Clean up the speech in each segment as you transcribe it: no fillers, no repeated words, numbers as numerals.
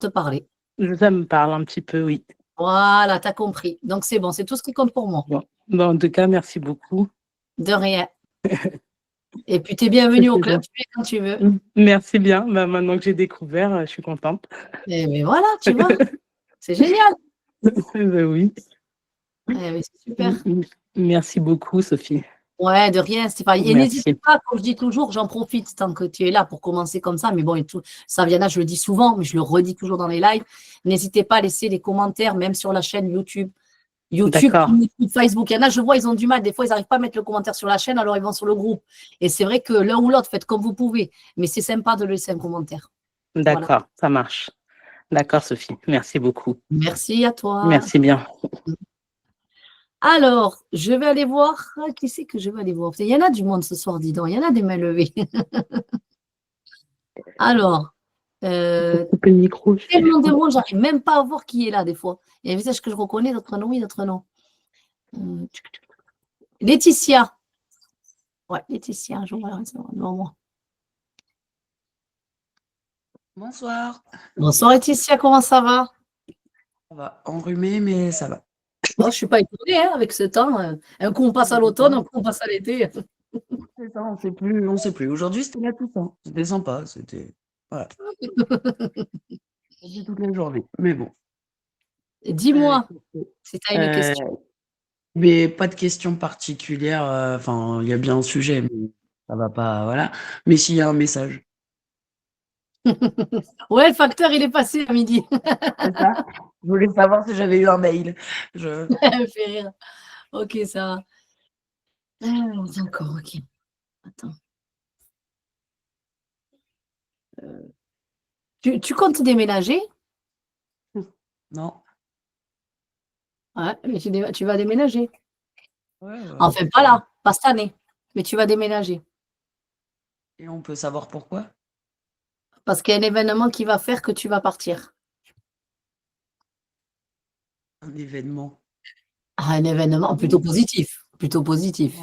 te parler. Ça me parle un petit peu, oui. Voilà, tu as compris. Donc, c'est bon, c'est tout ce qui compte pour moi. Bon. En tout cas, merci beaucoup. De rien. Et puis, tu es bienvenue au club, tu viens quand tu veux. Merci bien. Maintenant que j'ai découvert, je suis contente. Mais voilà, tu vois, c'est génial. Oui. Oui, c'est super. Merci beaucoup, Sophie. Ouais, de rien, Stéphane. Et n'hésite Merci. pas, comme je dis toujours, j'en profite tant que tu es là pour commencer comme ça. Mais bon, et tout, Saviana, je le dis souvent, mais je le redis toujours dans les lives. N'hésitez pas à laisser des commentaires, même sur la chaîne YouTube. D'accord. Facebook. Il y en a, je vois, ils ont du mal. Des fois, ils n'arrivent pas à mettre le commentaire sur la chaîne, alors ils vont sur le groupe. Et c'est vrai que l'un ou l'autre, faites comme vous pouvez. Mais c'est sympa de laisser un commentaire. Voilà. D'accord, ça marche. D'accord, Sophie. Merci beaucoup. Merci à toi. Merci bien. Alors, je vais aller voir. Qui c'est que je vais aller voir? Il y en a du monde ce soir, dis donc. Il y en a des mains levées. Alors, Coupe le micro. tellement de monde, j'arrive même pas à voir qui est là des fois. Il y a un visage que je reconnais, d'autres non, oui, d'autres non. Laetitia. Ouais, Laetitia, je vois devant moi. Bonsoir. Bonsoir Laetitia, comment ça va? Ça va, enrhumé, mais ça va. Bon, je ne suis pas étonnée hein, avec ce temps. Un coup on passe à l'automne, un coup on passe à l'été. C'est ça, on sait plus. Aujourd'hui, c'était la Toussaint. C'était sympa, c'était. Voilà. C'était toutes les journées. Mais bon. Dis-moi si tu as une question. Mais pas de question particulière. Enfin, il y a bien un sujet, mais ça va pas. Voilà. Mais s'il y a un message. Ouais, le facteur, il est passé à midi. C'est ça. Je voulais savoir si j'avais eu un mail. Ça me fait rire. Ok, ça va. D'accord, ok. Attends. Tu comptes déménager? Non. Ouais, mais tu vas déménager. Ouais, Enfin, pas là, pas cette année, mais tu vas déménager. Et on peut savoir pourquoi? Parce qu'il y a un événement qui va faire que tu vas partir. Un événement. Ah, un événement plutôt positif. Plutôt positif.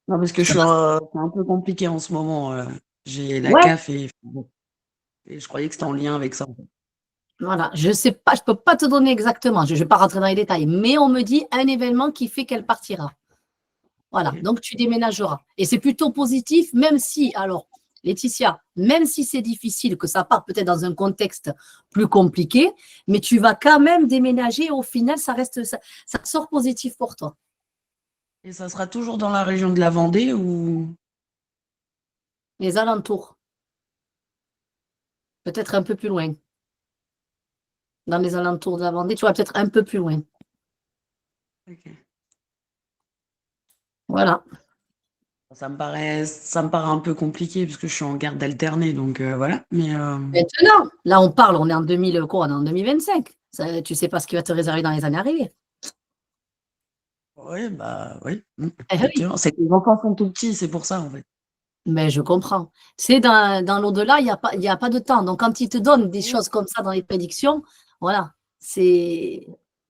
Non, parce que c'est un peu compliqué en ce moment. J'ai la Ouais. CAF et je croyais que c'était en lien avec ça. Voilà, je sais pas, je peux pas te donner exactement, je vais pas rentrer dans les détails, mais on me dit un événement qui fait qu'elle partira. Voilà, Ok. donc tu déménageras. Et c'est plutôt positif, même si, alors, Laetitia, même si c'est difficile, que ça part peut-être dans un contexte plus compliqué, mais tu vas quand même déménager et au final, ça sort positif pour toi. Et ça sera toujours dans la région de la Vendée ou? Les alentours, peut-être un peu plus loin. Dans les alentours de la Vendée, tu vas peut-être un peu plus loin. Ok. Voilà. Ça me paraît un peu compliqué puisque je suis en garde alternée, donc voilà. Mais Maintenant, là, on parle, on est en 2000, quoi, on est en 2025. Ça, tu sais pas ce qui va te réserver dans les années à arriver. ouais, bah oui. Oui, Effectivement, c'est que les enfants sont tout petits, c'est pour ça en fait. mais je comprends. C'est dans l'au-delà, il y a pas de temps. Donc, quand ils te donnent des choses comme ça dans les prédictions, voilà, c'est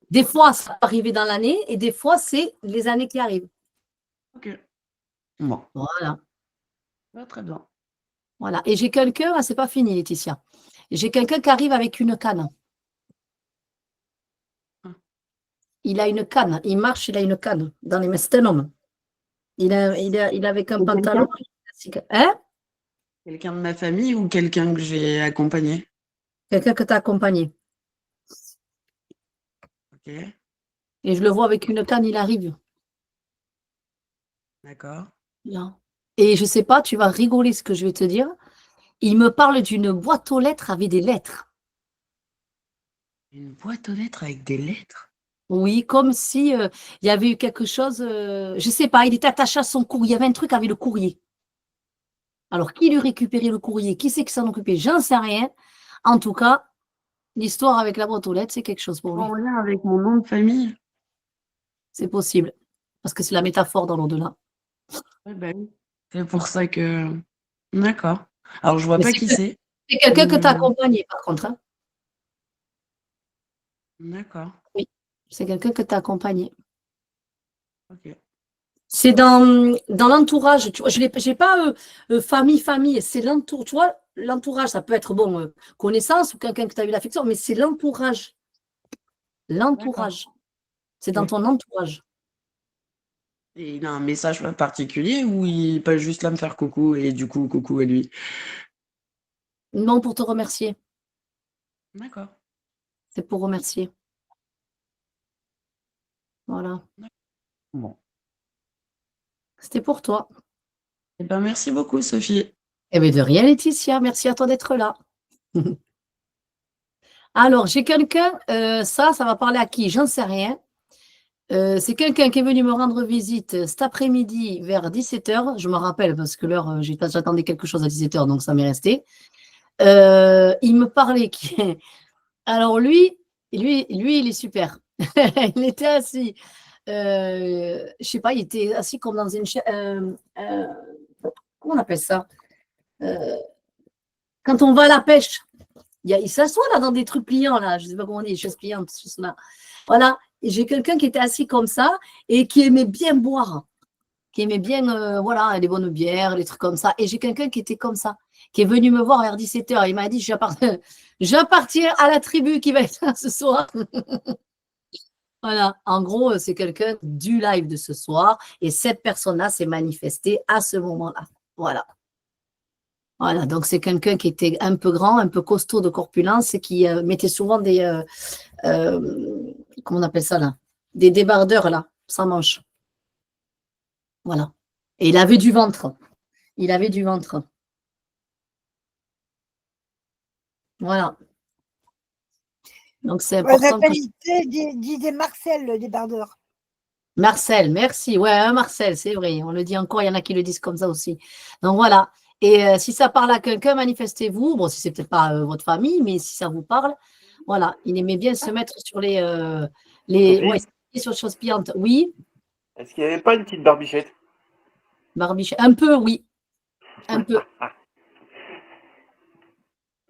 des fois, ça peut arriver dans l'année et des fois, c'est les années qui arrivent. Ok. Bon, Voilà, très bien. voilà. Et j'ai quelqu'un, ah, c'est pas fini, Laetitia. J'ai quelqu'un qui arrive avec une canne. Ah. Il a une canne, il marche, il a une canne dans les mains. C'est un homme. Il est avec un C'est pantalon. Hein? quelqu'un de ma famille ou quelqu'un que j'ai accompagné? Quelqu'un que tu as accompagné. Ok, Et je le vois avec une canne, il arrive. d'accord. Là. Et je sais pas, tu vas rigoler ce que je vais te dire. Il me parle d'une boîte aux lettres avec des lettres. Une boîte aux lettres avec des lettres? Oui, comme si il y avait eu quelque chose, je sais pas, il était attaché à son courrier. Il y avait un truc avec le courrier. Alors, qui lui récupérait le courrier? Qui c'est qui s'en occupait? J'en sais rien. En tout cas, l'histoire avec la boîte aux lettres, c'est quelque chose pour lui. En lien avec mon nom de famille? C'est possible. Parce que c'est la métaphore dans l'au-delà. Ouais, bah oui. C'est pour ça que. D'accord. Alors, je vois Mais pas qui c'est. c'est quelqu'un que tu as accompagné, par contre. Hein. D'accord. Oui, c'est quelqu'un que tu as accompagné. Ok. C'est dans l'entourage, tu vois, j'ai pas famille, c'est l'entour, tu vois, l'entourage, ça peut être bon, connaissance ou quelqu'un que tu as eu l'affection, mais c'est l'entourage. D'accord. L'entourage. C'est dans Ok. ton entourage. Et il a un message particulier ou il peut juste là me faire coucou et du coup, coucou à lui? Non, pour te remercier. D'accord. C'est pour remercier. Voilà. Bon. C'était pour toi. Eh ben, merci beaucoup, Sophie. Eh bien, de rien, Laetitia. Merci à toi d'être là. Alors, j'ai quelqu'un, ça va parler à qui? J'en sais rien. C'est quelqu'un qui est venu me rendre visite cet après-midi vers 17h. Je me rappelle parce que l'heure, j'attendais quelque chose à 17h, donc ça m'est resté. Il me parlait. Alors, lui, il est super. Il était assis. Je sais pas, il était assis comme dans une chaise. Comment on appelle ça? Euh, Quand on va à la pêche, il s'assoit là dans des trucs pliants, là. Je ne sais pas comment on dit, des chaises pliantes, ce sont là. Voilà. Et j'ai quelqu'un qui était assis comme ça et qui aimait bien boire, qui aimait bien, voilà, les bonnes bières, les trucs comme ça. Et j'ai quelqu'un qui était comme ça, qui est venu me voir vers 17h. Il m'a dit, j'appartiens à la tribu qui va être là ce soir. Voilà. En gros, c'est quelqu'un du live de ce soir. Et cette personne-là s'est manifestée à ce moment-là. Voilà. Voilà, donc c'est quelqu'un qui était un peu grand, un peu costaud de corpulence et qui mettait souvent des, comment on appelle ça là? Des débardeurs là, sans manches. Voilà. Et il avait du ventre. Il avait du ventre. Voilà. Donc c'est important que... Disait Marcel, le débardeur. Marcel, merci. Ouais, hein, Marcel, c'est vrai. On le dit encore, il y en a qui le disent comme ça aussi. Donc voilà. Et si ça parle à quelqu'un, manifestez-vous. Bon, si c'est peut-être pas votre famille, mais si ça vous parle, voilà. Il aimait bien se mettre sur les ouais, sur les choses pliantes. Oui, Est-ce qu'il n'y avait pas une petite barbichette? Barbiche. Un peu, oui. Un peu.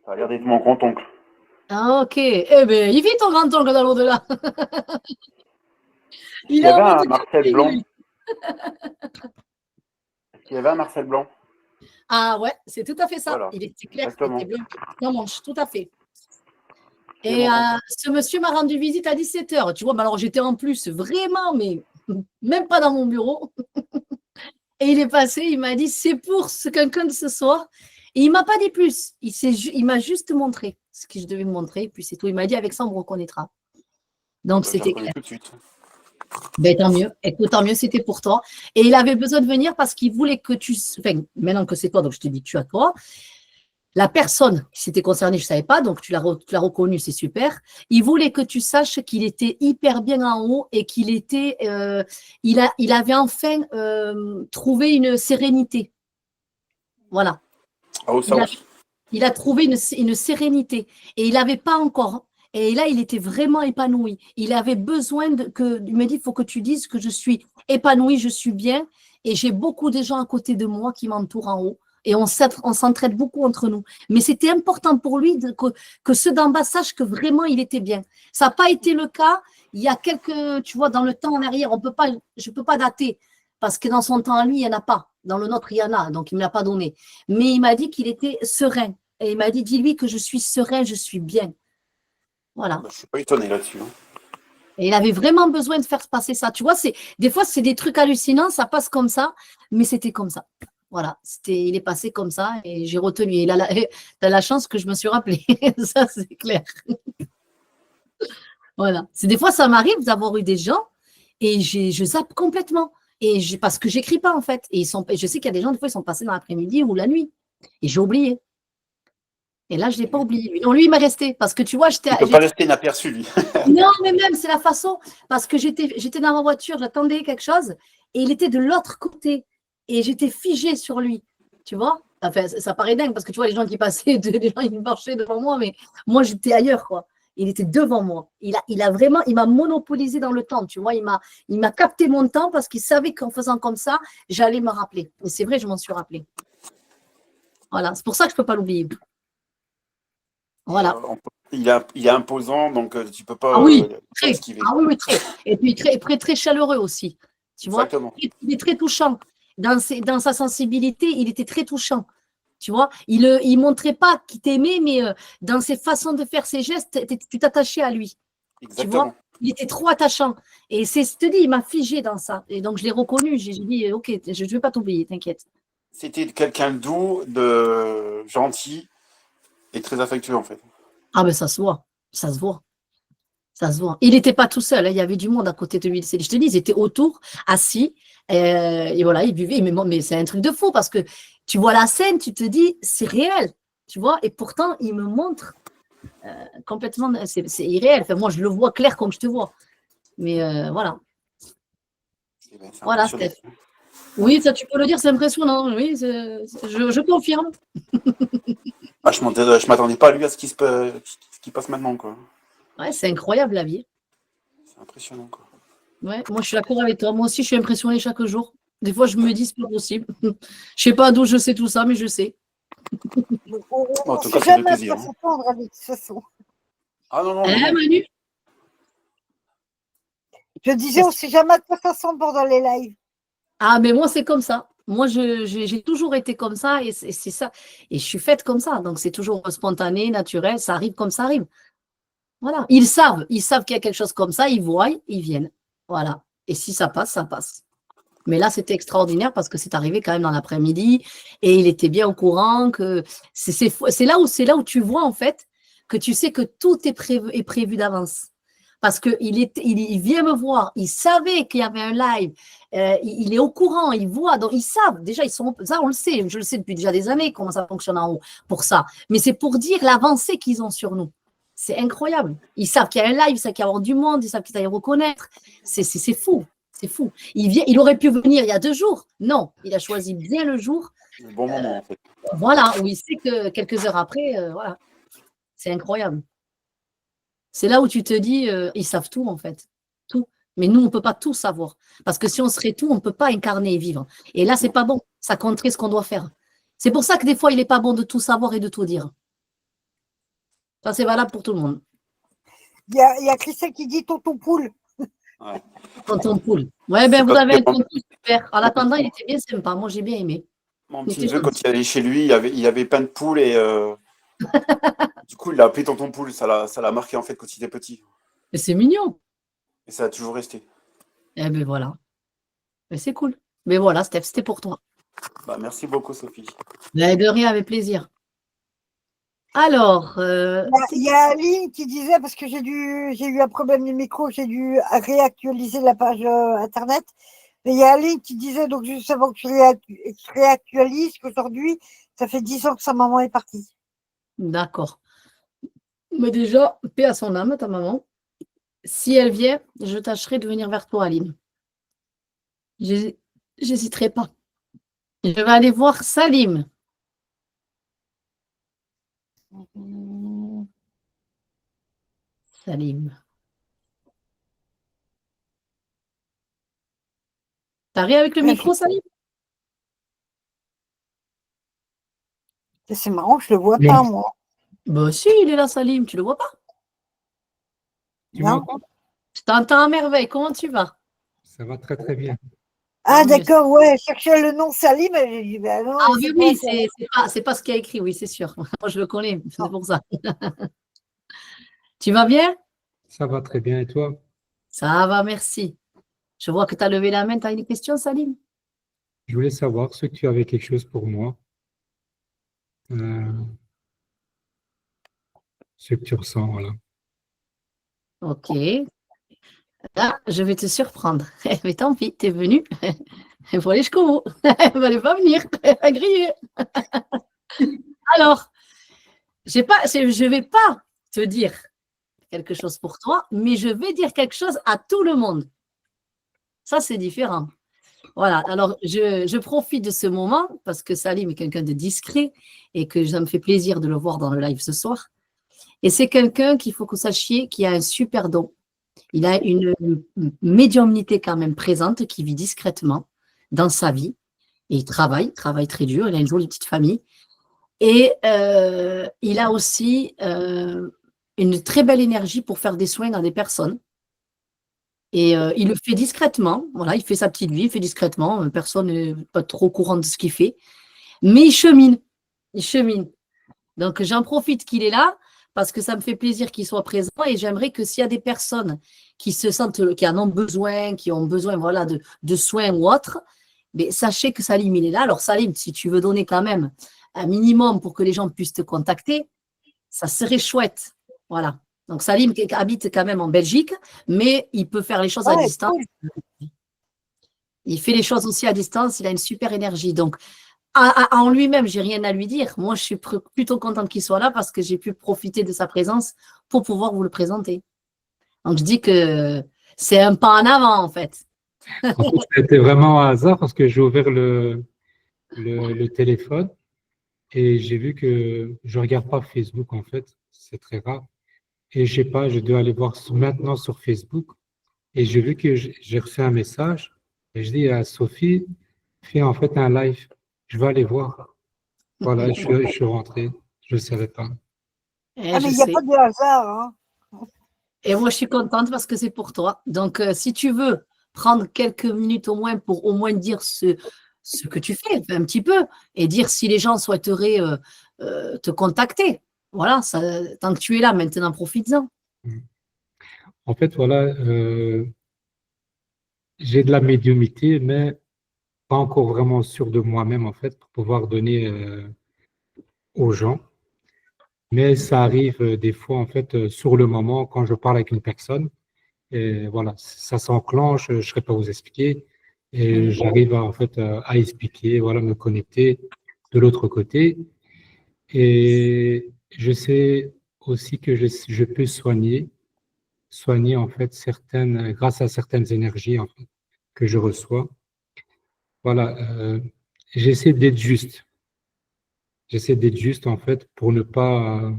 Ça a l'air d'être mon grand-oncle. Ah, ok. Eh bien, il vit ton grand-oncle dans l'au-delà. Est-ce qu'il Il y est avait en mode un Marcel Blanc? lui. Est-ce qu'il y avait un Marcel Blanc? Ah ouais, c'est tout à fait ça. Voilà, Il était clair, il exactement. était blanc. Non, manche, tout à fait. C'est Et mon grand-oncle. ce monsieur m'a rendu visite à 17h. Tu vois, mais alors j'étais en plus vraiment, mais même pas dans mon bureau. Et il est passé, il m'a dit, c'est pour quelqu'un de ce soir. Et il ne m'a pas dit plus. Il m'a juste montré ce que je devais me montrer. Puis c'est tout. Il m'a dit, avec ça, on me reconnaîtra. Donc, J'ai c'était reconnu clair. tout de suite. Ben, tant mieux. Écoute, tant mieux, c'était pour toi. Et il avait besoin de venir parce qu'il voulait que tu... Enfin, maintenant que c'est toi, donc je te dis tu à toi. La personne qui s'était concernée, je ne savais pas, donc tu l'as reconnu, c'est super. Il voulait que tu saches qu'il était hyper bien en haut et qu'il était... il avait enfin trouvé une sérénité. Voilà. Ah, oh, ça aussi. Il a trouvé une sérénité et il n'avait pas encore. Et là, il était vraiment épanoui. Il avait besoin il me dit, il faut que tu dises que je suis épanoui, je suis bien et j'ai beaucoup de gens à côté de moi qui m'entourent en haut. Et on s'entraide beaucoup entre nous. Mais c'était important pour lui que ceux d'en bas sachent que vraiment il était bien. Ça n'a pas été le cas. Il y a quelques, tu vois, dans le temps en arrière, je ne peux pas dater parce que dans son temps à lui, il n'y en a pas. Dans le nôtre, il y en a, donc il ne me l'a pas donné. Mais il m'a dit qu'il était serein. Et il m'a dit, dis-lui que je suis serein, je suis bien. Voilà. Bah, je ne suis pas étonné là-dessus. Et il avait vraiment besoin de faire passer ça. Tu vois, des fois, c'est des trucs hallucinants, ça passe comme ça, mais c'était comme ça. Voilà, il est passé comme ça et j'ai retenu. Il a la chance que je me suis rappelé. Ça, c'est clair. Voilà. Des fois, ça m'arrive d'avoir eu des gens et je zappe complètement. Parce que j'écris pas, en fait. Et je sais qu'il y a des gens, des fois, ils sont passés dans l'après-midi ou la nuit. Et j'ai oublié. Et là, je ne l'ai pas oublié. Non, lui, il m'est resté. Parce que tu vois, Il ne peut pas rester inaperçu, lui. Non, mais même, c'est la façon. Parce que j'étais dans ma voiture, j'attendais quelque chose. Et il était de l'autre côté. Et j'étais figée sur lui. Tu vois? Enfin, ça paraît dingue parce que tu vois, les gens qui passaient, les gens, ils marchaient devant moi. Mais moi, j'étais ailleurs, quoi. Il était devant moi. Il m'a monopolisé dans le temps. Tu vois, il m'a capté mon temps parce qu'il savait qu'en faisant comme ça, j'allais me rappeler. Et c'est vrai, je m'en suis rappelé. Voilà. C'est pour ça que je ne peux pas l'oublier. Voilà. Il est imposant, donc tu ne peux pas Ah oui, esquiver. Ah oui, très. Et puis très, très, très chaleureux aussi. Tu vois, Exactement. il est très touchant. Dans sa sensibilité, il était très touchant. Tu vois, il montrait pas qu'il t'aimait, mais dans ses façons de faire ses gestes, tu t'attachais à lui. Tu vois, Exactement. il était trop attachant. Et c'est, je te dis, il m'a figé dans ça. Et donc, je l'ai reconnu. J'ai dit, ok, je ne vais pas t'oublier, t'inquiète. C'était quelqu'un de doux, de gentil et très affectueux, en fait. Ah, ben ça se voit. Ça se voit. Ça se voit. Il n'était pas tout seul, hein, il y avait du monde à côté de lui. Je te dis, ils étaient autour, assis, et voilà, ils buvaient. Mais c'est un truc de fou parce que tu vois la scène, tu te dis, c'est réel, tu vois, et pourtant, il me montre complètement, c'est irréel. Enfin, moi, je le vois clair comme je te vois. Mais voilà, C'est voilà, impressionnant. Steph. Oui, ça, tu peux le dire, c'est impressionnant. Oui, je confirme. Ah, je m'attendais pas à lui à ce qui passe maintenant, quoi. Ouais, c'est incroyable la vie. C'est impressionnant, quoi. Ouais, moi, je suis d'accord avec toi. Moi aussi, je suis impressionnée chaque jour. Des fois, je me dis, c'est pas possible. Je sais pas d'où je sais tout ça, mais je sais. En On tout ne cas, sait ça fait jamais à plaisir. quoi s'attendre avec, de toute façon. Ah non, non, Hein, non, non. Manu? Je disais, on ne sait jamais à quoi s'attendre pendant les lives. Ah, mais moi, c'est comme ça. Moi, j'ai toujours été comme ça et c'est ça. Et je suis faite comme ça. Donc, c'est toujours spontané, naturel. Ça arrive comme ça arrive. Voilà. Ils savent qu'il y a quelque chose comme ça. Ils voient, ils viennent. Voilà. Et si ça passe, ça passe. Mais là, c'était extraordinaire parce que c'est arrivé quand même dans l'après-midi et il était bien au courant que c'est là où tu vois en fait que tu sais que tout est prévu d'avance. Parce qu'il vient me voir, il savait qu'il y avait un live, il est au courant, il voit, donc ils savent, déjà, ça on le sait, je le sais depuis déjà des années comment ça fonctionne en haut pour ça. Mais c'est pour dire l'avancée qu'ils ont sur nous. C'est incroyable. Ils savent qu'il y a un live, ils savent qu'il y a du monde, ils savent qu'ils vont reconnaître. C'est fou. C'est fou. Il aurait pu venir il y a 2 jours. Non, il a choisi bien le jour. Le bon moment, en fait. Voilà, où il sait que quelques heures après, voilà. C'est incroyable. C'est là où tu te dis, ils savent tout en fait. Tout. Mais nous, on ne peut pas tout savoir. Parce que si on serait tout, on ne peut pas incarner et vivre. Et là, c'est pas bon. Ça compterait ce qu'on doit faire. C'est pour ça que des fois, il n'est pas bon de tout savoir et de tout dire. Ça, c'est valable pour tout le monde. Il y a Christelle qui dit tonton poule. Ouais. Tonton Poule. Ouais, ben vous avez un tonton super. En attendant, il était bien sympa. Moi, j'ai bien aimé. Mon Il petit était neveu, gentil. quand il allait chez lui, il y avait plein de poules et du coup, il l'a appelé tonton poule. Ça l'a marqué, en fait, quand il était petit. Mais c'est mignon. Et ça a toujours resté. Eh ben voilà. Mais c'est cool. Mais voilà, Steph, c'était pour toi. Bah, merci beaucoup, Sophie. Ben, de rien, avec plaisir. Alors, Il y a Aline qui disait, parce que j'ai eu un problème de micro, j'ai dû réactualiser la page internet. Mais il y a Aline qui disait, donc juste avant que je réactualise, qu'aujourd'hui, ça fait 10 ans que sa maman est partie. d'accord. Mais déjà, paix à son âme, ta maman. Si elle vient, je tâcherai de venir vers toi, Aline. J'hésiterai pas. Je vais aller voir Salim. Salim. T'arrives avec le micro, Salim? C'est marrant, je le vois pas, moi. Bah si, il est là, Salim. Tu le vois pas? Tu Non. m'entends? Je t'entends à merveille. Comment tu vas? Ça va très très bien. Ah, Tant mieux. d'accord, ouais, je cherchais le nom Salim, et j'ai dit, ben non, Ah c'est oui, pas oui, ça. c'est pas ce qu'il y a écrit, oui, c'est sûr. Moi, je le connais, c'est pour ça. Tu vas bien? Ça va très bien et toi? Ça va, merci. Je vois que tu as levé la main. Tu as une question, Salim? Je voulais savoir si tu avais quelque chose pour moi, ce que tu ressens, voilà. Ok. Là, je vais te surprendre. Mais tant pis, tu es venu. Il faut aller jusqu'au bout. Il ne fallait pas venir. À griller. Alors, je ne vais pas te dire quelque chose pour toi, mais je vais dire quelque chose à tout le monde. Ça, c'est différent. Voilà, alors je profite de ce moment parce que Salim est quelqu'un de discret et que ça me fait plaisir de le voir dans le live ce soir. Et c'est quelqu'un qu'il faut que vous sachiez qui a un super don. Il a une médiumnité quand même présente qui vit discrètement dans sa vie. Et il travaille très dur, il a une jolie petite famille. Et il a aussi une très belle énergie pour faire des soins dans des personnes. Et il le fait discrètement. Voilà, il fait sa petite vie, il fait discrètement. Personne n'est pas trop au courant de ce qu'il fait. Mais il chemine. Il chemine. Donc, j'en profite qu'il est là parce que ça me fait plaisir qu'il soit présent et j'aimerais que s'il y a des personnes qui se sentent, qui en ont besoin, qui ont besoin voilà, de soins ou autres, mais sachez que Salim, il est là. Alors, Salim, si tu veux donner quand même un minimum pour que les gens puissent te contacter, ça serait chouette. Voilà. Donc, Salim habite quand même en Belgique, mais il peut faire les choses à Ouais, distance. cool. Il fait les choses aussi à distance. Il a une super énergie. Donc, en lui-même, j'ai rien à lui dire. Moi, je suis plutôt contente qu'il soit là parce que j'ai pu profiter de sa présence pour pouvoir vous le présenter. Donc, je dis que c'est un pas en avant, en fait. En fait, c'était vraiment un hasard parce que j'ai ouvert le téléphone et j'ai vu que je regarde pas Facebook, en fait. C'est très rare. Et je sais pas, je dois aller voir maintenant sur Facebook. Et j'ai vu que j'ai reçu un message. Et je dis à Sophie, fais en fait un live. Je vais aller voir. Voilà, je suis rentré. Je ne savais pas. Et Ah, je mais il n'y a sais. pas de hasard. Hein. Et moi, je suis contente parce que c'est pour toi. Donc, si tu veux prendre quelques minutes au moins pour au moins dire ce que tu fais, un petit peu, et dire si les gens souhaiteraient te contacter. Voilà, ça, tant que tu es là, maintenant, profites-en. En fait, voilà, j'ai de la médiumnité, mais pas encore vraiment sûr de moi-même, en fait, pour pouvoir donner aux gens. Mais ça arrive des fois, en fait, sur le moment, quand je parle avec une personne, et voilà, ça s'enclenche, je ne saurais pas vous expliquer, et j'arrive en fait, à expliquer, voilà, me connecter de l'autre côté. Et je sais aussi que je peux soigner en fait grâce à certaines énergies en fait, que je reçois. Voilà, j'essaie d'être juste. J'essaie d'être juste en fait pour ne pas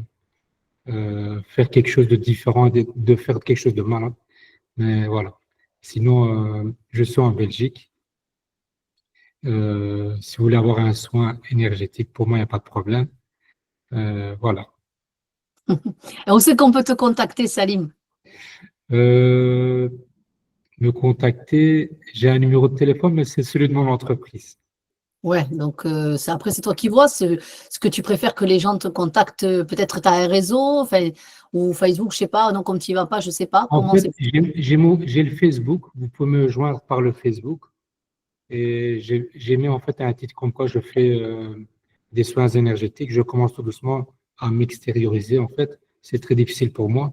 faire quelque chose de différent, de faire quelque chose de malin. Mais voilà. Sinon, je suis en Belgique. Si vous voulez avoir un soin énergétique, pour moi, il n'y a pas de problème. Voilà. Et où c'est qu'on peut te contacter, Salim? Euh, Me contacter, j'ai un numéro de téléphone, mais c'est celui de mon entreprise. Ouais, donc après, c'est toi qui vois. Ce que tu préfères que les gens te contactent, peut-être tu as un réseau ou Facebook, je sais pas. Non, comme tu n'y vas pas, je sais pas. En Comment fait, c'est? j'ai le Facebook. Vous pouvez me joindre par le Facebook. Et j'ai mis en fait un titre comme quoi je fais des soins énergétiques. Je commence tout doucement à m'extérioriser. En fait, c'est très difficile pour moi.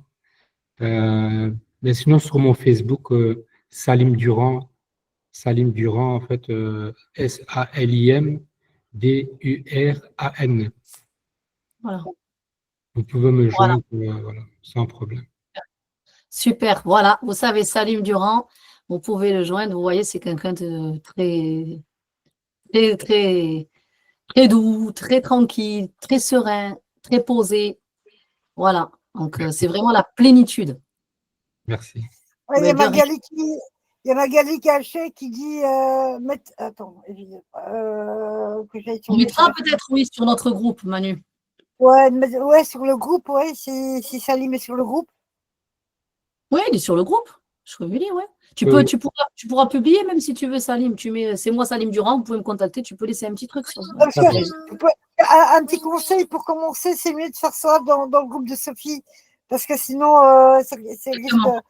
Mais sinon, sur mon Facebook, Salim Durand, en fait, SALIMDURAN. Voilà. Vous pouvez me Voilà. joindre, voilà, sans problème. Super. Voilà. Vous savez, Salim Durand, vous pouvez le joindre. Vous voyez, c'est quelqu'un de très, très, très, très doux, très tranquille, très serein, très posé. Voilà. Donc, c'est vraiment la plénitude. Merci. Ouais, il y Mais a de rien. Magali Cachet qui dit attends, que j'aille sur On le mettra chat. peut-être, oui, sur notre groupe, Manu. Ouais, sur le groupe, ouais, si Salim est sur le groupe. Oui, il est sur le groupe. Je peux dire, ouais. Oui. Tu pourras publier, même si tu veux, Salim. Tu mets, c'est moi, Salim Durand, vous pouvez me contacter. Tu peux laisser un petit truc sur Parce que, D'accord. un petit conseil pour commencer, c'est mieux de faire ça dans le groupe de Sophie. Parce que sinon, c'est Exactement.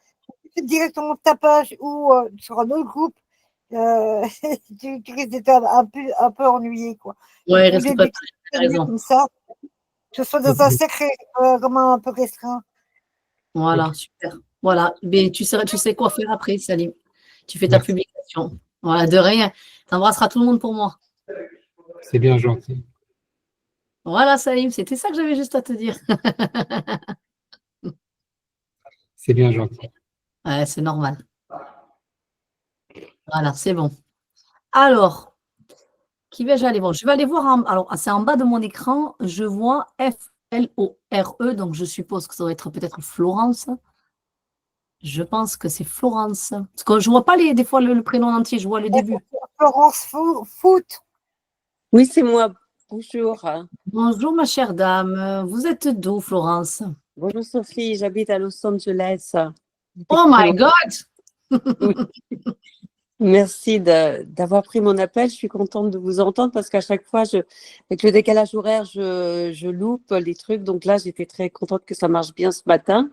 directement de ta page ou sur un autre groupe, tu risques d'être un peu ennuyé, quoi. Ouais, il Donc, reste pas de c'est mieux raison. comme ça, que ce soit dans un cercle vraiment un peu restreint. Voilà, super. Voilà. Mais tu sais quoi faire après, Salim. Tu fais ta Merci. publication. Voilà, de rien. Tu embrasseras tout le monde pour moi. C'est bien gentil. Voilà, Salim, c'était ça que j'avais juste à te dire. C'est bien gentil. Ouais, c'est normal. Voilà, c'est bon. Alors, qui vais-je aller voir? Je vais aller voir. Alors, c'est en bas de mon écran. Je vois Flore. Donc, je suppose que ça doit être peut-être Florence. Je pense que c'est Florence. Parce que je ne vois pas des fois le prénom entier, je vois le début. Florence Foot. Oui, c'est moi. Bonjour. Bonjour, ma chère dame. Vous êtes d'où, Florence? Bonjour Sophie, j'habite à Los Angeles. Oh my God! Oui. Merci d'avoir pris mon appel. Je suis contente de vous entendre parce qu'à chaque fois, avec le décalage horaire, je loupe les trucs. Donc là, j'étais très contente que ça marche bien ce matin.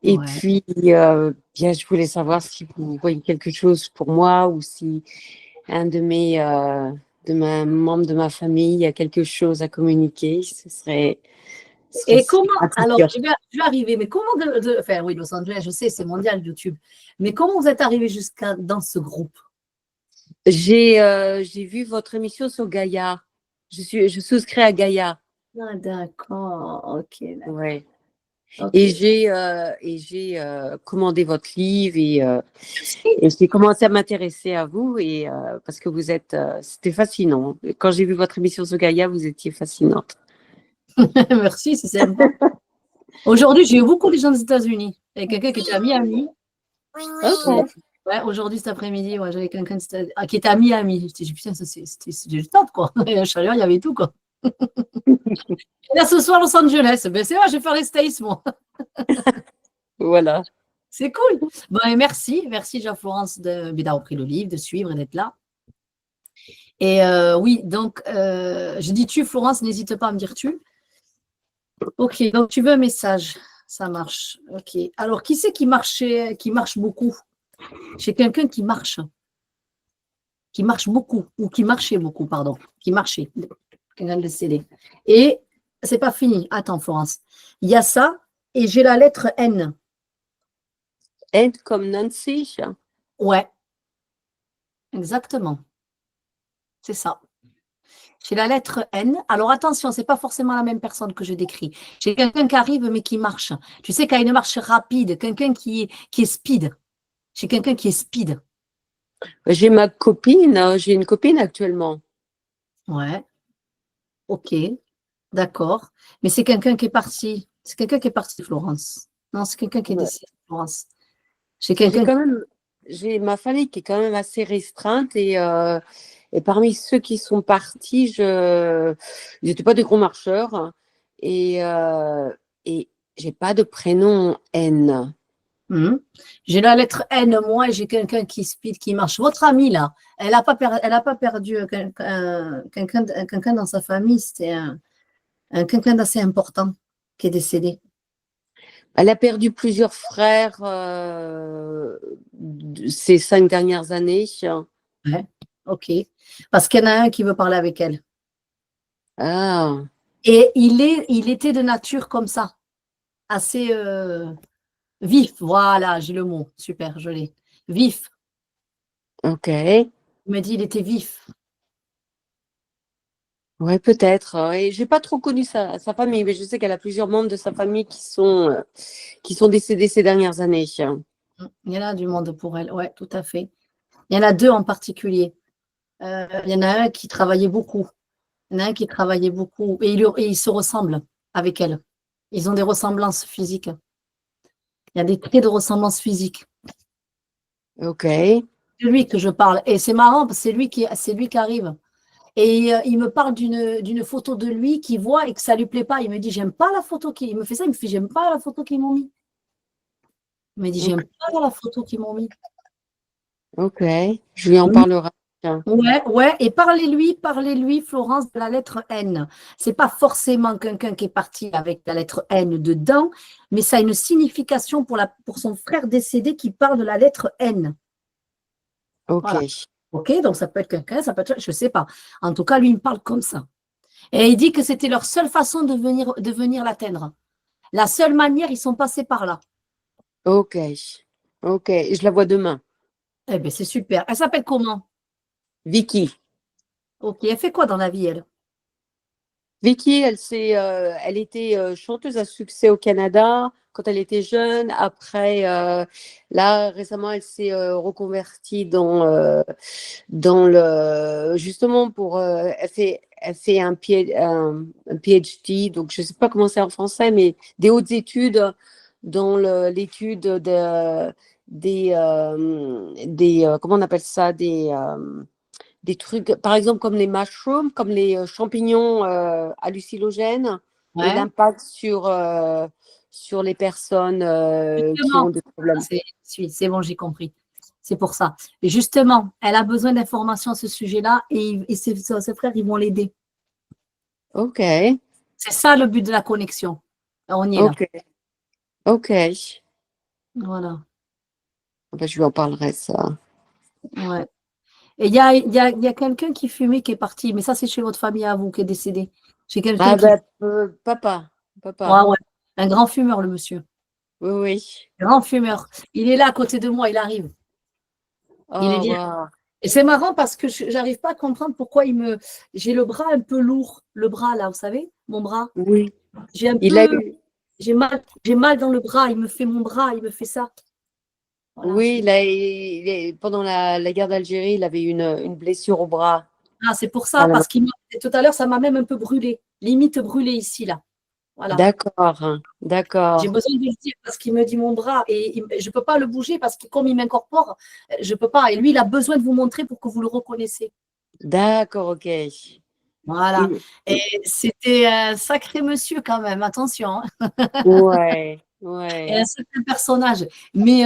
Et Ouais. puis, bien, je voulais savoir si vous voyez quelque chose pour moi ou si un de mes membres de ma famille a quelque chose à communiquer. Ce serait Et comment, alors, gratifiant. je vais arriver, mais comment enfin oui, Los Angeles, je sais, c'est mondial YouTube, mais comment vous êtes arrivé jusqu'à dans ce groupe? J'ai vu votre émission sur Gaïa. Je souscris à Gaïa. Ah, d'accord, ok. D'accord, Ouais. ok. Et j'ai commandé votre livre et j'ai commencé à m'intéresser à vous et parce que vous êtes, c'était fascinant. Quand j'ai vu votre émission sur Gaïa, vous étiez fascinante. Merci, c'est sympa. Aujourd'hui, j'ai eu beaucoup de gens des États-Unis. Il y a quelqu'un qui était à Miami. Ok. Ouais, aujourd'hui, cet après-midi, ouais, j'avais quelqu'un qui était à Miami. J'étais dit, putain, c'était le top, quoi. Et la chaleur, il y avait tout, quoi. Et là, ce soir, Los Angeles. Ben, c'est vrai, je vais faire les States, moi. Voilà. C'est cool. Bon, et merci Jean-Florence d'avoir pris le livre, de suivre et d'être là. Et oui, donc, je dis tu, Florence, n'hésite pas à me dire tu. Ok, donc tu veux un message. Ça marche. Ok. Alors, qui c'est qui marche beaucoup? Chez quelqu'un qui marche beaucoup, ou qui marchait beaucoup, pardon, qui marchait, quelqu'un de décédé. Et c'est pas fini. Attends, Florence. Il y a ça, et j'ai la lettre N. N comme Nancy. Ouais, exactement. C'est ça. J'ai la lettre N. Alors attention, c'est pas forcément la même personne que je décris. J'ai quelqu'un qui arrive mais qui marche. Tu sais, qui a une marche rapide, quelqu'un qui est speed. J'ai quelqu'un qui est speed. J'ai ma copine, j'ai une copine actuellement. Ouais, ok, d'accord. Mais c'est quelqu'un qui est parti. C'est quelqu'un qui est parti, Florence. Non, c'est quelqu'un qui est Ouais. décédé, Florence. J'ai quelqu'un. J'ai ma famille qui est quand même assez restreinte et parmi ceux qui sont partis, ils n'étaient pas des gros marcheurs et j'ai pas de prénom N. J'ai la lettre N, moi, et j'ai quelqu'un qui speed, qui marche. Votre amie, là, elle n'a pas perdu quelqu'un dans sa famille. C'était quelqu'un d'assez important qui est décédé. Elle a perdu plusieurs frères ces 5 dernières années. Ouais, ok. Parce qu'il y en a un qui veut parler avec elle. Ah, Et il était de nature comme ça, assez vif. Voilà, j'ai le mot. Super, je l'ai. Vif. ok. Il me dit il était vif. Ouais, peut-être. Et j'ai pas trop connu sa famille, mais je sais qu'elle a plusieurs membres de sa famille qui sont décédés ces dernières années. Il y en a du monde pour elle. Ouais, tout à fait. Il y en a deux en particulier. Il y en a un qui travaillait beaucoup. Il y en a un qui travaillait beaucoup. Et ils se ressemblent avec elle. Ils ont des ressemblances physiques. Il y a des traits de ressemblance physique. Ok. C'est lui que je parle. Et c'est marrant parce que c'est lui qui arrive. Et il me parle d'une photo de lui qu'il voit et que ça lui plaît pas. Il me dit, j'aime pas la photo il me fait ça, il me fait, j'aime pas la photo qu'ils m'ont mis. Il me dit, j'aime pas la photo qu'ils m'ont mis. Ok. Je lui en parlerai. Tiens. Ouais, et parlez-lui, Florence, de la lettre N. C'est pas forcément quelqu'un qui est parti avec la lettre N dedans, mais ça a une signification pour son frère décédé qui parle de la lettre N. Ok. Voilà. Ok, donc ça peut être quelqu'un, ça peut être, je sais pas. En tout cas, lui, il me parle comme ça. Et il dit que c'était leur seule façon de venir l'atteindre. La seule manière, ils sont passés par là. Ok. Ok. Je la vois demain. Eh bien, c'est super. Elle s'appelle comment? Vicky. Ok, elle fait quoi dans la vie, elle? Vicky, elle était chanteuse à succès au Canada quand elle était jeune. Après, là, récemment, elle s'est reconvertie dans le justement elle fait un PhD, donc je ne sais pas comment c'est en français, mais des hautes études dans l'étude des comment on appelle ça, des trucs, par exemple comme les mushrooms, comme les champignons hallucinogènes et Ouais. l'impact sur les personnes qui Justement. ont des problèmes. C'est bon, j'ai compris. C'est pour ça. Et justement, elle a besoin d'informations à ce sujet-là et ses frères, ils vont l'aider. Ok, C'est ça le but de la connexion. On y est là. ok, ok. Voilà. Ben, je lui en parlerai, ça. Ouais. Et il y a quelqu'un qui fumait qui est parti, mais ça, c'est chez votre famille à vous qui est décédé. J'ai quelqu'un Ah qui. ben, papa. Ouais, ouais. Un grand fumeur, le monsieur. Oui, oui. Grand fumeur. Il est là à côté de moi, il arrive. Il est Oh, bien. wow. Et c'est marrant parce que j'arrive pas à comprendre pourquoi j'ai le bras un peu lourd. Le bras, là, vous savez, mon bras. Oui. J'ai un Il a peu. eu, J'ai mal dans le bras. Il me fait mon bras, il me fait ça. Voilà. oui, pendant la guerre d'Algérie, il avait une blessure au bras. Ah, c'est pour ça, Voilà. parce tout à l'heure, ça m'a même un peu brûlé. Limite brûlé ici, là. Voilà. D'accord, d'accord, J'ai besoin de le dire parce qu'il me dit mon bras et je ne peux pas le bouger parce que comme il m'incorpore, je ne peux pas. Et lui, il a besoin de vous montrer pour que vous le reconnaissiez. d'accord, ok. Voilà. Et- Et c'était un sacré monsieur quand même, attention. Hein. Ouais, Et ouais. un sacré personnage. Mais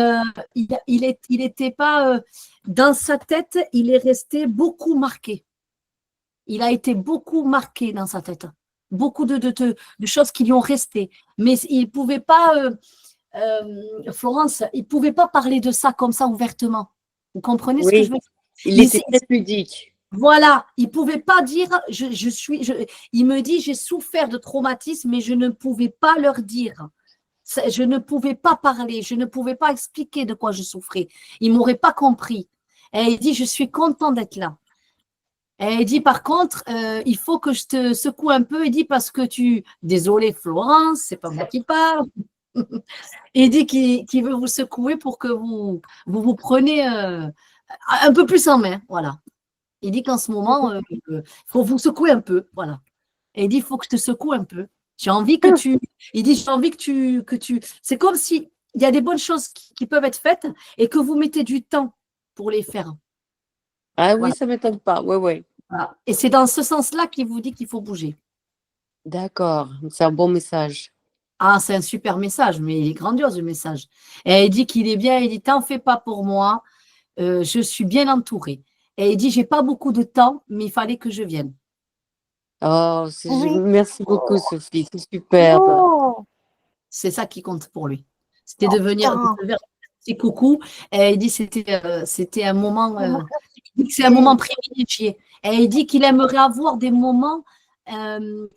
il était pas dans sa tête, il est resté beaucoup marqué. Il a été beaucoup marqué dans sa tête. Beaucoup de choses qui lui ont resté. Mais il ne pouvait pas, Florence, il ne pouvait pas parler de ça comme ça ouvertement. Vous comprenez ce que je veux Oui, dire? il était très pudique. Voilà, il ne pouvait pas dire, il me dit, j'ai souffert de traumatisme, mais je ne pouvais pas leur dire. Je ne pouvais pas parler, je ne pouvais pas expliquer de quoi je souffrais. Ils ne m'auraient pas compris. Et il dit, je suis content d'être là. Et il dit, par contre, il faut que je te secoue un peu. Il dit, parce que désolé Florence, c'est pas moi qui parle. Il dit qu'il veut vous secouer pour que vous preniez un peu plus en main. Voilà. Il dit qu'en ce moment, il faut vous secouer un peu. Voilà. Et il dit, il faut que je te secoue un peu. J'ai envie que tu. Il dit, j'ai envie que tu. C'est comme si il y a des bonnes choses qui peuvent être faites et que vous mettez du temps pour les faire. Ah oui, Voilà. ça ne m'étonne pas. Oui, oui. Voilà. Et c'est dans ce sens-là qu'il vous dit qu'il faut bouger. D'accord, c'est un bon message. Ah, c'est un super message, mais il est grandiose le message. Et il dit qu'il est bien, il dit, t'en fais pas pour moi, je suis bien entourée. Et il dit, j'ai pas beaucoup de temps, mais il fallait que je vienne. Oh, Oui. merci beaucoup, Sophie, c'est superbe. Oh, C'est ça qui compte pour lui. C'était de venir, putain. de faire un petit coucou. Et il dit, c'était un moment, il dit que c'est un moment privilégié. Et il dit qu'il aimerait avoir des moments.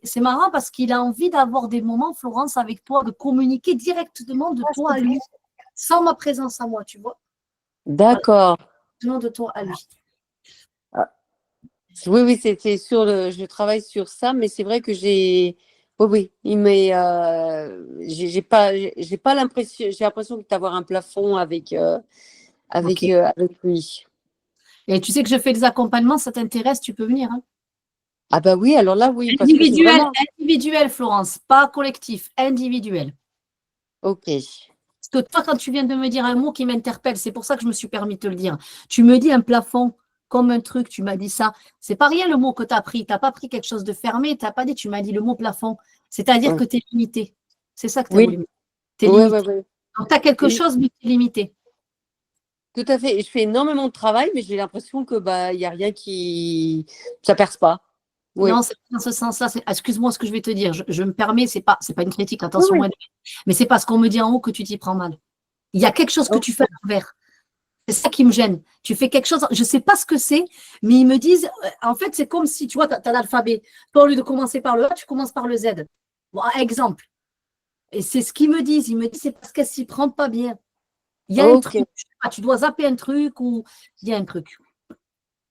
C'est marrant parce qu'il a envie d'avoir des moments, Florence, avec toi, de communiquer directement de toi à lui, sans ma présence à moi, tu vois. D'accord. Directement de toi à lui. Oui, oui, c'est sûr, je travaille sur ça, mais c'est vrai que oui, oui, j'ai pas l'impression, j'ai l'impression d'avoir un plafond avec Ok. lui. Et tu sais que je fais des accompagnements, ça t'intéresse, tu peux venir. Hein. Ah bah oui, alors là, oui, parce que c'est vraiment… Individuel, Florence, pas collectif, individuel. Ok, Parce que toi, quand tu viens de me dire un mot qui m'interpelle, c'est pour ça que je me suis permis de te le dire. Tu me dis un plafond comme un truc, tu m'as dit ça. C'est pas rien le mot que tu as pris. Tu n'as pas pris quelque chose de fermé, tu n'as pas dit, tu m'as dit le mot plafond. C'est-à-dire Ouais. que tu es limité. C'est ça que tu as Oui. voulu me dire. Tu es Ouais, limité. ouais, ouais. Donc, tu as quelque Oui. chose, mais tu es limité. Tout à fait. Je fais énormément de travail, mais j'ai l'impression que y a rien ça perce pas. Oui. Non, c'est pas dans ce sens-là. Excuse-moi ce que je vais te dire. Je me permets, c'est pas une critique, attention, Oui, oui. mais c'est parce qu'on me dit en haut que tu t'y prends mal. Il y a quelque chose que tu fais à l'envers. C'est ça qui me gêne. Tu fais quelque chose, je ne sais pas ce que c'est, mais ils me disent, en fait, c'est comme si, tu vois, tu as l'alphabet. Toi, au lieu de commencer par le A, tu commences par le Z. Bon, exemple. Et c'est ce qu'ils me disent. Ils me disent, c'est parce qu'elle s'y prend pas bien. Il y a un Ok. truc. Je sais pas, tu dois zapper un truc ou il y a un truc.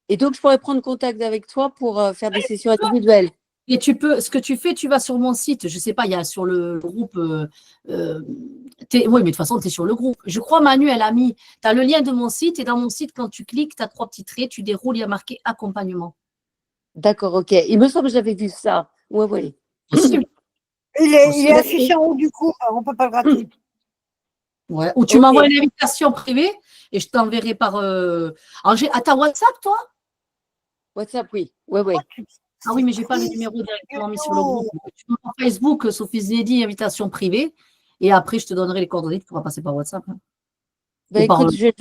Et donc, je pourrais prendre contact avec toi pour faire des sessions individuelles. Et ce que tu fais, tu vas sur mon site, je ne sais pas, il y a sur le groupe, oui, mais de toute façon, tu es sur le groupe. Je crois, Manu, elle a mis, tu as le lien de mon site, et dans mon site, quand tu cliques, tu as 3 petits traits, tu déroules, il y a marqué accompagnement. D'accord, ok. Il me semble que j'avais vu ça. Oui, oui. Possible. Il est affiché en haut du coup, on ne peut pas le rater. Ouais. Ou tu Ok. m'envoies une invitation privée, et je t'enverrai par… à ta WhatsApp, toi? WhatsApp, oui. Oui, oui. Ah oui, mais je n'ai pas le numéro directement mis sur le groupe. Tu m'envoies Facebook, Sophie Zedi, invitation privée, et après, je te donnerai les coordonnées, tu pourras passer par WhatsApp. Hein. Bah, Ou par écoute, je vais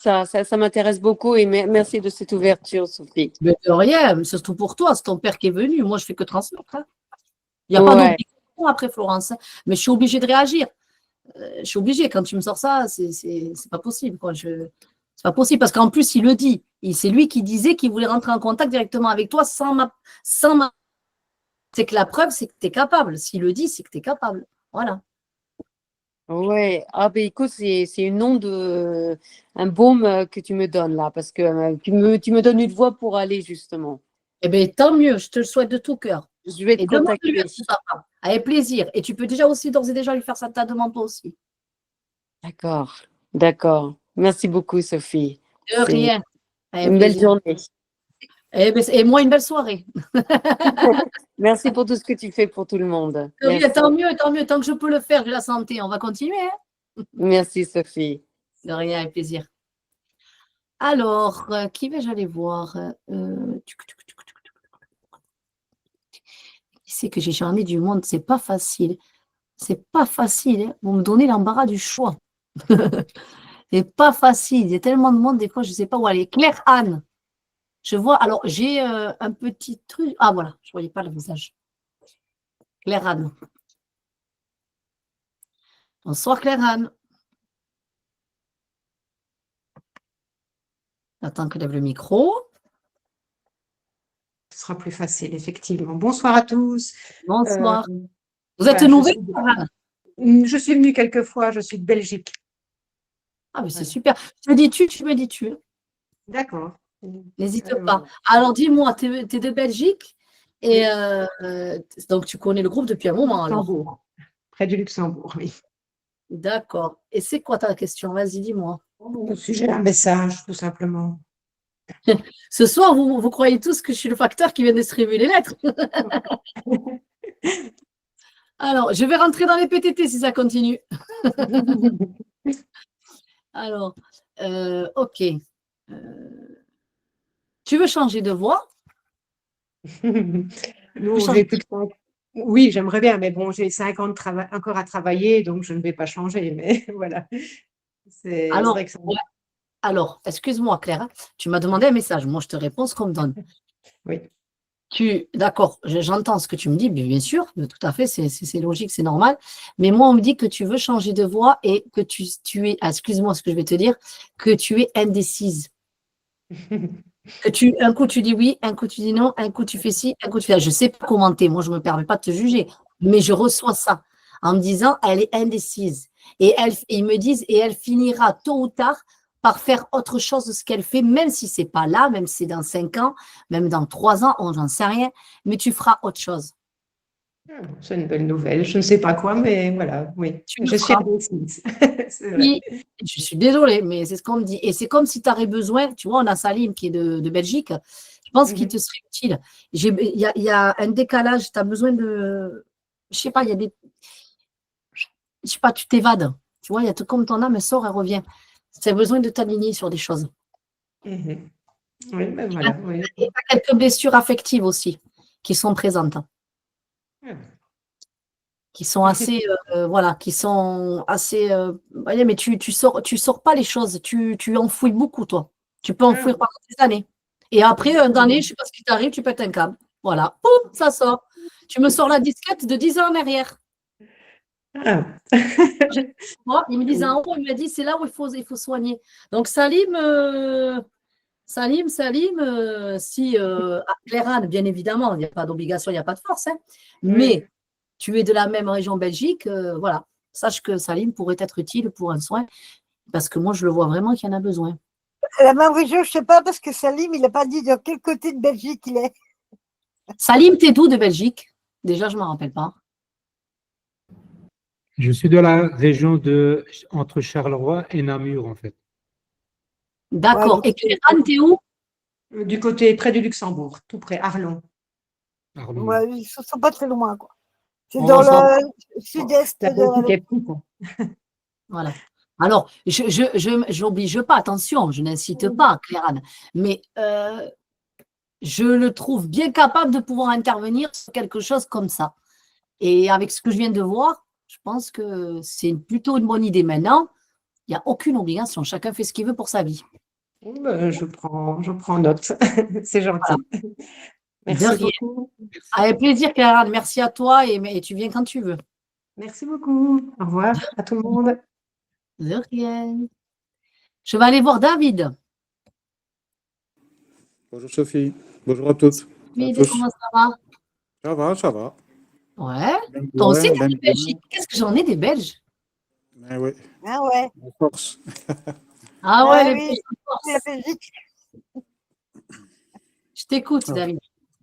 Ça m'intéresse beaucoup et merci de cette ouverture, Sophie. Mais de rien, surtout pour toi, c'est ton père qui est venu. Moi, je fais que transmettre, hein. Il n'y a pas Ouais. d'obligation après, Florence, hein. Mais je suis obligée de réagir. Je suis obligée. Quand tu me sors ça, c'est pas possible, quoi. C'est pas possible parce qu'en plus, il le dit. C'est lui qui disait qu'il voulait rentrer en contact directement avec toi sans ma. C'est que la preuve, c'est que tu es capable. S'il le dit, c'est que tu es capable. Voilà. Ouais, ah ben écoute, c'est une onde, un baume que tu me donnes là, parce que tu me donnes une voix pour aller justement. Eh bien, tant mieux. Je te le souhaite de tout cœur. Je vais te Et demande-lui contacter. à son papa. Avec plaisir. Et tu peux déjà aussi, d'ores et déjà, lui faire ça. Ta demande toi aussi. D'accord, d'accord. Merci beaucoup, Sophie. De C'est rien. Avec une belle plaisir. journée. Et moi, une belle soirée. Merci pour tout ce que tu fais pour tout le monde. Oui, Merci, tant mieux, tant mieux. Tant que je peux le faire, j'ai la santé. On va continuer, hein. merci Sophie. De rien, avec plaisir. Alors, qui vais-je aller voir? Qui c'est que j'en ai du monde? C'est pas facile. C'est pas facile, hein. Vous me donnez l'embarras du choix. C'est pas facile. Il y a tellement de monde, des fois, je ne sais pas où aller. Claire Anne. Je vois. Alors, j'ai un petit truc. Ah, voilà. Je ne voyais pas le visage. Claire Anne. Bonsoir, Claire Anne. J'attends qu'elle lève le micro. Ce sera plus facile, effectivement. Bonsoir à tous. Bonsoir. Euh, Vous êtes voilà, nouvelle, Claire Anne? je suis venue quelques fois, je suis de Belgique. Ah, mais c'est Voilà. super. Tu me dis tu. D'accord. N'hésite Alors, pas. Alors, dis-moi, tu es de Belgique et donc tu connais le groupe depuis un moment alors. Luxembourg, près du Luxembourg, oui. D'accord. Et c'est quoi ta question? Vas-y, dis-moi. Au sujet d'un message, tout simplement. Ce soir, vous croyez tous que je suis le facteur qui vient distribuer les lettres. Alors, je vais rentrer dans les PTT si ça continue. Alors, ok. Tu veux changer de voix? Nous, j'ai plus de 5. Oui, j'aimerais bien, mais bon, j'ai 5 ans encore à travailler, donc je ne vais pas changer. Mais voilà. C'est Alors, vrai que ça... ouais. Alors, excuse-moi, Claire, hein. Tu m'as demandé un message. Moi, je te réponds ce qu'on me donne. Oui. D'accord, j'entends ce que tu me dis, mais bien sûr, tout à fait, c'est logique, c'est normal. Mais moi, on me dit que tu veux changer de voix et que tu es, excuse-moi ce que je vais te dire, que tu es indécise. Un coup tu dis oui, un coup tu dis non, un coup tu fais ci, un coup tu fais ça. Je ne sais pas commenter, moi, je ne me permets pas de te juger, mais je reçois ça en me disant, elle est indécise. Et ils me disent, et elle finira tôt ou tard par faire autre chose de ce qu'elle fait, même si ce n'est pas là, même si c'est dans 5 ans, même dans 3 ans, j'en sais rien, mais tu feras autre chose. C'est une bonne nouvelle. Je ne sais pas quoi, mais voilà, oui. Tu le Je suis feras. indécise. C'est vrai. Oui, je suis désolée, mais c'est ce qu'on me dit. Et c'est comme si tu aurais besoin, tu vois, on a Salim qui est de Belgique, je pense qu'il te serait utile. Il y a un décalage, tu as besoin de, je sais pas, il y a des, je sais pas, tu t'évades. Tu vois, il y a tout comme ton âme sort, elle revient. Tu as besoin de t'aligner sur des choses. Mhm. Oui, ben voilà. Oui. Et tu as quelques blessures affectives aussi qui sont présentes, Ah. qui sont assez, voilà, qui sont assez, voyez, mais tu sors pas les choses, tu enfouis beaucoup, toi. Tu peux enfouir pendant des années. Et après, une année, je ne sais pas ce qui t'arrive, tu pètes un câble. Voilà, poum, ça sort. Tu me sors la disquette de 10 ans en arrière. Ah. Moi, il me disait en haut, il m'a dit, c'est là où il faut soigner. Donc, Salim, si Claire Anne, bien évidemment, il n'y a pas d'obligation, il n'y a pas de force, hein, mais tu es de la même région Belgique, voilà. Sache que Salim pourrait être utile pour un soin, parce que moi, je le vois vraiment qu'il y en a besoin. La même région, je ne sais pas, parce que Salim, il n'a pas dit de quel côté de Belgique il est. Salim, t'es d'où de Belgique? Déjà, je ne m'en rappelle pas. Je suis de la région entre Charleroi et Namur, en fait. D'accord. Ouais, Et Claire Anne, t'es où? Du côté près du Luxembourg, tout près, Arlon. Pardon. ouais, ils ne sont pas très loin, quoi. C'est On dans s'en- le sud-est La de la Belgique est petite, hein. Voilà. Alors, je n'oblige pas, attention, je n'incite pas Claire Anne, mais je le trouve bien capable de pouvoir intervenir sur quelque chose comme ça. Et avec ce que je viens de voir, je pense que c'est plutôt une bonne idée. Maintenant, il n'y a aucune obligation. Chacun fait ce qu'il veut pour sa vie. Bon, ben, je prends note. C'est gentil. De Merci rien. beaucoup. Avec plaisir, Clara. Merci à toi et tu viens quand tu veux. Merci beaucoup. Au revoir à tout le monde. De rien. Je vais aller voir David. Bonjour Sophie, bonjour à toutes. À David, tous. comment ça va? Ça va, ça va. Ouais. Même Toi aussi, bien, t'es même de Belgique. Qu'est-ce que j'en ai des Belges? Mais oui, Ah ouais, en force. Ah ouais, ah les oui, Belges en c'est la force. Belgique. Je t'écoute, Alors, David.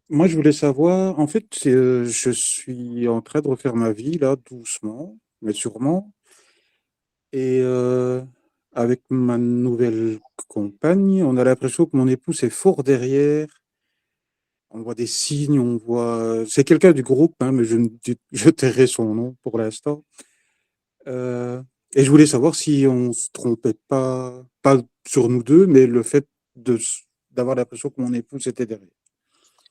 moi, je voulais savoir, en fait, je suis en train de refaire ma vie, là, doucement, mais sûrement. Et avec ma nouvelle compagne, on a l'impression que mon épouse est fort derrière. On voit des signes, on voit... C'est quelqu'un du groupe, hein, mais je tairai son nom pour l'instant. Euh, et je voulais savoir si on se trompait pas sur nous deux, mais le fait d'avoir l'impression que mon épouse était derrière.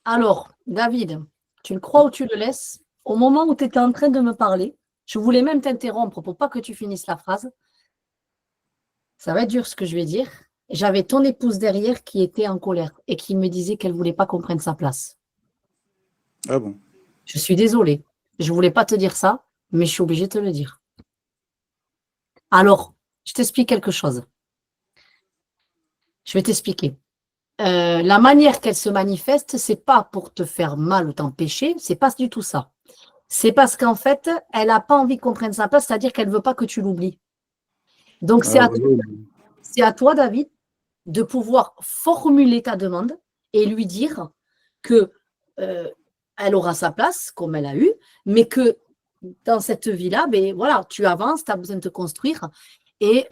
Alors, David, tu le crois ou tu le laisses? Au moment où tu étais en train de me parler, je voulais même t'interrompre pour pas que tu finisses la phrase. Ça va être dur ce que je vais dire. J'avais ton épouse derrière qui était en colère et qui me disait qu'elle ne voulait pas qu'on prenne sa place. Ah bon? Je suis désolée. Je ne voulais pas te dire ça, mais je suis obligée de te le dire. Alors, je t'explique quelque chose. Je vais t'expliquer. La manière qu'elle se manifeste, c'est pas pour te faire mal ou t'empêcher, c'est pas du tout ça. C'est parce qu'en fait, elle n'a pas envie qu'on prenne sa place, c'est-à-dire qu'elle ne veut pas que tu l'oublies. Donc, Ah oui, c'est à toi, David, de pouvoir formuler ta demande et lui dire que elle aura sa place, comme elle a eu, mais que dans cette vie-là, ben, voilà, tu avances, tu as besoin de te construire. Et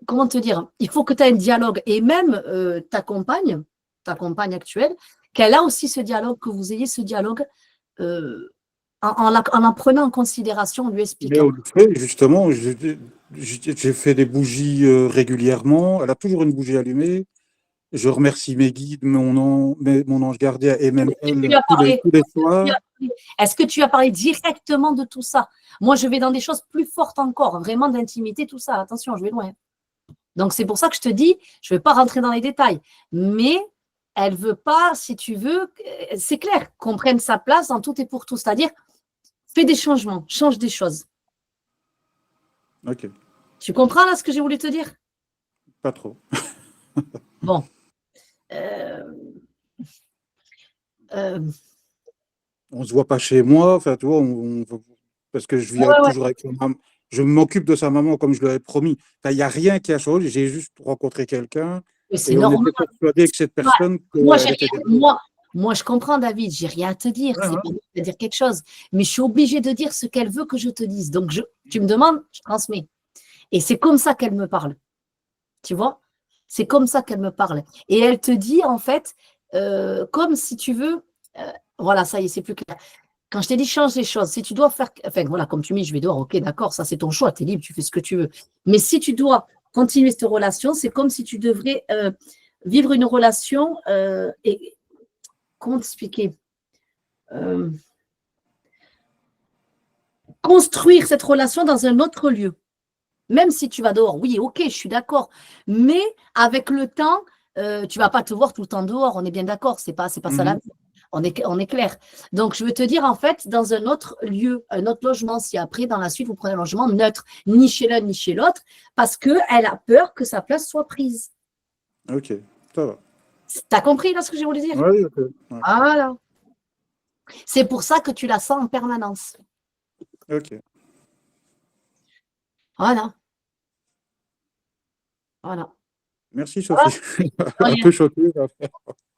comment te dire, il faut que tu aies un dialogue. Et même ta compagne actuelle, qu'elle a aussi ce dialogue, que vous ayez ce dialogue en prenant en considération, en lui mais expliquant. on le fait, justement. J'ai fait des bougies régulièrement. Elle a toujours une bougie allumée. Je remercie mes guides, mon ange gardien et même Tu lui elle as parlé. tous les soirs. Est-ce que tu as parlé directement de tout ça? Moi, je vais dans des choses plus fortes encore, vraiment d'intimité, tout ça. Attention, je vais loin. Donc, c'est pour ça que je te dis, je ne vais pas rentrer dans les détails. Mais elle ne veut pas, si tu veux, c'est clair, qu'on prenne sa place en tout et pour tout. C'est-à-dire, fais des changements, change des choses. Ok, Tu comprends là ce que j'ai voulu te dire? pas trop. Bon. Euh, On se voit pas chez moi. Enfin, tu vois, parce que je viens toujours avec sa maman. Je m'occupe de sa maman comme je lui avais promis. Enfin, il n'y a rien qui a changé. J'ai juste rencontré quelqu'un c'est et on normal. était persuadé que cette personne. Moi, je comprends, David, j'ai rien à te dire. Ouais, C'est ouais. pas de te dire quelque chose. Mais je suis obligée de dire ce qu'elle veut que je te dise. Donc, tu me demandes, je transmets. Et c'est comme ça qu'elle me parle. Tu vois? C'est comme ça qu'elle me parle. Et elle te dit, en fait, comme si tu veux, voilà, ça y est, c'est plus clair. Quand je t'ai dit change les choses, si tu dois faire, enfin voilà, comme tu me dis, je vais devoir, ok, d'accord, ça c'est ton choix, tu es libre, tu fais ce que tu veux. Mais si tu dois continuer cette relation, c'est comme si tu devrais vivre une relation et comment t'expliquer? Construire cette relation dans un autre lieu. Même si tu vas dehors, oui, ok, je suis d'accord. Mais avec le temps, tu ne vas pas te voir tout le temps dehors, on est bien d'accord, c'est pas ça la vie. On est clair. Donc, je veux te dire, en fait, dans un autre lieu, un autre logement, si après, dans la suite, vous prenez un logement neutre, ni chez l'un, ni chez l'autre, parce qu'elle a peur que sa place soit prise. Ok, ça va. Tu as compris, là, ce que j'ai voulu dire? Oui, ok. Ouais. Voilà. C'est pour ça que tu la sens en permanence. Ok. Voilà. Voilà. Merci Sophie. Voilà. Un peu choqué.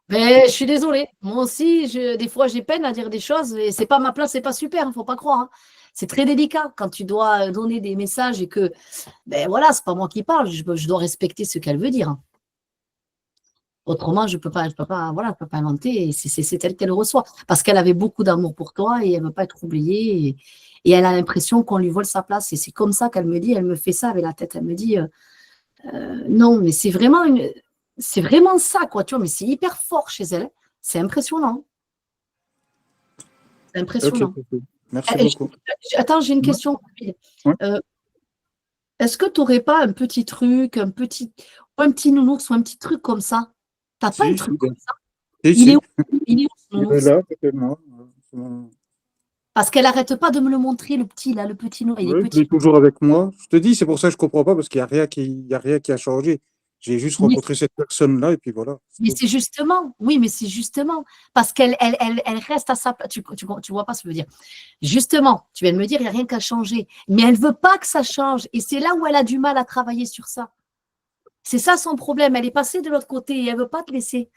Mais je suis désolée. Moi aussi, des fois, j'ai peine à dire des choses et c'est pas ma place, c'est pas super, il ne faut pas croire. Hein. C'est très délicat quand tu dois donner des messages et que, ben voilà, c'est pas moi qui parle, je dois respecter ce qu'elle veut dire. Hein. Autrement, je peux pas inventer et c'est elle qu'elle reçoit. Parce qu'elle avait beaucoup d'amour pour toi et elle ne veut pas être oubliée et elle a l'impression qu'on lui vole sa place. Et c'est comme ça qu'elle me dit, elle me fait ça avec la tête, elle me dit, non, mais c'est vraiment ça, quoi, tu vois, mais c'est hyper fort chez elle. C'est impressionnant. C'est impressionnant. Ok, merci beaucoup. Attends, j'ai une question. Ouais. Est-ce que tu n'aurais pas un petit truc, un petit nounours ou un petit truc comme ça? T'as pas un Si, truc si, comme ça? si, Il est où? si. Il est où ce Il est nounours? là, c'est moi. C'est mon- Parce qu'elle arrête pas de me le montrer, le petit là, le petit nounours. Il est Oui, il petit. est toujours avec moi. Je te dis, c'est pour ça que je comprends pas, parce qu'il y a rien il y a rien qui a changé. J'ai juste Mais, rencontré cette personne-là, et puis voilà. c'est mais tout. c'est justement, oui, mais c'est justement parce qu'elle reste à sa place. Tu vois pas ce que je veux dire. Justement, tu viens de me dire, il n'y a rien qu'à changer. Mais elle veut pas que ça change. Et c'est là où elle a du mal à travailler sur ça. C'est ça son problème. Elle est passée de l'autre côté et elle veut pas te laisser.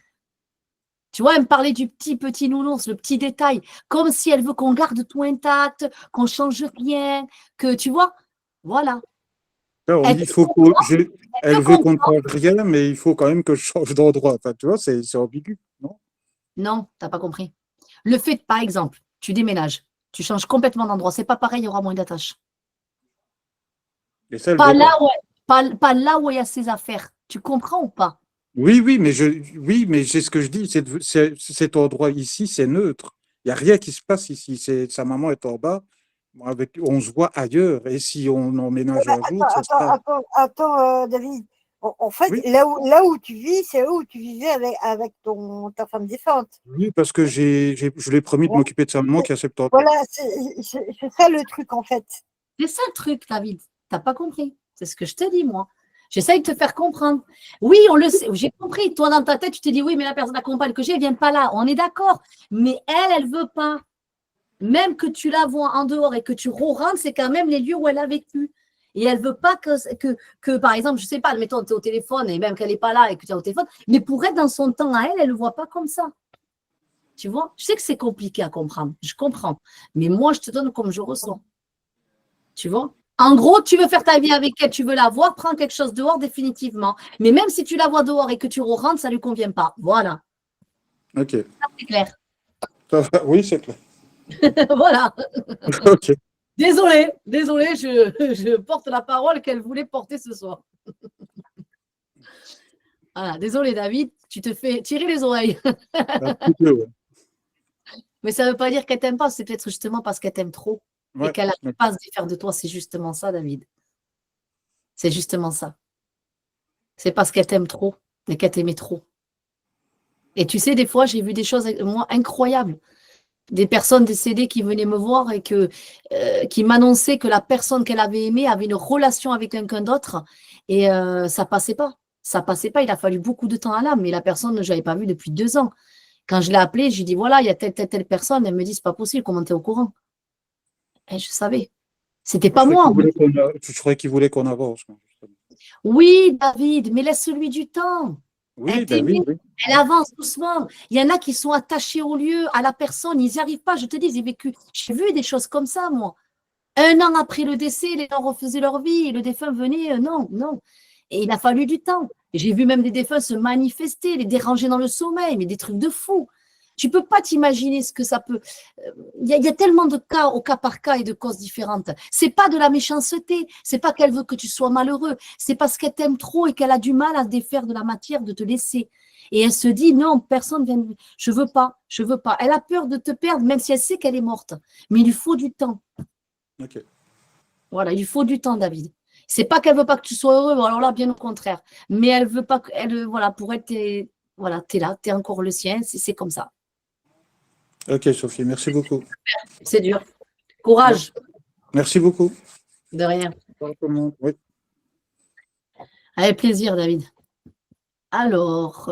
Tu vois, elle me parlait du petit nounours, le petit détail, comme si elle veut qu'on garde tout intact, qu'on change rien, que tu vois, voilà. Là, on Elle dit, il te faut comprend, elle elle te veut qu'on ne comprend. change rien, mais il faut quand même que je change d'endroit. Enfin, tu vois, c'est ambigu, non? Non, t'as pas compris. Le fait, par exemple, tu déménages, tu changes complètement d'endroit, c'est pas pareil, il y aura moins d'attaches. Et ça, elle Pas veut là pas. où, pas là où il y a ses affaires. Tu comprends ou pas? Oui, oui, mais c'est ce que je dis. Cet endroit ici, c'est neutre. Il n'y a rien qui se passe ici. Sa maman est en bas. On se voit ailleurs. Et si on emménage un jour, ça sera. David. En fait, Oui, là où tu vis, c'est là où tu vivais avec ta femme défunte. oui, parce que je lui ai promis de m'occuper de sa maman qui a 70 ans. Voilà, c'est ça le truc, en fait. C'est ça le truc, David. T'as pas compris. C'est ce que je te dis, moi. J'essaye de te faire comprendre. Oui, on le sait. J'ai compris. Toi, dans ta tête, tu te dis, oui, mais la personne, la compagne que j'ai, elle vient pas là. On est d'accord. Mais elle veut pas. Même que tu la vois en dehors et que tu rentres, c'est quand même les lieux où elle a vécu. Et elle veut pas que par exemple, je sais pas, mettons, tu es au téléphone et même qu'elle n'est pas là et que tu es au téléphone, mais pour être dans son temps à elle, elle ne le voit pas comme ça. Tu vois? Je sais que c'est compliqué à comprendre. Je comprends. Mais moi, je te donne comme je ressens. Tu vois? En gros, tu veux faire ta vie avec elle, tu veux la voir, prends quelque chose dehors définitivement. Mais même si tu la vois dehors et que tu rentres, ça ne lui convient pas. Voilà. Ok. Ça, c'est clair. Ça va. Oui, c'est clair. Voilà. Ok. Désolée, je porte la parole qu'elle voulait porter ce soir. Voilà, désolé David, tu te fais tirer les oreilles. Un petit peu, ouais. Mais ça ne veut pas dire qu'elle t'aime pas, c'est peut-être justement parce qu'elle t'aime trop et Ouais. qu'elle n'arrive pas à se défaire de toi. C'est justement ça, David. C'est justement ça. C'est parce qu'elle t'aime trop et qu'elle t'aimait trop. Et tu sais, des fois, j'ai vu des choses, moi, incroyables. Des personnes décédées qui venaient me voir et qui m'annonçaient que la personne qu'elle avait aimée avait une relation avec quelqu'un d'autre et ça passait pas. Ça passait pas. Il a fallu beaucoup de temps à l'âme, mais la personne, je l'avais pas vue depuis 2 ans. Quand je l'ai appelée, je lui ai dit voilà, il y a telle personne. Elle me dit c'est pas possible, comment tu es au courant? Et je savais. C'était pas moi. Je croyais qu'il voulait qu'on avance, moi, justement. Oui, David, mais laisse-lui du temps. Oui, Elle ben oui, t'aimait, oui. elle avance doucement. Il y en a qui sont attachés au lieu, à la personne, ils n'y arrivent pas. Je te dis, j'ai vu des choses comme ça, moi. 1 an après le décès, les gens refaisaient leur vie et le défunt venait, non, non. Et il a fallu du temps. Et j'ai vu même des défunts se manifester, les déranger dans le sommeil, mais des trucs de fou. Tu ne peux pas t'imaginer ce que ça peut. Il y a tellement de cas au cas par cas et de causes différentes. C'est pas de la méchanceté, c'est pas qu'elle veut que tu sois malheureux, c'est parce qu'elle t'aime trop et qu'elle a du mal à se défaire de la matière de te laisser. Et elle se dit non, personne vient. Je veux pas, je veux pas. Elle a peur de te perdre, même si elle sait qu'elle est morte. Mais il lui faut du temps. Ok. Voilà, il lui faut du temps, David. C'est pas qu'elle veut pas que tu sois heureux, alors là, bien au contraire. Mais elle veut pas que, voilà, pour elle, voilà, t'es là, t'es encore le sien, c'est comme ça. Ok, Sophie, merci beaucoup. C'est dur. Courage. Merci beaucoup. De rien. Oui. Avec plaisir, David. Alors,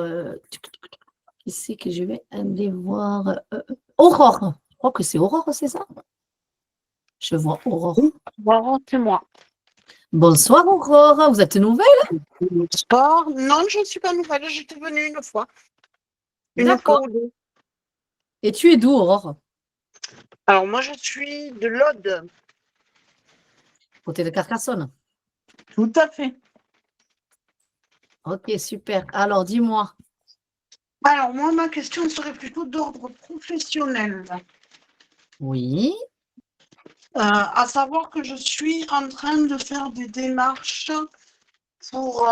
qui c'est que je vais aller voir? Aurore. Je crois que c'est Aurore, c'est ça? Je vois Aurore. Bonjour, c'est moi. Bonsoir, Aurore. Vous êtes nouvelle? Bonsoir. Non, je ne suis pas nouvelle. J'étais venue une fois. Une fois ou deux. Et tu es d'où, Aurore? Alors, moi, je suis de l'Aude. Côté de Carcassonne. Tout à fait. Ok, super. Alors, dis-moi. Alors, moi, ma question serait plutôt d'ordre professionnel. Oui. À savoir que je suis en train de faire des démarches pour...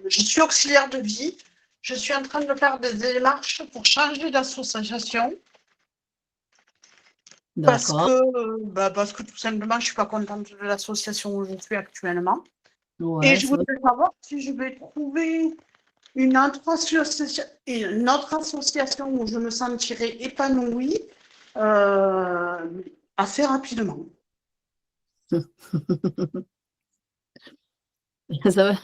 je suis auxiliaire de vie. Je suis en train de faire des démarches pour changer d'association. Parce D'accord. parce que tout simplement, je ne suis pas contente de l'association où je suis actuellement. Et Ouais, je c'est vrai. voudrais savoir si je vais trouver une autre association où je me sentirai épanouie assez rapidement. Ça va.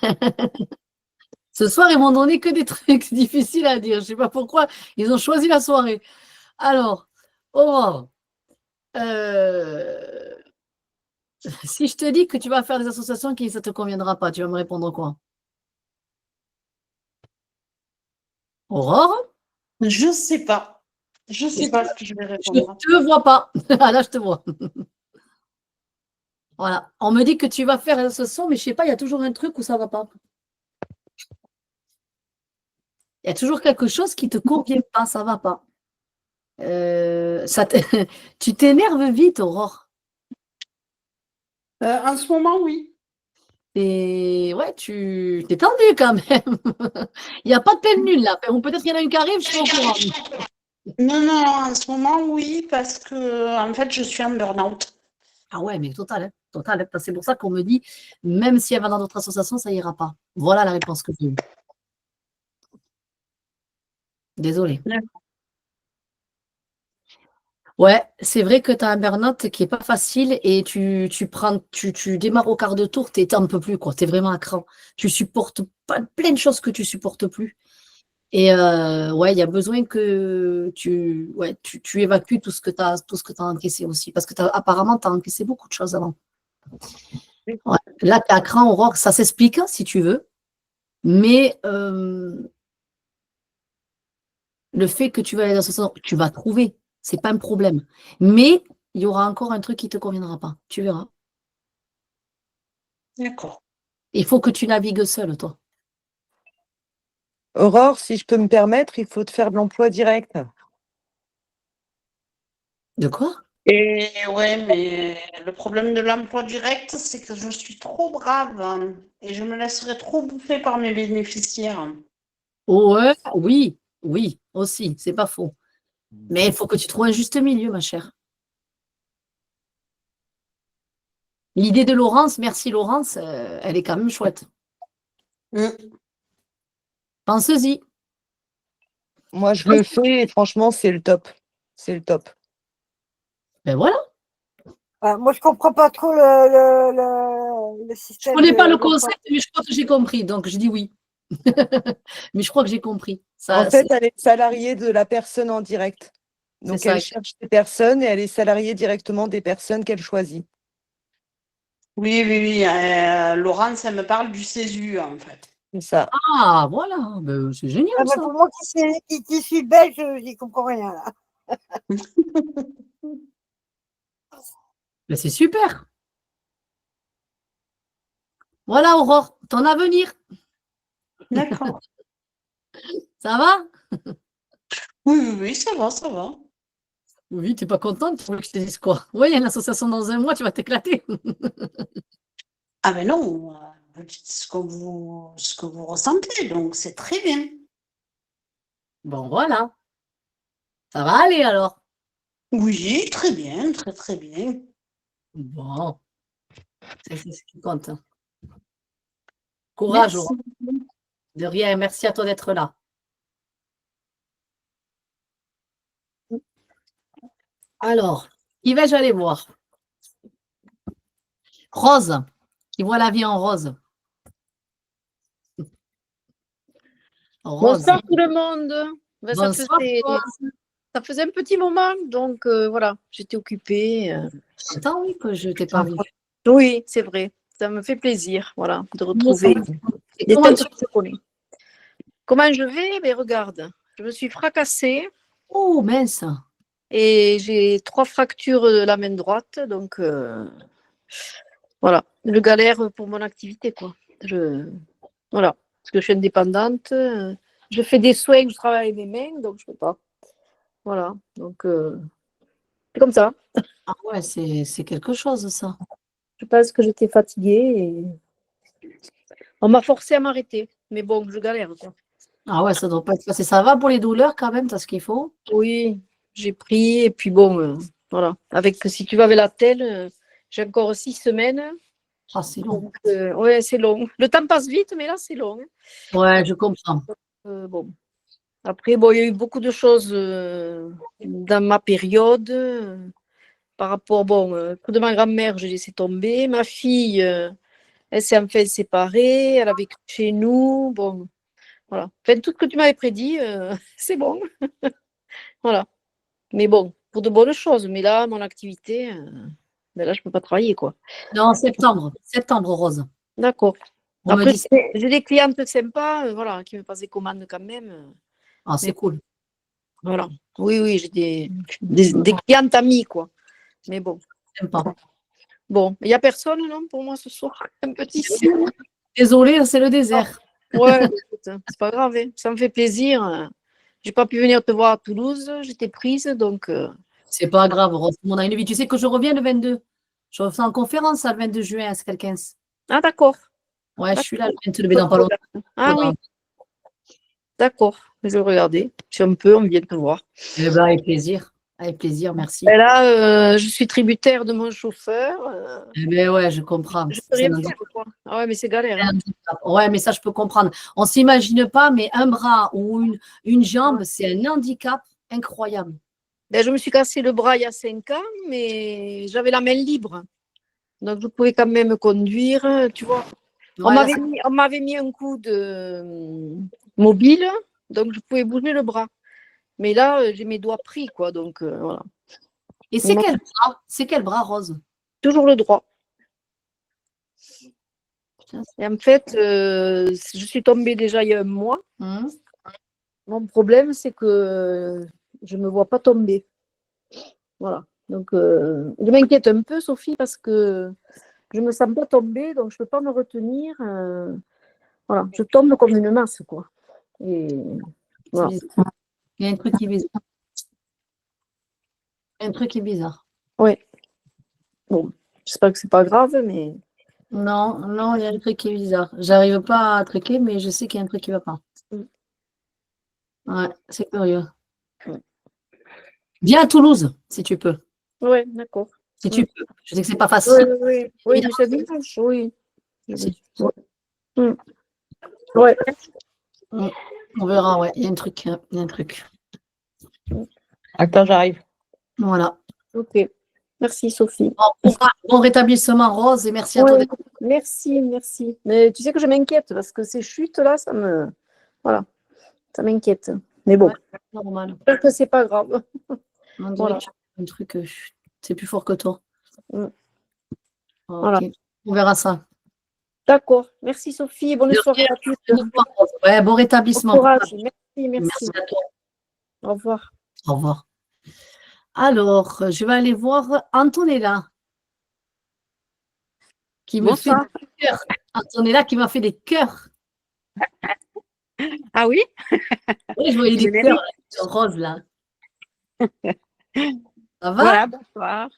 Ce soir, ils m'ont donné que des trucs difficiles à dire. Je ne sais pas pourquoi ils ont choisi la soirée. Alors, Aurore, euh, si je te dis que tu vas faire des associations qui ça ne te conviendra pas, tu vas me répondre quoi? Aurore, Je sais pas. Je sais pas ce que je vais je ne répondre. te vois pas. Ah, là, je te vois. Voilà. On me dit que tu vas faire des associations, mais je ne sais pas, il y a toujours un truc où ça ne va pas. Il y a toujours quelque chose qui ne te convient pas, ça ne va pas. Tu t'énerves vite, Aurore. En ce moment, oui. Et ouais, tu t'es tendu quand même. Il n'y a pas de peine nulle là. Ou peut-être qu'il y en a une qui arrive, je suis au courant. Non, en ce moment, oui, parce que en fait, je suis en burn-out. Ah ouais, mais total, hein, total. Hein. C'est pour ça qu'on me dit, même si elle va dans d'autres associations, ça ira pas. Voilà la réponse que j'ai eue. Désolée. D'accord. Ouais, c'est vrai que tu as un burn-out qui n'est pas facile et tu démarres au quart de tour, tu n'en peux plus, quoi. Tu es vraiment à cran. Tu supportes pas plein de choses que tu supportes plus. Et ouais, il y a besoin que tu évacues tout ce que tu as encaissé aussi. Parce que apparemment, tu as encaissé beaucoup de choses avant. Ouais. Là, tu es à cran, Aurore, ça s'explique si tu veux. Mais le fait que tu vas aller dans ce sens, tu vas trouver, c'est pas un problème. Mais il y aura encore un truc qui ne te conviendra pas. Tu verras. D'accord. Il faut que tu navigues seule, toi. Aurore, si je peux me permettre, il faut te faire de l'emploi direct. De quoi? Et ouais, mais le problème de l'emploi direct, c'est que je suis trop brave et je me laisserai trop bouffer par mes bénéficiaires. Ouais, oui, aussi, c'est pas faux. Mais il faut que tu trouves un juste milieu, ma chère. L'idée de Laurence, merci Laurence, elle est quand même chouette. Pense-y. Moi, je le fais et franchement, c'est le top. C'est le top. Ben voilà. Moi, je comprends pas trop le Je système. connais pas le d'emploi. concept, mais je crois que j'ai compris, donc je dis oui. Mais je crois que j'ai compris. Ça, En fait, elle est salariée de la personne en direct. Donc, ça. elle cherche des personnes et elle est salariée directement des personnes qu'elle choisit. Oui. Laurence, elle me parle du CESU, en fait. C'est ça. Ah, voilà, ben, c'est génial Ah, bah, ça. pour moi qui suis belge, j'y comprends rien là. Ben, c'est super. Voilà, Aurore, ton avenir. D'accord. Ça va? Oui, ça va, ça va. Oui, tu n'es pas contente? Tu voulais que je te dise quoi? Oui, il y a une association dans un mois, tu vas t'éclater. Ah ben non, vous dites ce que vous ressentez, donc c'est très bien. Bon, voilà. Ça va aller alors. Oui, très bien, très bien. Bon, c'est ce qui compte. Hein. Courage, Merci. Aurore. De rien, merci à toi d'être là. Alors, qui vais-je aller voir? Rose, qui voit la vie en rose. Rose. Bonsoir tout le monde. Ben, Bonsoir, toi. ça faisait un petit moment, donc voilà, j'étais occupée. Attends, oui, que je t'ai pas vu. Oui, c'est vrai. Ça me fait plaisir, voilà, de retrouver Et des comment têtes que je connais. Comment je vais? Ben, regarde, je me suis fracassée Oh, mince. et j'ai 3 fractures de la main droite, donc voilà, je galère pour mon activité, quoi. Voilà, parce que je suis indépendante, je fais des soins, je travaille avec mes mains, donc je ne peux pas. Voilà, donc c'est comme ça. Ah ouais, c'est quelque chose, ça. Je pense que j'étais fatiguée et on m'a forcé à m'arrêter. Mais bon, je galère, quoi. Ah ouais, ça doit pas être facile. Ça va pour les douleurs quand même, t'as ce qu'il faut? Oui, j'ai pris et puis bon, Voilà. Avec, si tu vas avec la telle, j'ai encore 6 semaines. Ah, c'est long. Donc, ouais, c'est long. Le temps passe vite, mais là, c'est long. Ouais, je comprends. Bon. Après, bon, il y a eu beaucoup de choses dans ma période. Par rapport, bon, coup de ma grand-mère, j'ai laissé tomber. Ma fille, elle s'est enfin séparée. Elle a vécu chez nous. Bon, voilà. Enfin, tout ce que tu m'avais prédit, c'est bon. Voilà. Mais bon, pour de bonnes choses. Mais là, mon activité, ben là, je ne peux pas travailler, quoi. Non, septembre. Septembre, Rose. D'accord. On me Après, dit- j'ai des clientes sympas, voilà, qui me passent des commandes quand même. Ah, c'est Mais cool. voilà. Oui, oui, j'ai des clientes amies, quoi. Mais bon. Sympa. Bon, il n'y a personne, non, pour moi ce soir. Un petit ciel. Désolée, c'est le désert. Ouais, écoute, c'est pas grave, hein. Ça me fait plaisir. J'ai pas pu venir te voir à Toulouse, j'étais prise, donc. C'est pas grave, Rose. On a une vie. Tu sais que je reviens le 22. Je reviens en conférence le 22 juin à Skalkens. Ah, d'accord. Ouais, je suis là le 22, mais dans pas longtemps. Ah oui. D'accord, je vais regarder. Si on peut, on vient te voir. Eh ben, avec plaisir. Avec plaisir, merci. Et là, je suis tributaire de mon chauffeur. Eh ben ouais, je comprends. Je peux rien faire, quoi. Ah ouais, mais c'est galère. Hein. Ouais, mais ça, je peux comprendre. On ne s'imagine pas, mais un bras ou une jambe, c'est un handicap incroyable. Ben, je me suis cassé le bras il y a 5 ans, mais j'avais la main libre. Donc, je pouvais quand même conduire, tu vois. Ouais, on m'avait mis un coup de mobile, donc je pouvais bouger le bras. Mais là, j'ai mes doigts pris, quoi. Donc, voilà. Et c'est quel bras? C'est quel bras, Rose? Toujours le droit. Et en fait, je suis tombée déjà il y a un mois. Mon problème, c'est que je ne me vois pas tomber. Voilà. Donc, je m'inquiète un peu, Sophie, parce que je ne me sens pas tomber, donc je ne peux pas me retenir. Voilà. Je tombe comme une masse, quoi. Et voilà. Il y a un truc qui est bizarre. Il y a un truc qui est bizarre. Oui. Bon, j'espère que c'est pas grave, mais. Non, non, il y a un truc qui est bizarre. J'arrive pas à truquer, mais je sais qu'il y a un truc qui ne va pas. Ouais, c'est curieux. Viens à Toulouse, si tu peux. Oui, d'accord. Si tu peux. Je sais que c'est pas facile. Oui, mais ça dimanche, oui. Ouais. On verra, ouais. Il y a un truc. Il y a un truc. Attends, j'arrive. Voilà. Ok. Merci, Sophie. Bon rétablissement, Rose, et merci à toi. Merci, merci. Mais tu sais que je m'inquiète parce que ces chutes-là, ça me. Voilà. Ça m'inquiète. Mais bon. Normal. J'espère que c'est pas grave. On dirait Voilà. que tu as un truc, c'est plus fort que toi. Voilà. Ok. On verra ça. D'accord. Merci, Sophie. Bonne soirée à tous. Ouais, bon rétablissement. Bon courage. Merci, merci. Merci à toi. Au revoir. Au revoir. Alors, je vais aller voir Antonella. Qui me fait des cœurs. Antonella qui m'a fait des cœurs. Ah oui? Oui, je voyais des cœurs là, sur Rose là. Ça va? Voilà, bonsoir.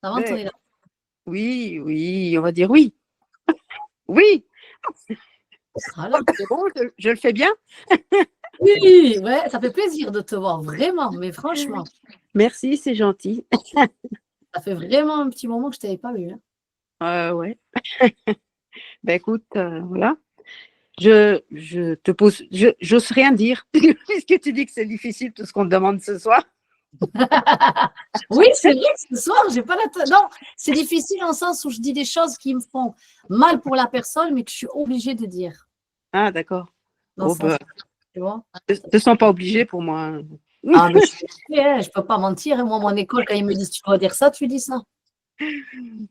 Ça va, Antonella? Oui, oui, on va dire oui. Oui. Voilà. C'est bon, je le fais bien? Oui, ouais, ça fait plaisir de te voir, vraiment, mais franchement. Merci, c'est gentil. Ça fait vraiment un petit moment que je ne t'avais pas vu. Hein. Ouais. Ben écoute, voilà. Je te pose, j'ose rien dire, puisque tu dis que c'est difficile tout ce qu'on te demande ce soir. Oui, c'est vrai, ce soir, j'ai pas la tête. Non, c'est difficile en le sens où je dis des choses qui me font mal pour la personne, mais que je suis obligée de dire. Ah, d'accord. Dans Oh, ce sens, tu vois? ne te sens pas obligé pour moi. Ah, mais je peux pas mentir. Moi, mon école, quand ils me disent tu dois dire ça, tu dis ça.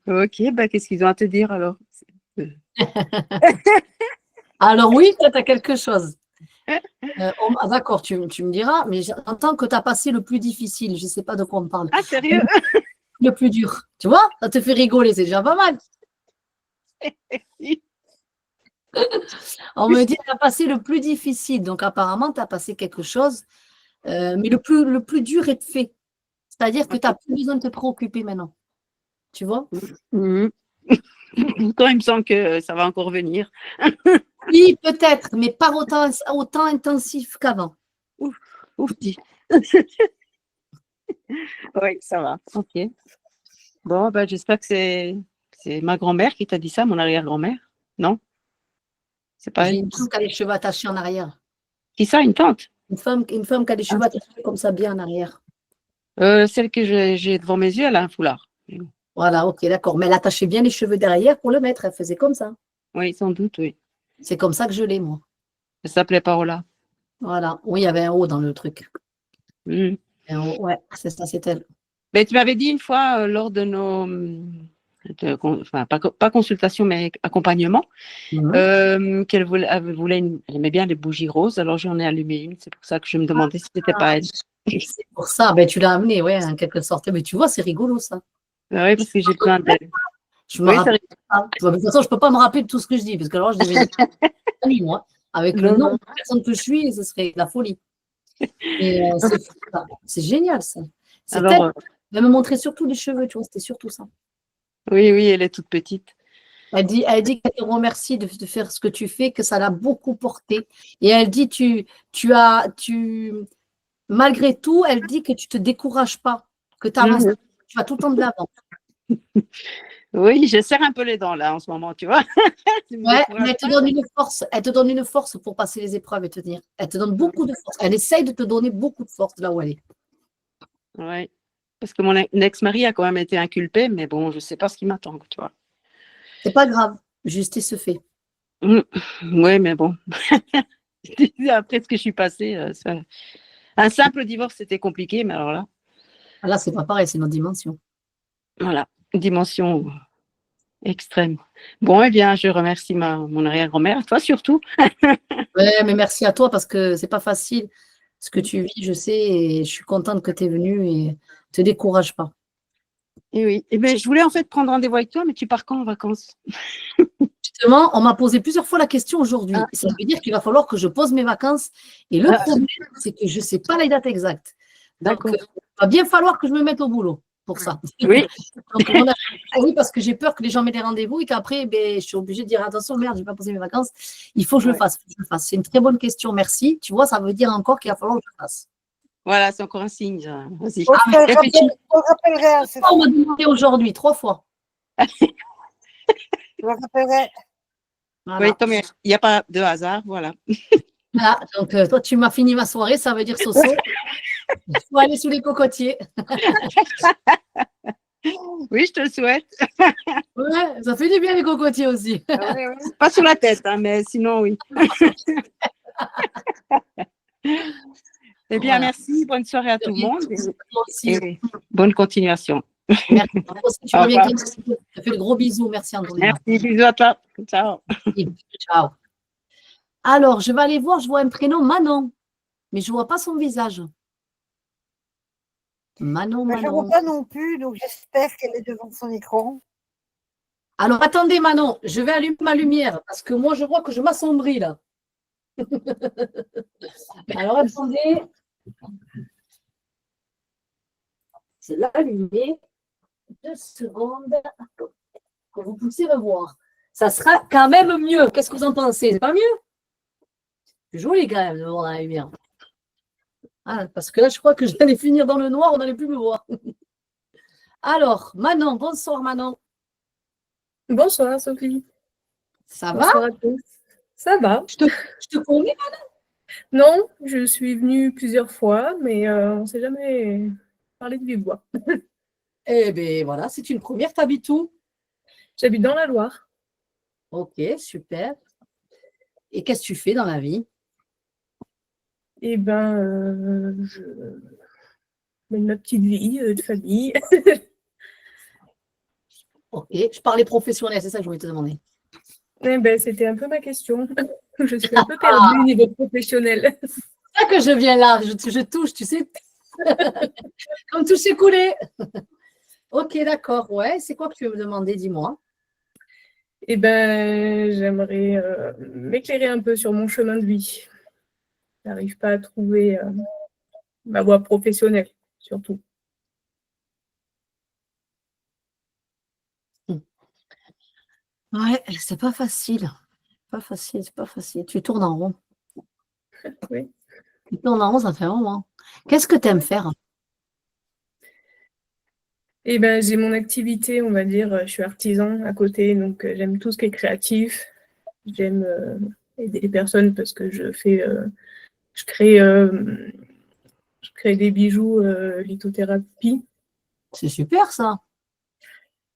Ok, bah, qu'est-ce qu'ils ont à te dire alors? Alors oui, tu as quelque chose. D'accord, tu me diras, mais j'entends que tu as passé le plus difficile. Je ne sais pas de quoi on parle. Ah, sérieux? Le plus dur. Tu vois, ça te fait rigoler, c'est déjà pas mal. On me dit que tu as passé le plus difficile. Donc apparemment, tu as passé quelque chose, mais le plus dur est fait. C'est-à-dire que tu n'as plus besoin de te préoccuper maintenant. Tu vois? Quand il me semble que ça va encore venir. Oui, peut-être, mais pas autant intensif qu'avant. Ouf, dis. Oui, ça va. Ok. Bon, ben, j'espère que c'est ma grand-mère qui t'a dit ça, mon arrière-grand-mère. Non? C'est pas J'ai elle? une femme qui a les cheveux attachés en arrière. Qui ça, une tante? Une femme qui a les cheveux attachés comme ça, bien en arrière. Celle que j'ai devant mes yeux, elle a un foulard. Voilà, ok, d'accord. Mais elle attachait bien les cheveux derrière pour le mettre. Elle faisait comme ça. Oui, sans doute, oui. C'est comme ça que je l'ai, moi. Elle s'appelait Paola. Voilà. Oui, il y avait un O dans le truc. Mm. Un O, ouais, c'est ça, c'est elle. Mais tu m'avais dit une fois, lors de nos, enfin, pas consultation, mais accompagnement, qu'elle voulait, elle aimait bien les bougies roses, alors j'en ai allumé une. C'est pour ça que je me demandais si c'était pas elle. C'est pour ça, ben, tu l'as amené, ouais, en quelque sorte. Mais tu vois, c'est rigolo, ça. Oui, parce que j'ai besoin d'elle. Je me rappelle pas. De toute façon, je ne peux pas me rappeler de tout ce que je dis, parce que alors je devais dire, moi, avec le nom de la personne que je suis, ce serait de la folie. Et c'est fou, ça. C'est génial, ça. C'est Alors, elle me montrait surtout les cheveux, tu vois, c'était surtout ça. Oui, oui, elle est toute petite. Elle dit qu'elle te remercie de faire ce que tu fais, que ça l'a beaucoup porté. Et elle dit, malgré tout, elle dit que tu ne te décourages pas, que tu avances, tu vas tout le temps de l'avant. Oui, je serre un peu les dents là en ce moment, tu vois. Ouais, mais elle te donne une force. Elle te donne une force pour passer les épreuves et te tenir. Elle te donne beaucoup de force. Elle essaye de te donner beaucoup de force de là où elle est. Oui, parce que mon ex-mari a quand même été inculpé, mais bon, je ne sais pas ce qui m'attend, tu vois. C'est pas grave, justice se fait. Oui, mais bon. Après ce que je suis passée, un simple divorce, c'était compliqué, mais alors là. Là, c'est pas pareil, c'est une autre dimension. Voilà, dimension extrême. Bon, eh bien, je remercie mon arrière-grand-mère, toi surtout. Ouais, mais merci à toi parce que c'est pas facile ce que tu vis, je sais, et je suis contente que tu es venue et te décourage pas. Et oui, et bien, je voulais en fait prendre rendez-vous avec toi, mais tu pars quand en vacances? Justement, on m'a posé plusieurs fois la question aujourd'hui. Ça veut dire qu'il va falloir que je pose mes vacances. Et le problème, c'est que je ne sais pas la date exacte. Donc, il va bien falloir que je me mette au boulot pour ça. Oui. Donc, oui, parce que j'ai peur que les gens m'aient des rendez-vous et qu'après, je suis obligée de dire attention, merde, je n'ai pas posé mes vacances. Il faut que je le fasse. C'est une très bonne question. Merci. Tu vois, ça veut dire encore qu'il va falloir que je le fasse. Voilà, c'est encore un signe. Vas-y. On rappellerait. On m'a demandé aujourd'hui 3 fois. Je le rappellerai. Voilà. Oui, Tom, il n'y a pas de hasard, voilà. Voilà, donc toi, tu m'as fini ma soirée, ça veut dire Soso. Il faut aller sous les cocotiers. Oui, je te le souhaite. Ouais, ça fait du bien les cocotiers aussi. Pas sur la tête, hein, mais sinon, oui. Eh bien, Voilà. Merci, bonne soirée à tout le monde. Moi aussi. Et bonne continuation. Merci. Tu reviens comme ça. Je te fais le gros bisou. Merci, Andrea. Merci, bisous à toi. Ciao. Ciao. Alors, je vais aller voir, je vois un prénom, Manon, mais je ne vois pas son visage. Manon, Je ne vois pas non plus, donc j'espère qu'elle est devant son écran. Alors, attendez, Manon, je vais allumer ma lumière, parce que moi, je vois que je m'assombris, là. Alors, attendez. C'est l'allumer. 2 secondes. Que vous puissiez me voir. Ça sera quand même mieux. Qu'est-ce que vous en pensez? C'est pas mieux? C'est joli quand même de voir dans la lumière. Ah, parce que là, je crois que j'allais finir dans le noir, on n'allait plus me voir. Alors, Manon, bonsoir Manon. Bonsoir Sophie. Ça Bonsoir va? à tous. Ça va. Je te connais, Manon? Non, je suis venue plusieurs fois, mais on ne s'est jamais parlé de vive voix. Eh bien, voilà, c'est une première. T'habites où? J'habite dans la Loire. Ok, super. Et qu'est-ce que tu fais dans la vie? Eh bien, je mène ma petite vie de famille. Ok, je parlais professionnel, c'est ça que je voulais te demander. Eh ben, c'était un peu ma question. Je suis un peu perdue au niveau professionnel. C'est ça que je viens là, je touche, tu sais. Comme toucher coulé. Ok, d'accord. Ouais, c'est quoi que tu veux me demander? Dis-moi. Eh ben, j'aimerais m'éclairer un peu sur mon chemin de vie. Je n'arrive pas à trouver ma voie professionnelle, surtout. Ouais, c'est pas facile. Pas facile, c'est pas facile. Tu tournes en rond. Oui. Tu tournes en rond, ça fait un moment. Qu'est-ce que tu aimes faire? Et ben, j'ai mon activité, on va dire, je suis artisan à côté, donc j'aime tout ce qui est créatif. J'aime aider les personnes parce que je crée des bijoux lithothérapie. C'est super, ça.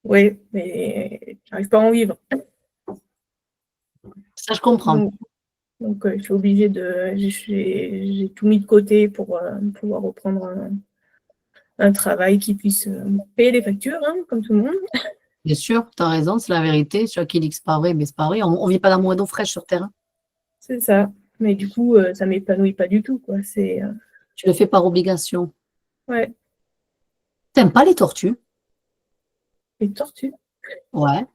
Oui, mais j'arrive pas à en vivre. Ça, je comprends. Donc, je suis obligée j'ai tout mis de côté pour pouvoir reprendre un travail qui puisse payer les factures, hein, comme tout le monde. Bien sûr, tu as raison, c'est la vérité. Celui qui dit que c'est pas vrai, mais c'est pas vrai. On ne vit pas d'amour et d'eau fraîche sur Terre. C'est ça. Mais du coup, ça m'épanouit pas du tout, quoi. Tu le fais par obligation. Ouais. T'aimes pas les tortues? Les tortues? Ouais.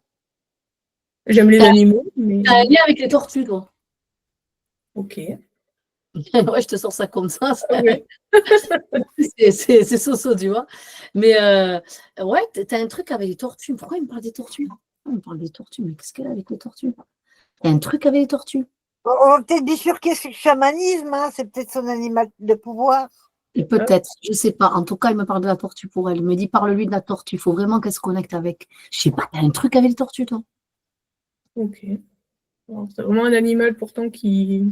J'aime les animaux, mais... T'as un lien avec les tortues, toi? Ok. Ouais, je te sors ça comme ça. Ouais. C'est so-so, tu vois. Mais ouais, t'as un truc avec les tortues. Pourquoi il me parle des tortues? On me parle des tortues, mais qu'est-ce qu'elle a avec les tortues? T'as un truc avec les tortues. On va peut-être bifurquer sur le chamanisme, hein, c'est peut-être son animal de pouvoir. Et peut-être, je sais pas. En tout cas, il me parle de la tortue pour elle. Il me dit, parle-lui de la tortue. Il faut vraiment qu'elle se connecte avec. Je sais pas, t'as un truc avec les tortues, toi? Ok. Alors, c'est vraiment un animal pourtant qui...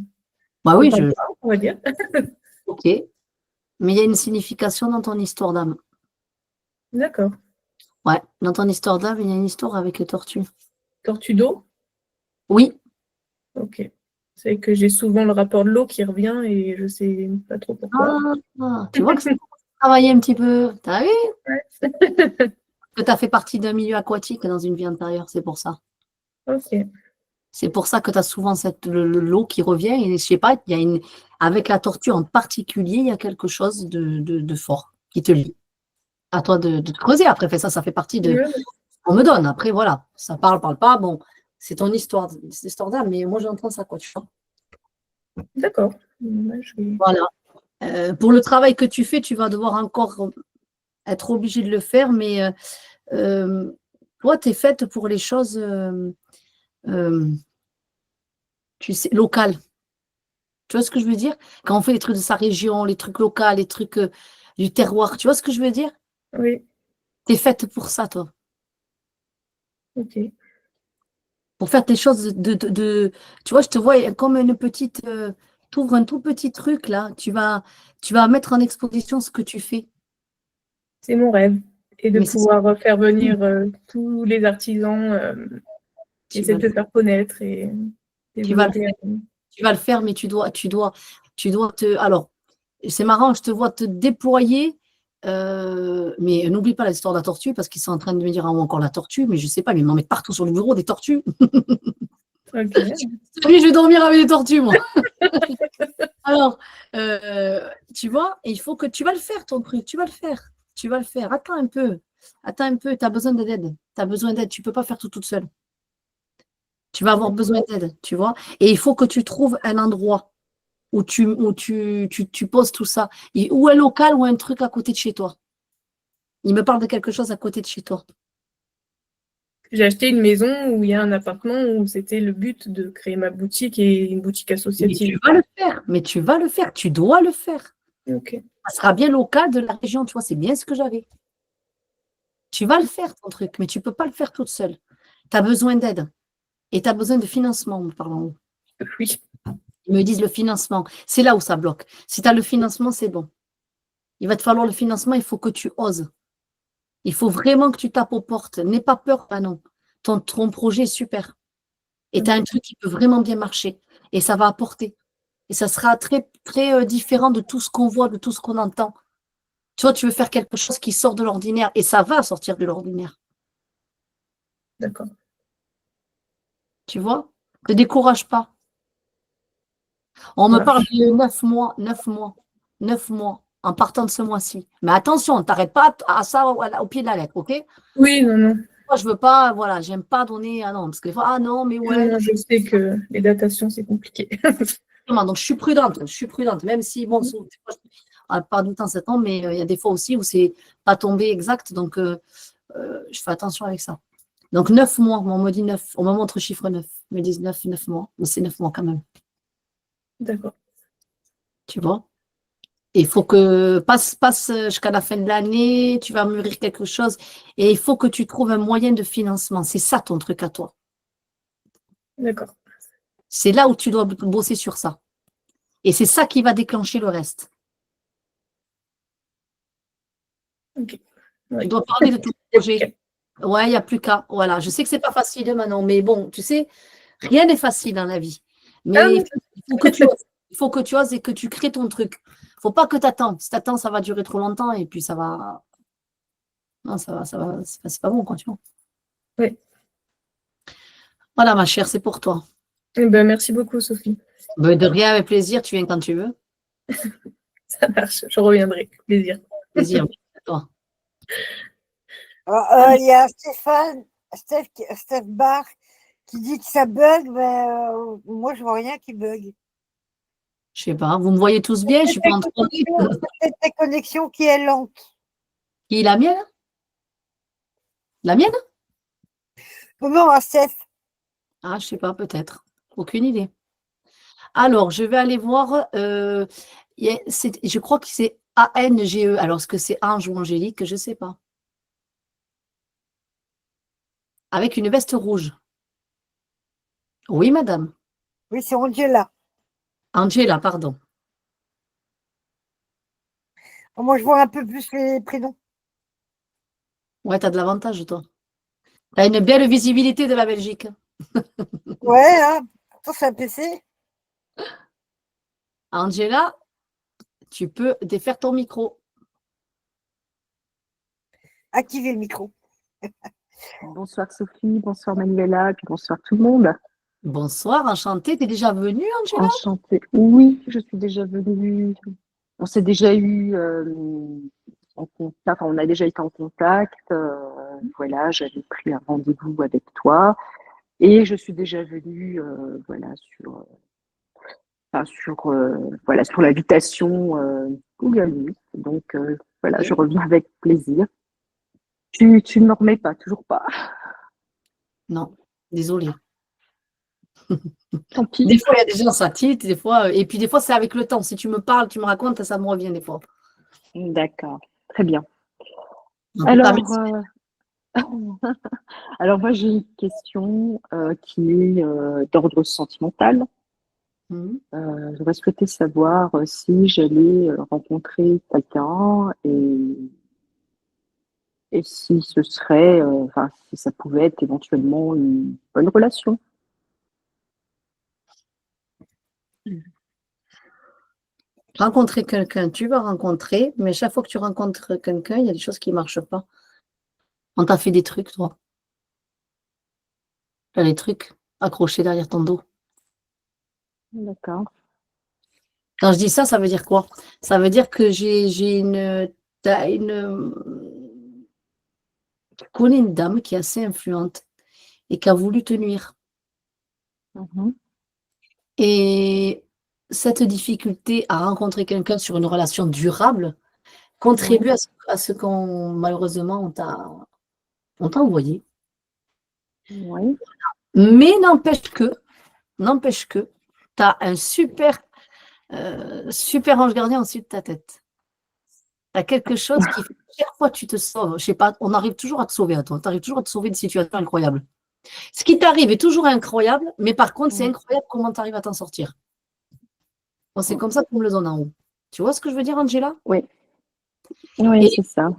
Bah oui, parle pas, on va dire. Ok. Mais il y a une signification dans ton histoire d'âme. D'accord. Ouais, dans ton histoire d'âme, il y a une histoire avec les tortues. Tortue d'eau? Oui. Ok. C'est que j'ai souvent le rapport de l'eau qui revient et je sais pas trop pourquoi. Tu vois que c'est pour travailler un petit peu. T'as vu? Ouais. Que tu as fait partie d'un milieu aquatique dans une vie antérieure, c'est pour ça. Ok. C'est pour ça que tu as souvent l'eau qui revient. Et je sais pas, avec la tortue en particulier, il y a quelque chose de fort qui te lie. À toi de te creuser. Après, ça fait partie de. Ouais. On me donne. Après, voilà. Ça parle pas. Bon, c'est ton histoire, c'est l'histoire d'âme, mais moi j'entends ça, quoi, tu vois. D'accord. Voilà. Pour le travail que tu fais, tu vas devoir encore être obligé de le faire, mais toi, tu es faite pour les choses, tu sais, locales. Tu vois ce que je veux dire? Quand on fait les trucs de sa région, les trucs locaux, les trucs du terroir, tu vois ce que je veux dire? Oui. Tu es faite pour ça, toi. Ok. Pour faire des choses tu vois, je te vois comme une petite. Tu ouvres un tout petit truc là, tu vas mettre en exposition ce que tu fais. C'est mon rêve. Et de Mais c'est pouvoir faire venir tous les artisans qui essaient de se faire connaître et tu vas le développer. faire. Tu vas le faire, mais tu dois te. Alors, c'est marrant, je te vois te déployer, mais n'oublie pas l'histoire de la tortue, parce qu'ils sont en train de me dire, ah, encore la tortue, mais je ne sais pas, mais ils m'en mettent partout sur le bureau des tortues. Ok. Je vais dormir avec les tortues, moi. Alors, tu vois, il faut que tu vas le faire, ton truc, tu vas le faire. Tu vas le faire. Attends un peu, tu as besoin d'aide. Tu as besoin d'aide, tu ne peux pas faire tout toute seule. Tu vas avoir besoin d'aide, tu vois. Et il faut que tu trouves un endroit où tu poses tout ça. Ou un local ou un truc à côté de chez toi. Il me parle de quelque chose à côté de chez toi. J'ai acheté une maison où il y a un appartement où c'était le but de créer ma boutique et une boutique associative. Mais tu vas le faire, tu dois le faire. Ok. Ça sera bien local de la région, tu vois, c'est bien ce que j'avais. Tu vas le faire, ton truc, mais tu ne peux pas le faire toute seule. Tu as besoin d'aide. Et tu as besoin de financement, me parlant. Oui. Ils me disent le financement. C'est là où ça bloque. Si tu as le financement, c'est bon. Il va te falloir le financement, il faut que tu oses. Il faut vraiment que tu tapes aux portes. N'aie pas peur, non. Ton projet est super. Et tu as un truc qui peut vraiment bien marcher. Et ça va apporter. Et ça sera très, très différent de tout ce qu'on voit, de tout ce qu'on entend. Tu vois, tu veux faire quelque chose qui sort de l'ordinaire. Et ça va sortir de l'ordinaire. D'accord. Tu vois? Ne te décourage pas. On me parle de 9 mois, 9 mois, 9 mois, en partant de ce mois-ci. Mais attention, t'arrêtes pas à ça au pied de la lettre, ok? Oui, non. Moi, je veux pas, voilà, j'aime pas donner, ah non, parce que des fois, ah non, mais ouais. Non, je sais que les datations, c'est compliqué. Donc, je suis prudente, même si, bon, pas du temps 7 ans, mais il y a des fois aussi où c'est pas tombé exact, donc je fais attention avec ça. Donc, 9 mois, on me dit 9, on me montre le chiffre 9, ils me disent 9 mois, mais c'est 9 mois quand même. D'accord. Tu vois? Et il faut que passe jusqu'à la fin de l'année, tu vas mûrir quelque chose et il faut que tu trouves un moyen de financement. C'est ça ton truc à toi. D'accord. C'est là où tu dois bosser sur ça. Et c'est ça qui va déclencher le reste. Ok. Tu dois parler de ton projet. Ouais, il n'y a plus qu'à. Voilà, je sais que c'est pas facile maintenant, mais bon, tu sais, rien n'est facile dans la vie. Mais il faut que tu oses. Il faut que tu oses et que tu crées ton truc. Il ne faut pas que tu attends. Si tu attends, ça va durer trop longtemps et puis ça va. Non, ça va, c'est pas bon, quoi, tu vois. Oui. Voilà, ma chère, c'est pour toi. Eh ben, merci beaucoup, Sophie. De rien, avec plaisir, tu viens quand tu veux. Ça marche, je reviendrai. Plaisir. Plaisir, à toi. Il y a Steph Barr qui dit que ça bug, mais moi je vois rien qui bug. Je sais pas, vous me voyez tous bien, je suis pas en train de... C'est ta connexion qui est lente. Qui, la mienne? La mienne? Non, à Steph. Ah, je sais pas, peut-être. Aucune idée. Alors, je vais aller voir. Je crois que c'est A-N-G-E. Alors, est-ce que c'est Ange ou Angélique? Je ne sais pas. Avec une veste rouge. Oui, madame. Oui, c'est Angela. Angela, pardon. Moi, je vois un peu plus les prénoms. Ouais, tu as de l'avantage, toi. Tu as une belle visibilité de la Belgique. Ouais, hein. Pourtant, c'est un PC. Angela, tu peux défaire ton micro. Activer le micro. Bonsoir Sophie, bonsoir Manuela, puis bonsoir tout le monde. Bonsoir, enchantée. Tu es déjà venue, Angela? Enchantée. Oui, je suis déjà venue. On s'est déjà eu en contact, on a déjà été en contact. Voilà, j'avais pris un rendez-vous avec toi et je suis déjà venue voilà, sur l'invitation Google Meet. Donc voilà, je reviens avec plaisir. Tu ne me remets pas, toujours pas. Non, désolée. Tant pis. Des fois, il y a des gens, ça titre, des fois, et puis des fois, c'est avec le temps. Si tu me parles, tu me racontes, ça me revient des fois. D'accord, très bien. Alors, alors moi, j'ai une question qui est d'ordre sentimental. J'aurais souhaité savoir si j'allais rencontrer quelqu'un et si ce serait, si ça pouvait être éventuellement une bonne relation. rencontrer quelqu'un, tu vas rencontrer, mais chaque fois que tu rencontres quelqu'un, il y a des choses qui ne marchent pas. On t'a fait des trucs, toi. Tu as des trucs accrochés derrière ton dos. D'accord. Quand je dis ça, ça veut dire quoi? Ça veut dire que tu connais une dame qui est assez influente et qui a voulu te nuire. Et cette difficulté à rencontrer quelqu'un sur une relation durable contribue à ce qu'on, malheureusement, on t'a envoyé. Oui. Mais n'empêche que tu as un super ange gardien au-dessus de ta tête. Tu as quelque chose qui fait que chaque fois tu te sauves. Je sais pas, on arrive toujours à te sauver à toi. Tu arrives toujours à te sauver de situations incroyables. Ce qui t'arrive est toujours incroyable, mais par contre, c'est incroyable comment tu arrives à t'en sortir. Bon, c'est comme ça qu'on me le donne en haut. Tu vois ce que je veux dire, Angela? Oui. Oui, c'est ça.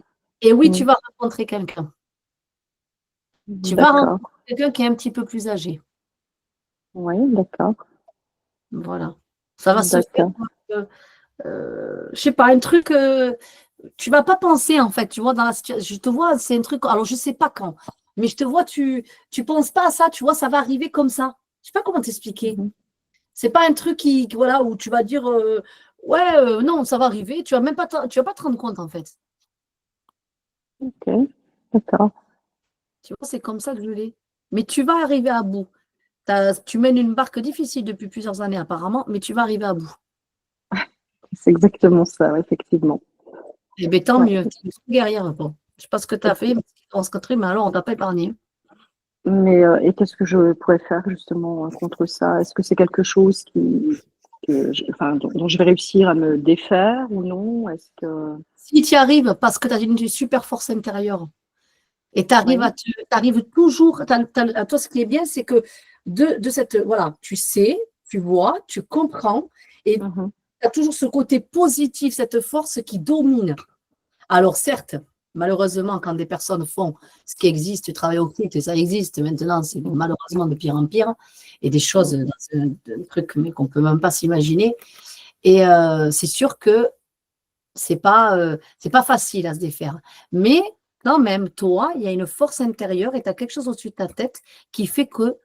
Et oui, tu vas rencontrer quelqu'un. Tu vas rencontrer quelqu'un qui est un petit peu plus âgé. Oui, d'accord. Voilà. Ça va se faire. Je sais pas, un truc. Tu vas pas penser, en fait, tu vois, dans la situation. Je te vois, c'est un truc. Alors, je sais pas quand, mais je te vois, tu penses pas à ça, tu vois, ça va arriver comme ça. Je sais pas comment t'expliquer. C'est pas un truc voilà, où tu vas dire non, ça va arriver. Tu vas pas te rendre compte, en fait. Ok, d'accord. Tu vois, c'est comme ça que je l'ai. Mais tu vas arriver à bout. Tu mènes une barque difficile depuis plusieurs années, apparemment, mais tu vas arriver à bout. C'est exactement ça, effectivement. Eh bien, tant mieux. Tu es une guerrière. Bon. Je ne sais pas ce que tu as fait, mais alors on ne t'a pas épargné. Mais et qu'est-ce que je pourrais faire justement contre ça? Est-ce que c'est quelque chose dont je vais réussir à me défaire ou non? Est-ce que... Si tu y arrives, parce que tu as une super force intérieure, et tu arrives Oui. t'arrives toujours, à toi, ce qui est bien, c'est que de cette, voilà, tu sais, tu vois, tu comprends, et Mhm. tu as toujours ce côté positif, cette force qui domine. Alors certes, malheureusement, quand des personnes font ce qui existe, tu travailles au culte et ça existe maintenant, c'est malheureusement de pire en pire, et des choses, un truc mais qu'on ne peut même pas s'imaginer. Et c'est sûr que c'est pas facile à se défaire. Mais quand même, toi, il y a une force intérieure et tu as quelque chose au-dessus de ta tête qui fait que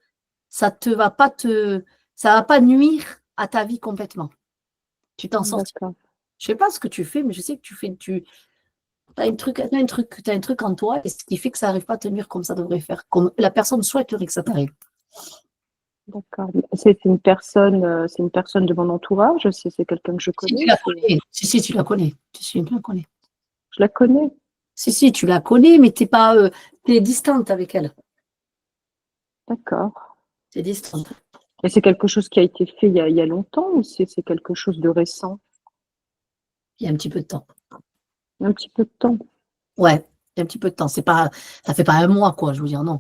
ça va pas nuire à ta vie complètement. Tu t'en sors. D'accord. Je sais pas ce que tu fais, mais je sais que tu as un truc en toi, et ce qui fait que ça n'arrive pas à te nuire comme ça devrait faire, comme la personne souhaiterait que ça t'arrive. D'accord. C'est une personne de mon entourage? C'est quelqu'un que je Si, connais? tu la connais. Si, tu la connais. Si, tu la connais. Je la connais. Si, tu la connais, mais tu es distante avec elle. D'accord. Tu es distante. Et c'est quelque chose qui a été fait il y a longtemps ou c'est quelque chose de récent? Il y a un petit peu de temps. Un petit peu de temps. Ouais, il y a un petit peu de temps. Ça fait pas un mois, quoi, je veux dire, non.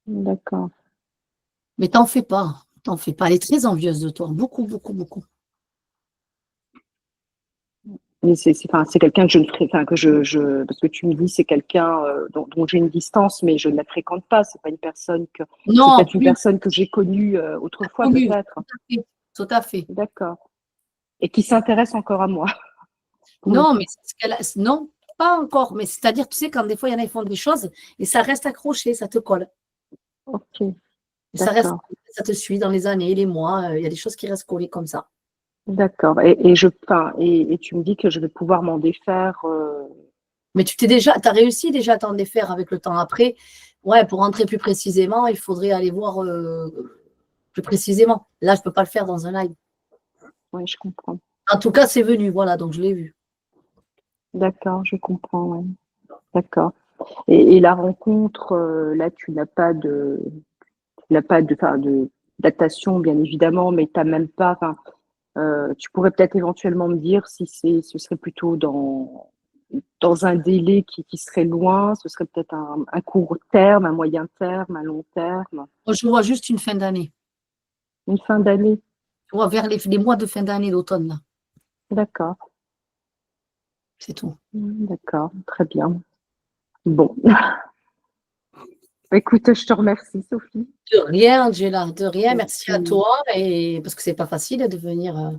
D'accord. Mais t'en fais pas. T'en fais pas. Elle est très envieuse de toi. Beaucoup, beaucoup, beaucoup. Mais c'est quelqu'un que je ne fréquente, parce que tu me dis c'est quelqu'un dont j'ai une distance, mais je ne la fréquente pas. C'est pas une personne que, c'est Non, peut-être une oui. personne que j'ai connue autrefois, Oui, peut-être. tout à fait. D'accord. Et qui s'intéresse encore à moi. pour le Non, coup. mais c'est ce qu'elle non, pas encore. Mais c'est-à-dire, tu sais, quand des fois, il y en a, ils font des choses et ça reste accroché, ça te colle. Ok. Et ça reste, D'accord. ça te suit dans les années, les mois. Il y a des choses qui restent collées comme ça. D'accord. Et tu me dis que je vais pouvoir m'en défaire. Mais tu as réussi déjà à t'en défaire avec le temps. Après, ouais, pour rentrer plus précisément, il faudrait aller voir plus précisément. Là, je ne peux pas le faire dans un live. Oui, je comprends. En tout cas, c'est venu, voilà, donc je l'ai vu. D'accord, je comprends. Ouais. D'accord. Et la rencontre, là, tu n'as pas datation, bien évidemment, mais tu n'as même pas. Tu pourrais peut-être éventuellement me dire si ce serait plutôt dans un délai qui serait loin, ce serait peut-être un court terme, un moyen terme, un long terme. Moi, je vois juste une fin d'année. Une fin d'année. Je vois vers les mois de fin d'année, d'automne, là. D'accord. C'est tout. D'accord, très bien. Bon. Écoute, je te remercie, Sophie. De rien, Angela, de rien. Merci à toi. Et parce que c'est pas facile de venir,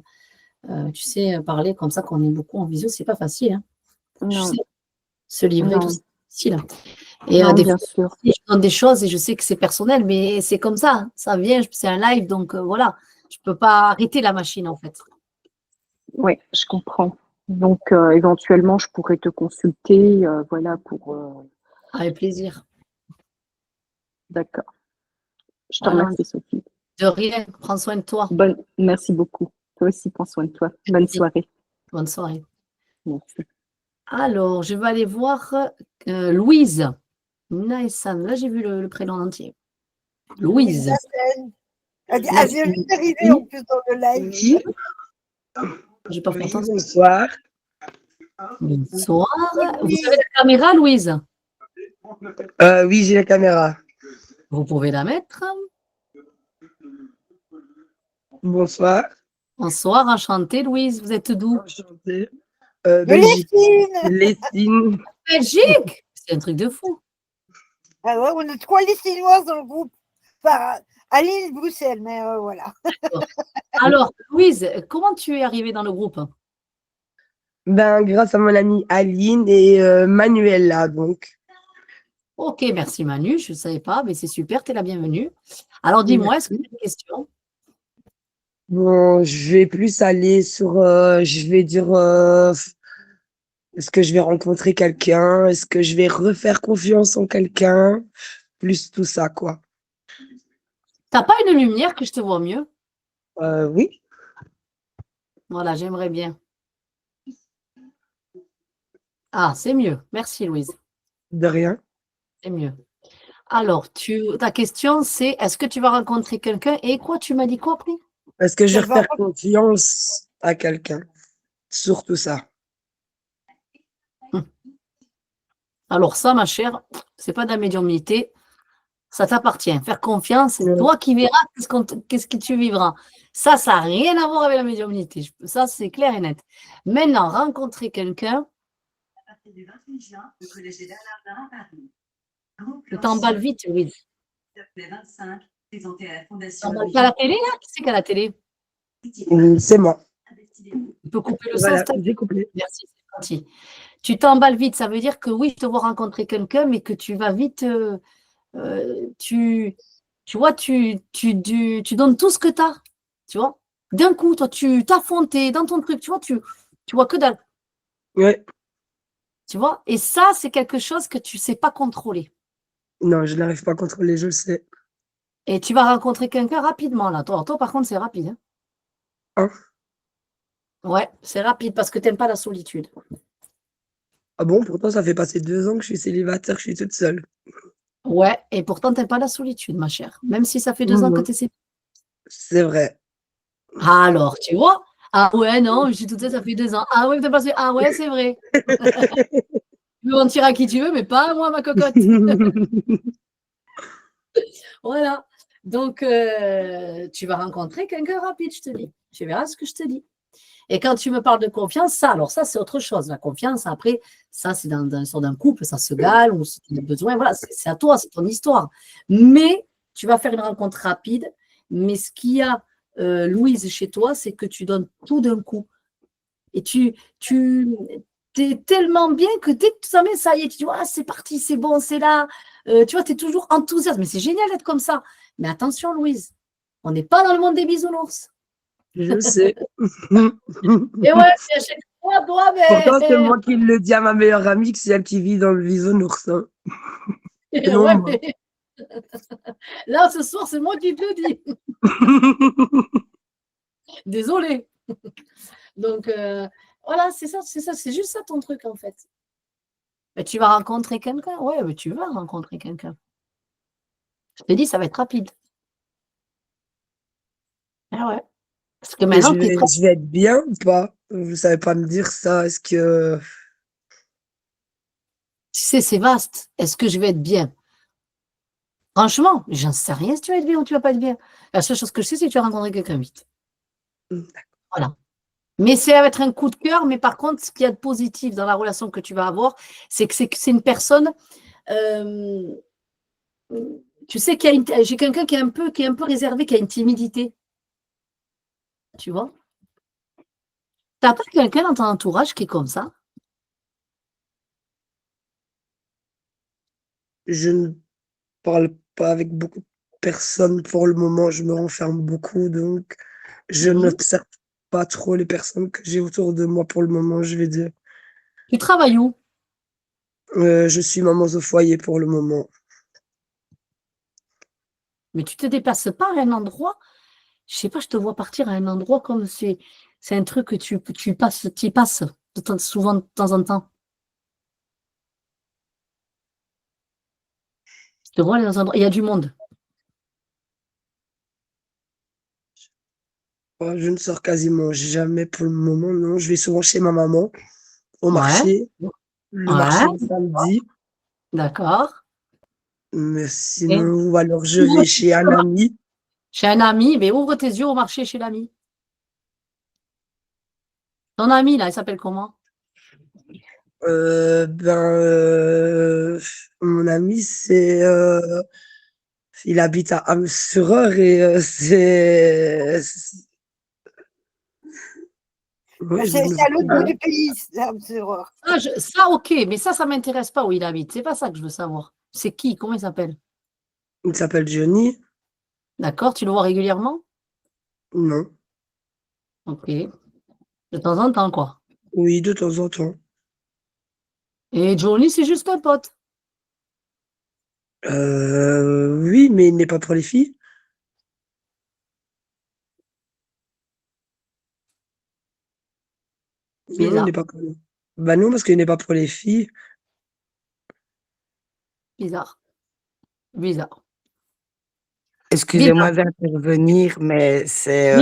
tu sais, parler comme ça, qu'on est beaucoup en visio, c'est pas facile. Hein. Je Non. sais, se livrer, Non. tout, c'est difficile. Et Non, des bien fois, sûr. je donne des choses et je sais que c'est personnel, mais c'est comme ça. Ça vient, c'est un live, donc voilà. Je peux pas arrêter la machine, en fait. Oui, je comprends. Donc, éventuellement, je pourrais te consulter, voilà, pour... Avec plaisir. D'accord. Je te Voilà. remercie, Sophie. De rien, prends soin de toi. Merci beaucoup. Toi aussi, prends soin de toi. Bonne soirée. Bonne soirée. Merci. Alors, je vais aller voir Louise. Naïsan, là j'ai vu le prénom entier. Louise. Elle vient juste d'arriver en plus dans le live. J'ai pas fait attention. Bonsoir. Bonsoir. Vous avez la caméra, Louise? Oui, j'ai la caméra. Vous pouvez la mettre. Bonsoir. Bonsoir, enchantée, Louise. Vous êtes d'où? Enchantée. Belgique. Lessine. Belgique? C'est un truc de fou. Ah ouais, on a 3 Lessinoises dans le groupe. Enfin, Aline, Bruxelles, mais voilà. Alors, Louise, comment tu es arrivée dans le groupe? Ben, grâce à mon amie Aline et Manuela, donc. Ok, merci Manu, je ne savais pas, mais c'est super, tu es la bienvenue. Alors dis-moi, est-ce que tu as des questions? Bon, je vais plus aller sur, je vais dire, est-ce que je vais rencontrer quelqu'un? Est-ce que je vais refaire confiance en quelqu'un? Plus tout ça, quoi. T'as pas une lumière que je te vois mieux? Oui. Voilà, j'aimerais bien. Ah, c'est mieux. Merci Louise. De rien. C'est mieux. Alors, ta question, c'est est-ce que tu vas rencontrer quelqu'un et quoi? Tu m'as dit quoi après? Est-ce que je vais Ça va refaire confiance à quelqu'un? Surtout ça. Alors ça, ma chère, c'est pas de la médiumnité, ça t'appartient. Faire confiance, c'est Ouais. toi qui verras qu'est-ce que tu vivras. Ça n'a rien à voir avec la médiumnité. Ça, c'est clair et net. Maintenant, rencontrer quelqu'un, tu t'emballes vite, Louise. T'emballes pas à la télé, là? Qui c'est qui a la télé? C'est moi. Tu peux couper le son, Voilà, s'il te plaît? j'ai coupé. Merci, c'est gentil. Tu t'emballes vite, ça veut dire que oui, je te vois rencontrer quelqu'un, mais que tu vas vite, tu vois, tu donnes tout ce que tu as, tu vois. D'un coup, toi, tu t'affonds, t'es dans ton truc, tu vois, tu vois que dalle, Ouais. tu vois. Et ça, c'est quelque chose que tu sais pas contrôler. Non, je n'arrive pas à contrôler, je le sais. Et tu vas rencontrer quelqu'un rapidement, là. Toi, par contre, c'est rapide, hein. Hein? Ouais, c'est rapide parce que tu n'aimes pas la solitude. Ah bon, pourtant, ça fait passer 2 ans que je suis célibataire, je suis toute seule. Ouais, et pourtant, tu n'aimes pas la solitude, ma chère. Même si ça fait 2 ans que Mhm. tu essaies. C'est vrai. Alors, tu vois? Ah ouais, non, je suis toute seule, ça fait 2 ans. Ah ouais, ah ouais, c'est vrai. Tu peux mentir à qui tu veux, mais pas à moi, ma cocotte. Voilà. Donc, tu vas rencontrer quelqu'un rapide, je te dis. Tu verras ce que je te dis. Et quand tu me parles de confiance, alors ça, c'est autre chose. La confiance, après, ça, c'est dans une sorte d'un couple, ça se gale, ou si tu as besoin, voilà, c'est à toi, c'est ton histoire. Mais tu vas faire une rencontre rapide. Mais ce qu'il y a, Louise, chez toi, c'est que tu donnes tout d'un coup. Et tu es tellement bien que dès que tu s'en mets, ça y est, tu dis, ah, c'est parti, c'est bon, c'est là. Tu vois, tu es toujours enthousiaste. Mais c'est génial d'être comme ça. Mais attention, Louise, on n'est pas dans le monde des bisounours. Je sais. Et ouais, c'est à chaque fois, toi, Pourtant, c'est mais. moi qui le dis à ma meilleure amie que c'est elle qui vit dans le bisounours. Hein. Et non Ouais, moi. mais. Là, ce soir, c'est moi qui te le dis. Désolée. Donc, voilà, c'est ça, c'est juste ça ton truc, en fait. Mais tu vas rencontrer quelqu'un. Ouais, mais tu vas rencontrer quelqu'un. Je te dis, ça va être rapide. Ah ouais. Parce que Et maintenant, tu es très. je vais être bien ou pas? Vous savez pas me dire ça. Est-ce que Tu sais, c'est vaste. Est-ce que je vais être bien? Franchement, j'en sais rien si tu vas être bien ou tu vas pas être bien. La seule chose que je sais, c'est que tu vas rencontrer quelqu'un vite. Voilà. Mais ça va être un coup de cœur. Mais par contre, ce qu'il y a de positif dans la relation que tu vas avoir, c'est que c'est une personne. euh, tu sais, j'ai quelqu'un qui est un peu réservé, qui a une timidité. Tu vois? T'as pas quelqu'un dans ton entourage qui est comme ça? je ne parle pas avec beaucoup de personnes pour le moment, je me renferme beaucoup, donc je Mhm. n'observe pas trop les personnes que j'ai autour de moi pour le moment, je vais dire. Tu travailles où? Je suis maman au foyer pour le moment. Mais tu te déplaces pas à un endroit. Je sais pas, je te vois partir à un endroit comme c'est un truc que tu y passes souvent de temps en temps. Je te vois aller dans un endroit, il y a du monde. Je ne sors quasiment jamais pour le moment, non. Je vais souvent chez ma maman, au Ouais, marché, le marché ouais, le samedi, d'accord. mais Et sinon, ou alors je ouvre vais tes chez yeux un au ami. chez un ami, mais ouvre tes yeux au marché chez l'ami. Ton ami, là, il s'appelle comment? Ben, mon ami, il habite à Âmes-sur-Eure et oui, je ne C'est à l'autre bout sais du pays, c'est horreur. Ça, ok, mais ça m'intéresse pas où il habite. C'est pas ça que je veux savoir. C'est qui? Comment il s'appelle? il s'appelle Johnny. D'accord, tu le vois régulièrement? Non. Ok. De temps en temps, quoi. Oui, de temps en temps. Et Johnny, c'est juste un pote. Oui, mais il n'est pas pour les filles. Non, il n'est Bizarre, pas pour les... Bah non, parce qu'il n'est pas pour les filles. bizarre, bizarre. Excusez-moi d'intervenir, mais c'est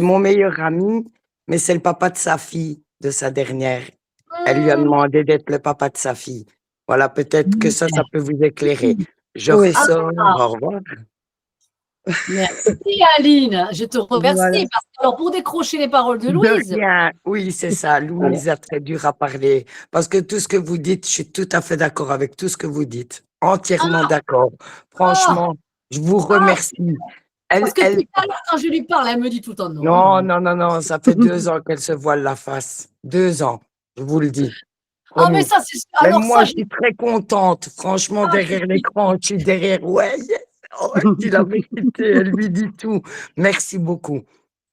mon meilleur ami, mais c'est le papa de sa fille, de sa dernière. Elle lui a demandé d'être le papa de sa fille. Voilà, peut-être que ça peut vous éclairer. Je Oui. ressors, Ah. au revoir. Merci Aline, je te remercie. Voilà. Parce que, alors, pour décrocher les paroles de De Louise, rien. Oui, c'est ça. Louise a très dur à parler. Parce que tout ce que vous dites, je suis tout à fait d'accord avec tout ce que vous dites. Entièrement d'accord. Franchement, je vous remercie. parce que tout à l'heure, quand je lui parle, elle me dit tout le temps non. Non, non, non, non, ça fait 2 ans qu'elle se voile la face. 2 ans, je vous le dis. Ah, mais Promis. ça, c'est. Même Alors, moi, ça, je suis très contente. Franchement, Ah, derrière l'écran, je suis derrière. Ouais, yes. Oh, elle dit la vérité, elle lui dit tout. Merci beaucoup.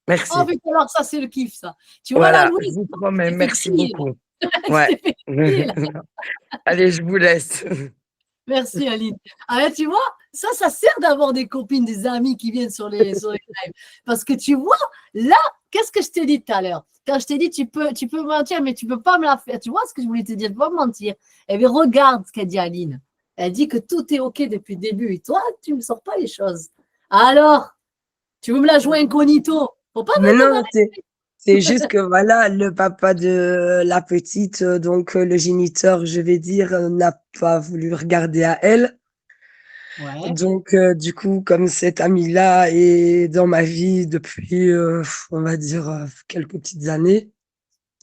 Merci. Oh, mais alors, ça, c'est le kiff, ça. Tu vois, Voilà, la je Louise, vous promets, elle s'est fait merci griller, là. beaucoup. Elle Ouais. s'est fait griller, là. Allez, je vous laisse. Merci Aline. Ah, tu vois, ça sert d'avoir des copines, des amis qui viennent sur les lives. Parce que tu vois, là, qu'est-ce que je t'ai dit tout à l'heure? Quand je t'ai dit, tu peux mentir, mais tu peux pas me la faire. Tu vois ce que je voulais te dire? Tu peux pas mentir. Eh bien, regarde ce qu'a dit Aline. Elle dit que tout est OK depuis le début. Et toi, tu ne me sors pas les choses. Alors, tu veux me la jouer incognito? Faut pas Mais me non, demander. c'est juste que voilà, le papa de la petite, donc le géniteur, je vais dire, n'a pas voulu regarder à elle. Ouais. Donc, du coup, comme cet ami-là est dans ma vie depuis, on va dire, quelques petites années.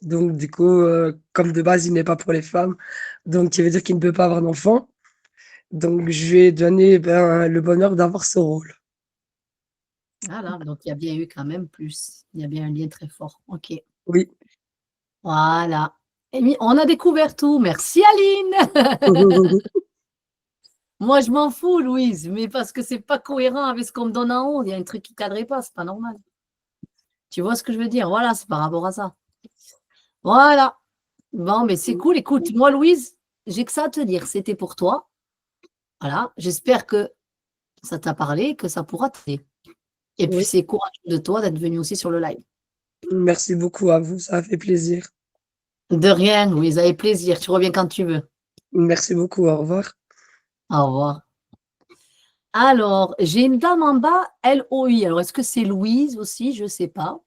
Donc, du coup, comme de base, il n'est pas pour les femmes. Donc, ça veut dire qu'il ne peut pas avoir d'enfant. Donc, je lui ai donné le bonheur d'avoir ce rôle. Voilà, donc il y a bien eu quand même plus. Il y a bien un lien très fort. OK. Oui. Voilà. Et on a découvert tout. Merci Aline. Moi, je m'en fous, Louise, mais parce que c'est pas cohérent avec ce qu'on me donne en haut. Il y a un truc qui ne cadrait pas, c'est pas normal. Tu vois ce que je veux dire? Voilà, c'est par rapport à ça. Voilà. Bon, mais c'est cool. Écoute, moi, Louise, j'ai que ça à te dire. C'était pour toi. Voilà. J'espère que ça t'a parlé, que ça pourra t'aider. Et puis, Oui. c'est courageux de toi d'être venu aussi sur le live. Merci beaucoup à vous, ça a fait plaisir. De rien, Louise, avec plaisir. Tu reviens quand tu veux. Merci beaucoup, au revoir. Au revoir. Alors, j'ai une dame en bas, LOI. Alors, est-ce que c'est Louise aussi? Je ne sais pas.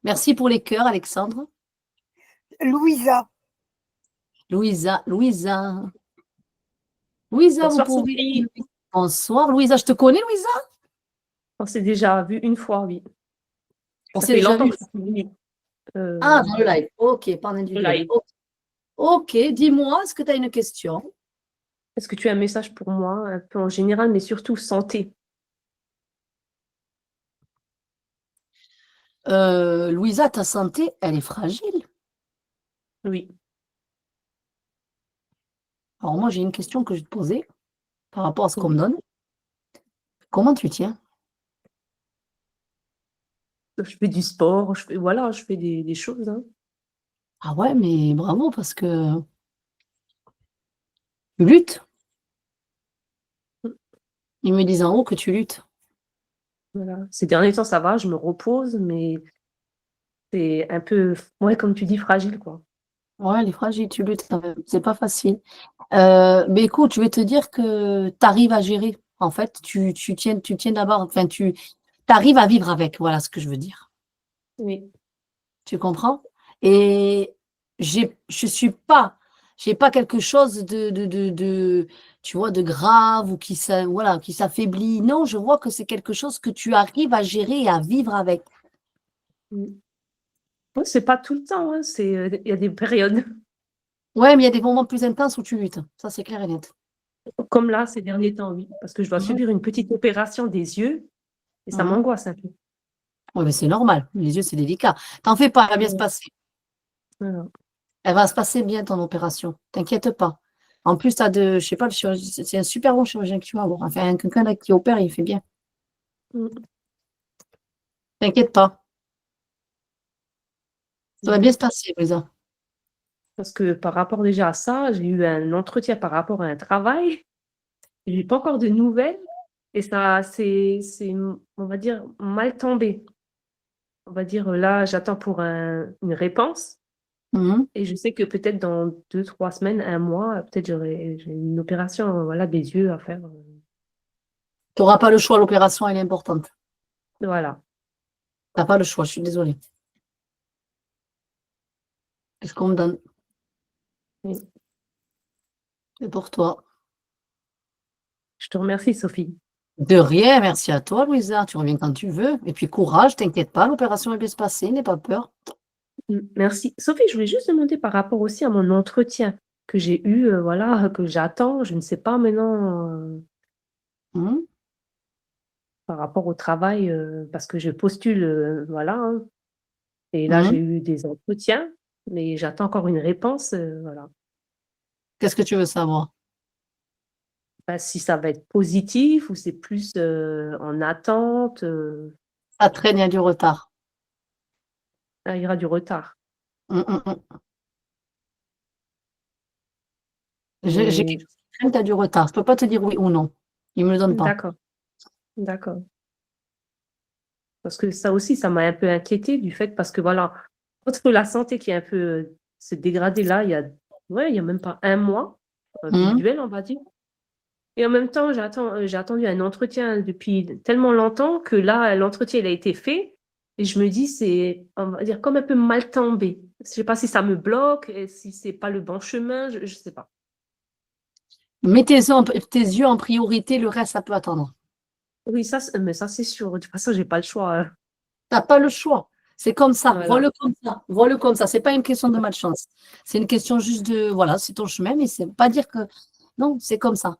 Merci pour les cœurs, Alexandre. Louisa. Louisa. Louisa, Bonsoir, vous pouvez. Sophie. Bonsoir, Louisa. Je te connais, Louisa? On s'est déjà vu une fois, oui. On Ça s'est fait déjà longtemps vu. que je suis venue. Ah, dans le live. OK, pas en Le individuel. live. OK, dis-moi, est-ce que tu as une question? Est-ce que tu as un message pour moi, un peu en général, mais surtout santé? Louisa, ta santé, elle est fragile. Oui. Alors, moi, j'ai une question que je vais te poser par rapport à ce qu'on me donne. Comment tu tiens? Je fais du sport, je fais des choses, hein. Ah ouais, mais bravo, parce que tu luttes. Ils me disent en haut que tu luttes. Voilà. Ces derniers temps, ça va, je me repose, mais c'est un peu, ouais, comme tu dis, fragile, quoi. Ouais, elle est fragile, tu luttes quand même. C'est pas facile. Mais écoute, je vais te dire que tu arrives à gérer. En fait, tu tiens d'abord, enfin, tu arrives à vivre avec. Voilà ce que je veux dire. Oui. Tu comprends? Et j'ai pas quelque chose de tu vois, de grave ou qui s'affaiblit. Non, je vois que c'est quelque chose que tu arrives à gérer et à vivre avec. Ouais, c'est pas tout le temps, hein, il y a des périodes. Ouais, mais il y a des moments plus intenses où tu luttes. Ça, c'est clair et net. Comme là, ces derniers temps, oui. Parce que je dois subir une petite opération des yeux et ça m'angoisse un peu. Oui, mais c'est normal. Les yeux, c'est délicat. T'en fais pas, elle va bien se passer. Voilà. Elle va se passer bien, ton opération. T'inquiète pas. En plus, je sais pas, c'est un super bon chirurgien que tu vas avoir. Enfin, quelqu'un là qui opère, il fait bien. T'inquiète pas. Ça va bien se passer, Lisa. Parce que par rapport déjà à ça, j'ai eu un entretien par rapport à un travail. Je n'ai pas encore de nouvelles. Et ça, c'est, on va dire, mal tombé. On va dire, là, j'attends pour une réponse. Et je sais que peut-être dans 2-3 semaines, un mois, peut-être j'ai une opération, voilà, des yeux à faire. Tu n'auras pas le choix, l'opération, elle est importante. Voilà. Tu n'as pas le choix, je suis désolée. Est-ce qu'on me donne? Oui. C'est pour toi. Je te remercie, Sophie. De rien, merci à toi, Louisa. Tu reviens quand tu veux. Et puis courage, t'inquiète pas, l'opération est bien se passer, n'aie pas peur. Merci. Sophie, je voulais juste demander par rapport aussi à mon entretien que j'ai eu, voilà, que j'attends. Je ne sais pas maintenant par rapport au travail, parce que je postule, voilà, hein. Et là, j'ai eu des entretiens, mais j'attends encore une réponse, voilà. Qu'est-ce que tu veux savoir? Bah, si ça va être positif ou c'est plus en attente. Ça traîne, il y a du retard. Ah, il y aura du retard. J'ai Et- quelque chose qui traîne, tu as du retard. Je ne peux pas te dire oui ou non. Il ne me le donne pas. D'accord. D'accord. Parce que ça aussi, ça m'a un peu inquiétée du fait, parce que voilà, entre la santé qui est un peu s'est dégradée là, il y a même pas un mois, visuel, on va dire. Et en même temps, j'ai attendu un entretien depuis tellement longtemps que là, l'entretien, il a été fait. Et je me dis, c'est, on va dire, comme un peu mal tombé. Je ne sais pas si ça me bloque, et si c'est pas le bon chemin, je ne sais pas. Mets tes yeux en priorité, le reste, ça peut attendre. Oui, mais ça, c'est sûr. De toute façon, j'ai pas le choix. Tu n'as pas le choix. C'est comme ça. Voilà. Vois-le comme ça. Vois-le comme ça. Ce n'est pas une question de malchance. C'est une question juste de, voilà, c'est ton chemin, mais c'est pas dire que, non, c'est comme ça.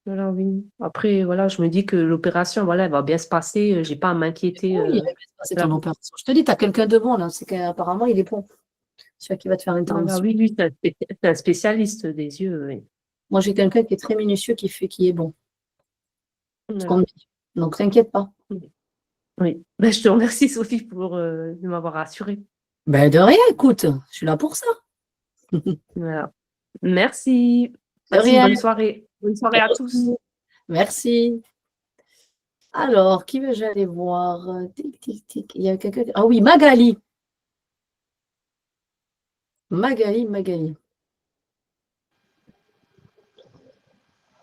Voilà, oui. Après, voilà, je me dis que l'opération, voilà, elle va bien se passer. J'ai pas à m'inquiéter. Oui, elle va bien se passer ton Voilà. opération. Je te dis, tu as quelqu'un de bon, là. C'est qu'apparemment, il est bon. Celui qui va te faire Voilà, l'intervention. oui, lui, c'est un spécialiste des yeux. Oui. Moi, j'ai quelqu'un qui est très minutieux, qui est bon. Ce qu'on Voilà. me dit. Donc, t'inquiète pas. Oui. Ben, je te remercie, Sophie, pour de m'avoir rassurée. Ben, de rien, écoute. Je suis là pour ça. Voilà. Merci. De Merci, rien. bonne soirée. Bonne soirée à tous. Merci. Alors, qui veux j'aller voir? Tic, tic, tic. Il y a quelqu'un. Ah oui, Magali. Magali.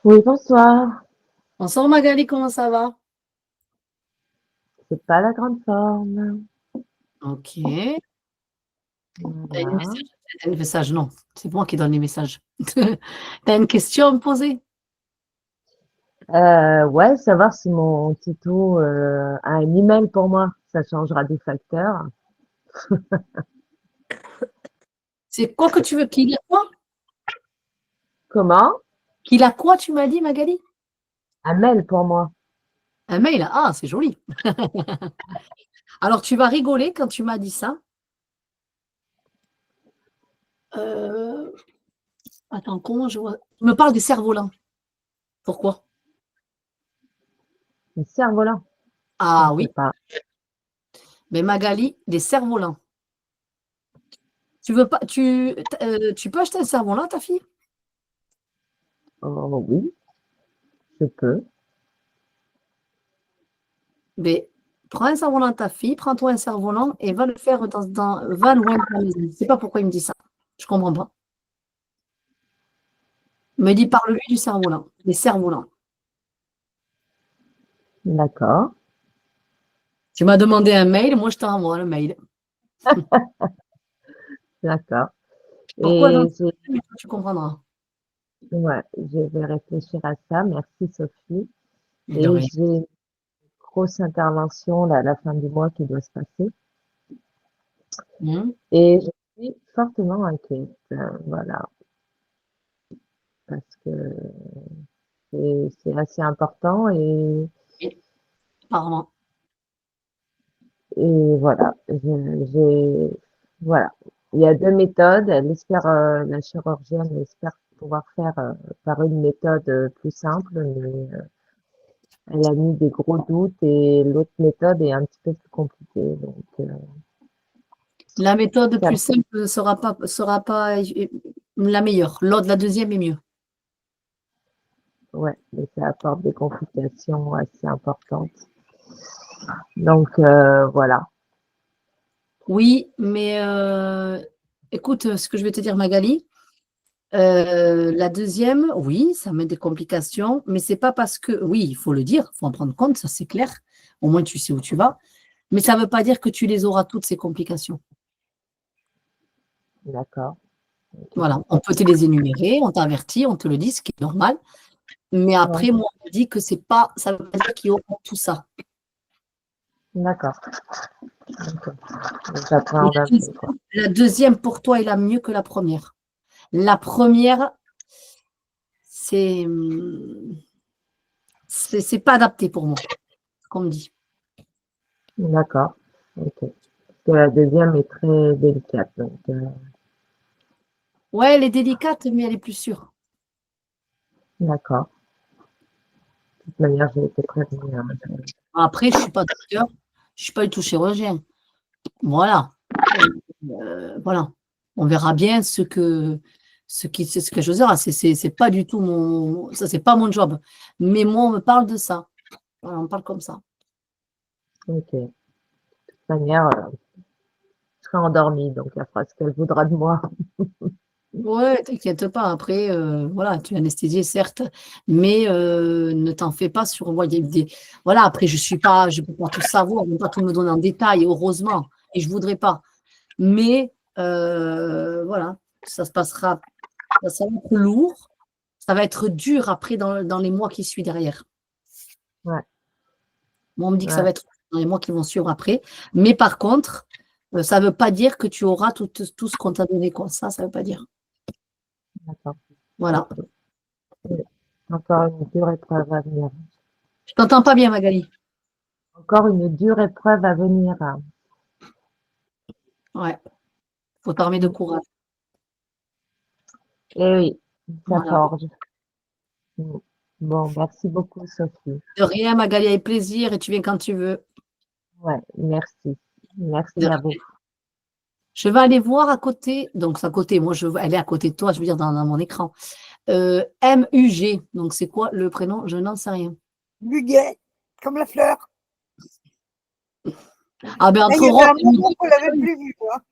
Oui, bonsoir. Bonsoir Magali, comment ça va? C'est pas la grande forme. Ok. T'as Voilà. un message, non. C'est moi qui donne les messages. T'as une question à me poser? Ouais, savoir si mon tuto a un email pour moi. Ça changera des facteurs. C'est quoi que tu veux? Qu'il a quoi? Comment? Qu'il a quoi, tu m'as dit, Magali? Un mail pour moi. Un mail? Ah, c'est joli. Alors, tu vas rigoler quand tu m'as dit ça. Attends, comment je vois? Tu me parles des cerfs-volants. Pourquoi? Un cerf-volant. Ah Je oui. sais pas. Mais Magali, des cerfs-volants. Tu veux pas, tu peux acheter un cerf-volant à ta fille? Oh, oui, je peux. Mais prends un cerf-volant à ta fille, prends-toi un cerf-volant et va le faire va loin de la maison. Je ne sais pas pourquoi il me dit ça. Je ne comprends pas. Il me dit parle-lui du cerf-volant, des cerfs-volants. D'accord. Tu m'as demandé un mail, moi je t'envoie le mail. D'accord. Pourquoi j'en Et sais rien, mais toi, tu comprendras. ouais, je vais réfléchir à ça. Merci, Sophie. Mais de Et rien. j'ai une grosse intervention là, à la fin du mois qui doit se passer. Et je suis fortement inquiète. Voilà. Parce que c'est assez important Apparemment. et voilà. Voilà. Il y a deux méthodes. La chirurgienne espère pouvoir faire par une méthode plus simple, mais elle a mis des gros doutes et l'autre méthode est un petit peu plus compliquée. Donc, La méthode ça- plus simple ne sera pas la meilleure. L'autre, la deuxième est mieux. ouais, mais ça apporte des complications assez importantes. Donc, voilà. Oui, mais écoute, ce que je vais te dire, Magali, La deuxième, oui, ça met des complications, mais c'est pas parce que, oui, il faut le dire, il faut en prendre compte, ça c'est clair. Au moins tu sais où tu vas. Mais ça ne veut pas dire que tu les auras toutes ces complications. D'accord. Voilà, on peut te les énumérer, on t'avertit, on te le dit, ce qui est normal. Mais après, moi, on me dit que c'est pas, ça ne veut pas dire qu'il y aura tout ça. D'accord. Ok. Donc, j'appréhende un peu, quoi. La deuxième pour toi est la mieux que la première. La première, c'est pas adapté pour moi, comme me dit. D'accord. Ok. Parce que la deuxième est très délicate. Donc, Ouais, elle est délicate, mais elle est plus sûre. d'accord. De toute manière, j'ai été prévenue. Hein. Après, je ne suis pas docteur, je ne suis pas du tout chirurgien. Voilà. Voilà. On verra bien ce que je veux dire. C'est pas du tout mon. Ça, c'est pas mon job. Mais moi, on me parle de ça. Voilà, on me parle comme ça. Ok. De toute manière, je serai endormie, donc elle fera ce qu'elle voudra de moi. Ouais, t'inquiète pas. Après, voilà, tu es anesthésiée, certes, mais ne t'en fais pas sur. Voilà, après, je peux pas tout savoir, je ne peux pas tout me donner en détail, heureusement, et je voudrais pas. Mais voilà, ça va être lourd, ça va être dur après dans les mois qui suivent derrière. Ouais. Moi, on me dit que ça Ouais. va être dans les mois qui vont suivre après. Mais par contre, ça ne veut pas dire que tu auras tout ce qu'on t'a donné, quoi. Ça ne veut pas dire. D'accord. Voilà. Ok. Encore une dure épreuve à venir. Je t'entends pas bien, Magali. Encore une dure épreuve à venir. Ouais. Faut t'armer de courage. Eh oui, ça Voilà. forge. Bon, merci beaucoup, Sophie. De rien, Magali, avec plaisir, et tu viens quand tu veux. Ouais, merci. Merci De à rien. vous. Je vais aller voir à côté, donc à côté, moi, elle est à côté de toi, je veux dire, dans mon écran. MUG, donc c'est quoi le prénom? Je n'en sais rien. Muguet, comme la fleur. Ah ben, Là, entre il y avait Rose un et moment Muguet, qu'on l'avait plus vu, quoi.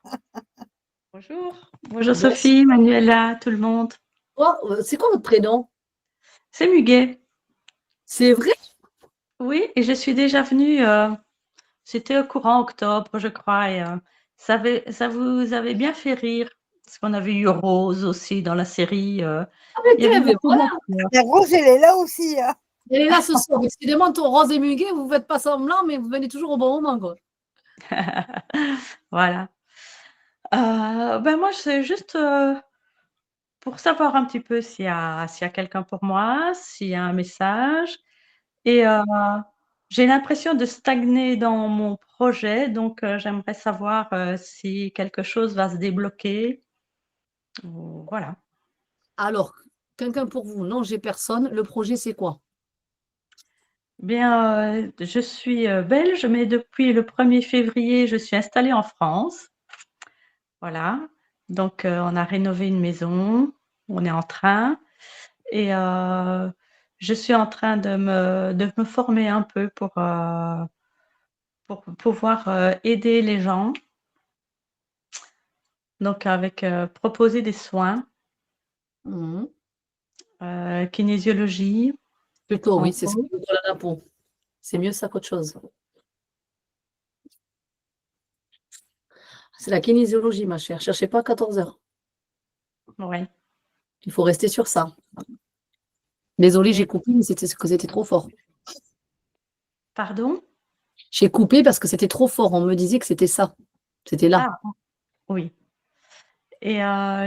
Bonjour. Bonjour Sophie, Manuela, tout le monde. c'est quoi votre prénom? C'est Muguet. C'est vrai? Oui, et je suis déjà venue, c'était au courant octobre, je crois, et ça vous avait bien fait rire, parce qu'on avait eu Rose aussi dans la série. Ah mais Il y avait mais beaucoup voilà, d'acteurs. La Rose, elle est là aussi. Hein. elle est là ce soir. Excusez-moi, ton Rose et Muguet, vous ne faites pas semblant, mais vous venez toujours au bon moment, quoi. Voilà. Ben moi, c'est juste pour savoir un petit peu s'il y a quelqu'un pour moi, s'il y a un message. Et j'ai l'impression de stagner dans mon projet, donc j'aimerais savoir si quelque chose va se débloquer. Voilà. Alors, quelqu'un pour vous? Non, j'ai personne. Le projet, c'est quoi? Bien, je suis belge, mais depuis le 1er février, je suis installée en France. Voilà. Donc, on a rénové une maison, on est en train. Et je suis en train de me former un peu pour pouvoir aider les gens. Donc, avec proposer des soins, Mhm. kinésiologie, Plutôt, oui, c'est ce entre qui nous donne la peau. C'est mieux ça qu'autre chose. C'est la kinésiologie, ma chère. Cherchez pas à 14 heures. Ouais. Il faut rester sur ça. Désolée, j'ai coupé, mais c'était trop fort. Pardon? J'ai coupé parce que c'était trop fort. On me disait que c'était ça. C'était là. Ah, oui. Et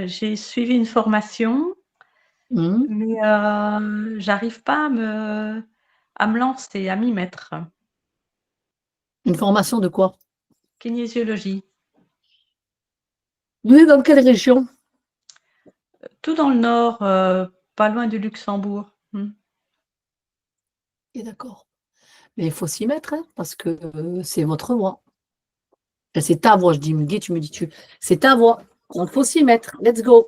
j'ai suivi une formation, Mhm. mais j'arrive pas à me lancer, à m'y mettre. Une formation de quoi? Kinésiologie. Vous êtes dans quelle région? Tout dans le nord, pas loin du Luxembourg. Et d'accord. Mais il faut s'y mettre, hein, parce que c'est votre voix. C'est ta voix, je dis Muguet, tu me dis tu. C'est ta voix. Donc, il faut s'y mettre. Let's go.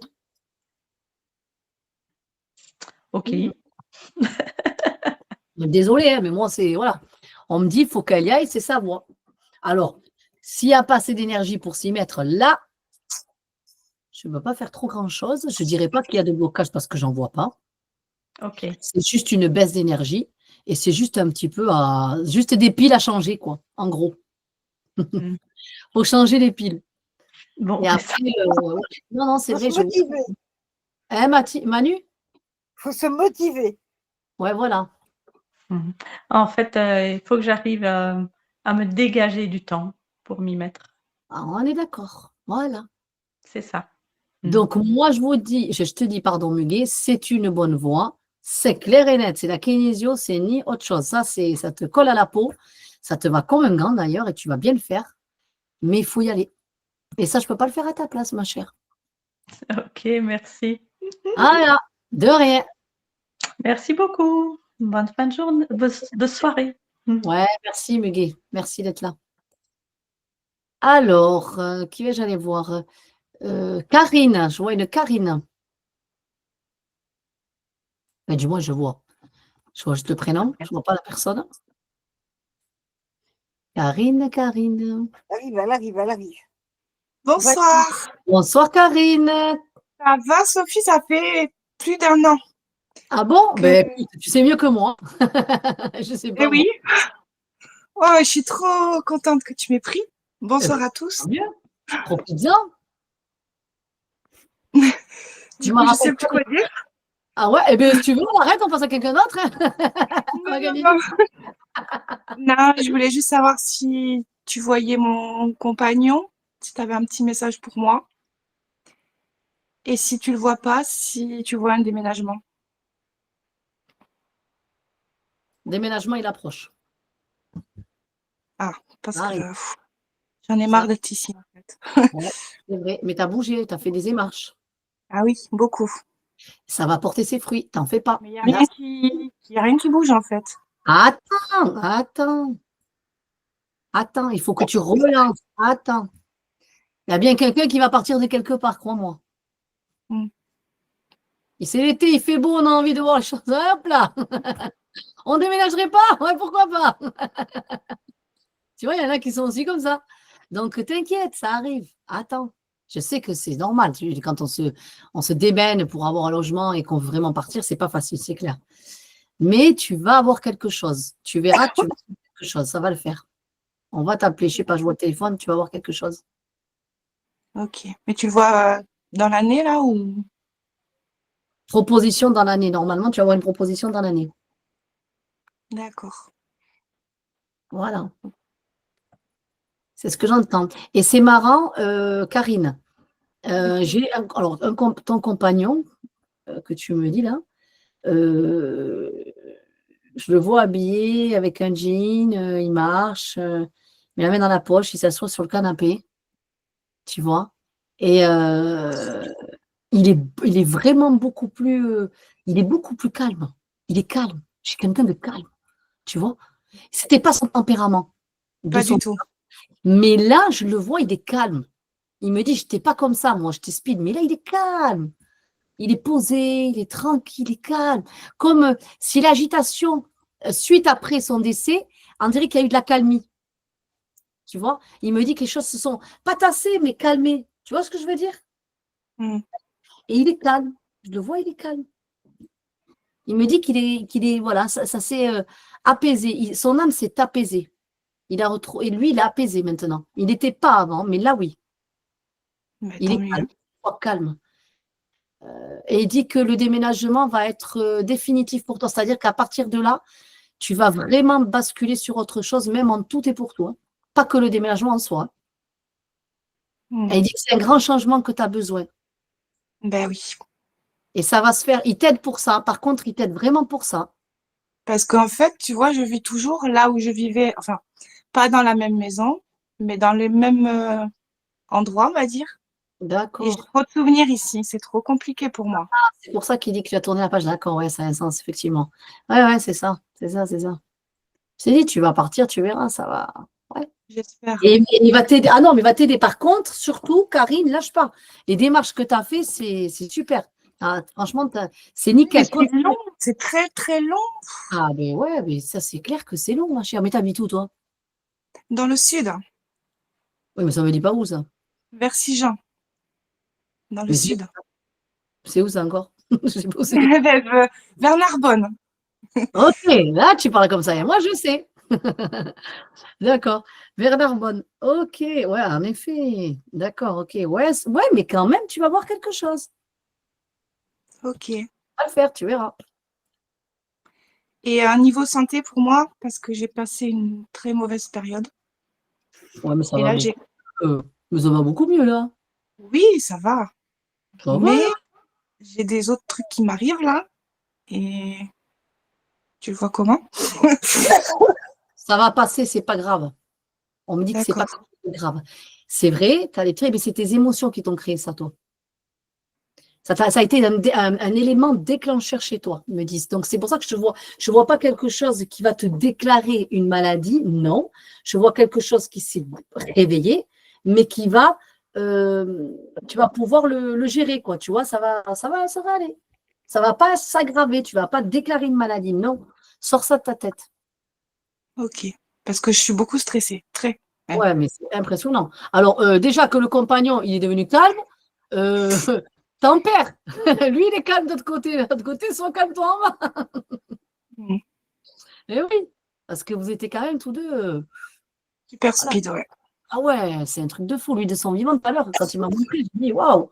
Ok. Désolée, hein, mais moi, c'est. Voilà. On me dit, il faut qu'elle y aille, c'est sa voix. Alors, s'il n'y a pas assez d'énergie pour s'y mettre là, Je ne peux pas faire trop grand-chose. Je ne dirais pas qu'il y a de blocage parce que j'en vois pas. Ok. C'est juste une baisse d'énergie et c'est juste un petit peu juste des piles à changer, quoi, en gros. Faut changer les piles. Bon, Et après, ouais. Non, c'est Faut vrai, se motiver. Hein, Manu? Faut se motiver. Ouais, voilà. En fait, il faut que j'arrive à me dégager du temps pour m'y mettre. Ah, on est d'accord. Voilà. C'est ça. Donc, moi, je te dis, pardon, Muguet, c'est une bonne voie. C'est clair et net. C'est la kinésio, c'est ni autre chose. Ça te colle à la peau. Ça te va comme un gant d'ailleurs et tu vas bien le faire. Mais il faut y aller. Et ça, je ne peux pas le faire à ta place, ma chère. Ok, merci. Voilà, de rien. Merci beaucoup. Bonne fin de journée, de soirée. Ouais, merci, Muguet. Merci d'être là. Alors, qui vais-je aller voir? Karine, je vois une Karine. Ben, du moins, je vois. Je vois juste le prénom, je ne vois pas la personne. Karine. Elle arrive. Bonsoir. Bonsoir, Karine. Ça va, Sophie, ça fait plus d'1 an. Ah bon? que- Ben, écoute, tu sais mieux que moi. Je sais Eh pas. oui. Ouais, je suis trop contente que tu m'aies pris. Bonsoir Eh ben, à tous. Bien. Profite-en. Du m'en coup, je rappelles sais plus pas quoi les- dire. Ah ouais? Eh bien, si tu veux, on arrête, on passe à quelqu'un d'autre. Hein. On va gagner du temps. Non, je voulais juste savoir si tu voyais mon compagnon, si tu avais un petit message pour moi. Et si tu le vois pas, si tu vois un déménagement. Déménagement, il approche. Ah, parce que Arrive. j'en ai marre d'être ici, en fait. Ouais, c'est vrai. Mais tu as bougé, tu as fait des démarches. Ah oui, beaucoup. Ça va porter ses fruits, t'en fais pas. Mais il n'y a rien qui bouge, en fait. Attends, il faut que tu relances. Attends. Il y a bien quelqu'un qui va partir de quelque part, crois-moi. Et c'est l'été, il fait beau, on a envie de voir les choses. Hop là. On déménagerait pas? Ouais, pourquoi pas? Tu vois, il y en a qui sont aussi comme ça. Donc, t'inquiète, ça arrive. Attends. Je sais que c'est normal. Quand on se débène pour avoir un logement et qu'on veut vraiment partir, c'est pas facile, c'est clair. Mais tu vas avoir quelque chose. Tu verras, tu vas avoir quelque chose. Ça va le faire. On va t'appeler. Je sais pas, je vois le téléphone, tu vas avoir quelque chose. Ok. Mais tu le vois dans l'année, là, ou... Proposition dans l'année. Normalement, tu vas avoir une proposition dans l'année. D'accord. Voilà. C'est ce que j'entends. Et c'est marrant, Karine. J'ai ton compagnon que tu me dis là, je le vois habillé avec un jean, il marche, il met la main dans la poche, il s'assoit sur le canapé, tu vois. Et il est vraiment beaucoup plus, il est beaucoup plus calme. Il est calme. Je suis quelqu'un de calme, tu vois. C'était pas son tempérament. Pas du tout. Mais là, je le vois, il est calme. Il me dit, je n'étais pas comme ça, moi, j'étais speed. Mais là, il est calme. Il est posé, il est tranquille, il est calme. Comme si l'agitation, suite après son décès, on dirait qu'il y a eu de la calmie. Tu vois? Il me dit que les choses se sont pas tassées, mais calmées. Tu vois ce que je veux dire? Et il est calme. Je le vois, il est calme. Il me dit qu'il est, voilà, ça s'est apaisé. Son âme s'est apaisée. Et lui, il est apaisé maintenant. Il n'était pas avant, mais là, oui. Il est calme. Et il dit que le déménagement va être définitif pour toi. C'est-à-dire qu'à partir de là, tu vas vraiment basculer sur autre chose, même en tout et pour toi. Pas que le déménagement en soi. Et il dit que c'est un grand changement que tu as besoin. Ben oui. Et ça va se faire. Il t'aide pour ça. Par contre, il t'aide vraiment pour ça. Parce qu'en fait, tu vois, je vis toujours là où je vivais, enfin, pas dans la même maison, mais dans le même endroit, on va dire. D'accord. Et j'ai trop de souvenirs ici, c'est trop compliqué pour moi. Ah, c'est pour ça qu'il dit que tu as tourné la page. D'accord, ouais, ça a un sens, effectivement. Ouais, c'est ça. C'est ça. Je t'ai dit, tu vas partir, tu verras, ça va. Ouais. J'espère. Et il va t'aider. Ah non, mais il va t'aider. Par contre, surtout, Karine, lâche pas. Les démarches que tu as fait, c'est super. Ah, franchement, c'est nickel. C'est long, c'est très très long. Ah, mais ouais, mais ça, c'est clair que c'est long, ma chère. Mais t'habites où, toi? Dans le sud, Oui, mais ça me dit pas où, ça? vers Sigean. dans le Mais sud. c'est où ça encore? Je sais pas où c'est. Vers Narbonne. Ok, là tu parles comme ça et moi je sais. D'accord. Vers Narbonne. Ok, ouais, en effet. D'accord, ok. Ouais, ouais, mais quand même, tu vas voir quelque chose. Ok. Tu vas le faire, tu verras. Et niveau santé pour moi, parce que j'ai passé une très mauvaise période. Ouais, mais ça Et va là, beaucoup. j'ai. Mais ça va beaucoup mieux là. Oui, ça va. Ça va, Mais là. j'ai des autres trucs qui m'arrivent là. Et tu le vois comment? Ça va passer, c'est pas grave. On me dit que c'est pas D'accord. grave. C'est vrai, tu as des trucs, mais c'est tes émotions qui t'ont créé ça, toi. Ça a été un élément déclencheur chez toi, ils me disent. Donc, c'est pour ça que je vois pas quelque chose qui va te déclarer une maladie, non. Je vois quelque chose qui s'est réveillé, mais qui va, tu vas pouvoir le gérer, quoi. Tu vois, ça va aller. Ça va pas s'aggraver, tu vas pas déclarer une maladie, non. Sors ça de ta tête. Ok. Parce que je suis beaucoup stressée, très. même. Ouais, mais c'est impressionnant. Alors, déjà que le compagnon, il est devenu calme, t'en perds. Lui, il est calme de l'autre côté. De l'autre côté, sois calme toi en bas. Mhm. Eh oui, parce que vous étiez quand même tous deux. Super Voilà. speed, ouais. Ah ouais, c'est un truc de fou. Lui, de son vivant, tout à l'heure, quand il m'a montré, je me dis, waouh,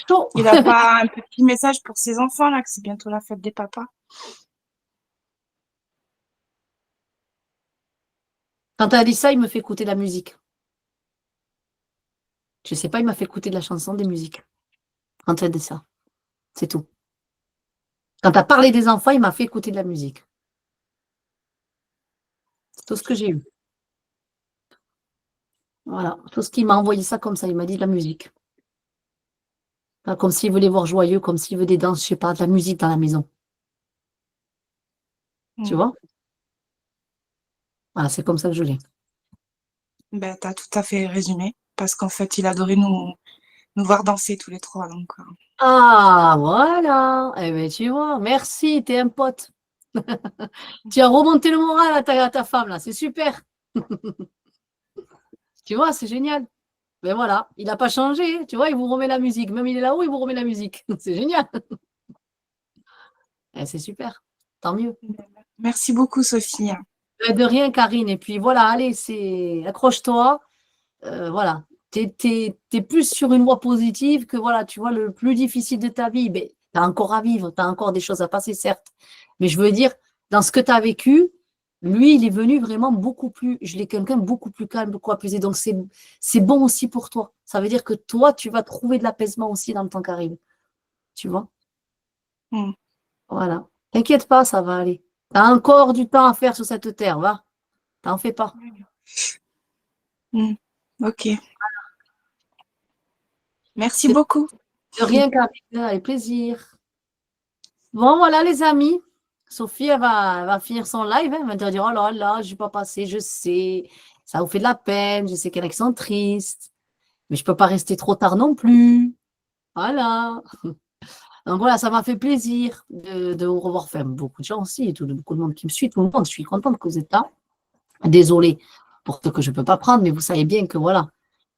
chaud. Il a pas un petit message pour ses enfants là, que c'est bientôt la fête des papas. Quand elle a dit ça, il me fait écouter de la musique. Je sais pas, il m'a fait écouter de la chanson, des musiques. Quand elle a dit ça, c'est tout. Quand tu as parlé des enfants, il m'a fait écouter de la musique. C'est tout ce que j'ai eu. Voilà, tout ce qu'il m'a envoyé ça comme ça, il m'a dit de la musique. Pas comme s'il voulait voir joyeux, comme s'il veut des danses, je sais pas, de la musique dans la maison. Tu vois? Voilà, c'est comme ça que je l'ai. Ben, tu as tout à fait résumé. Parce qu'en fait, il adorait nous voir danser tous les trois. Donc, Ah, voilà. Eh bien, tu vois, merci, t'es un pote. Tu as remonté le moral à ta femme, là, c'est super. Tu vois, c'est génial. Mais voilà, il n'a pas changé. Tu vois, il vous remet la musique. Même il est là-haut, il vous remet la musique. C'est génial. Eh, c'est super. Tant mieux. merci beaucoup, Sophie. De rien, Karine. Et puis voilà, allez, accroche-toi. Voilà. T'es plus sur une voie positive que voilà, tu vois, le plus difficile de ta vie. Ben, tu as encore à vivre, tu as encore des choses à passer, certes. Mais je veux dire, dans ce que tu as vécu, lui, il est venu vraiment beaucoup plus, je l'ai quelqu'un beaucoup plus calme, beaucoup apaisé. Donc, c'est bon aussi pour toi. Ça veut dire que toi, tu vas trouver de l'apaisement aussi dans le temps qui arrive. Tu vois? Mm. Voilà. T'inquiète pas, ça va aller. Tu as encore du temps à faire sur cette terre, va. T'en fais pas. Mm. Ok. Merci beaucoup. De rien, Karine, avec plaisir. Bon, voilà, les amis. Sophie, elle va finir son live. Elle va te dire, oh là là, je ne vais pas passer, je sais. Ça vous fait de la peine. Je sais qu'il y en a qui sont tristes. Mais je ne peux pas rester trop tard non plus. Voilà. Donc voilà, ça m'a fait plaisir de vous revoir. Enfin, beaucoup de gens aussi, et beaucoup de monde qui me suit, tout le monde. Je suis contente que vous êtes là. Désolée pour ce que je ne peux pas prendre, mais vous savez bien que voilà,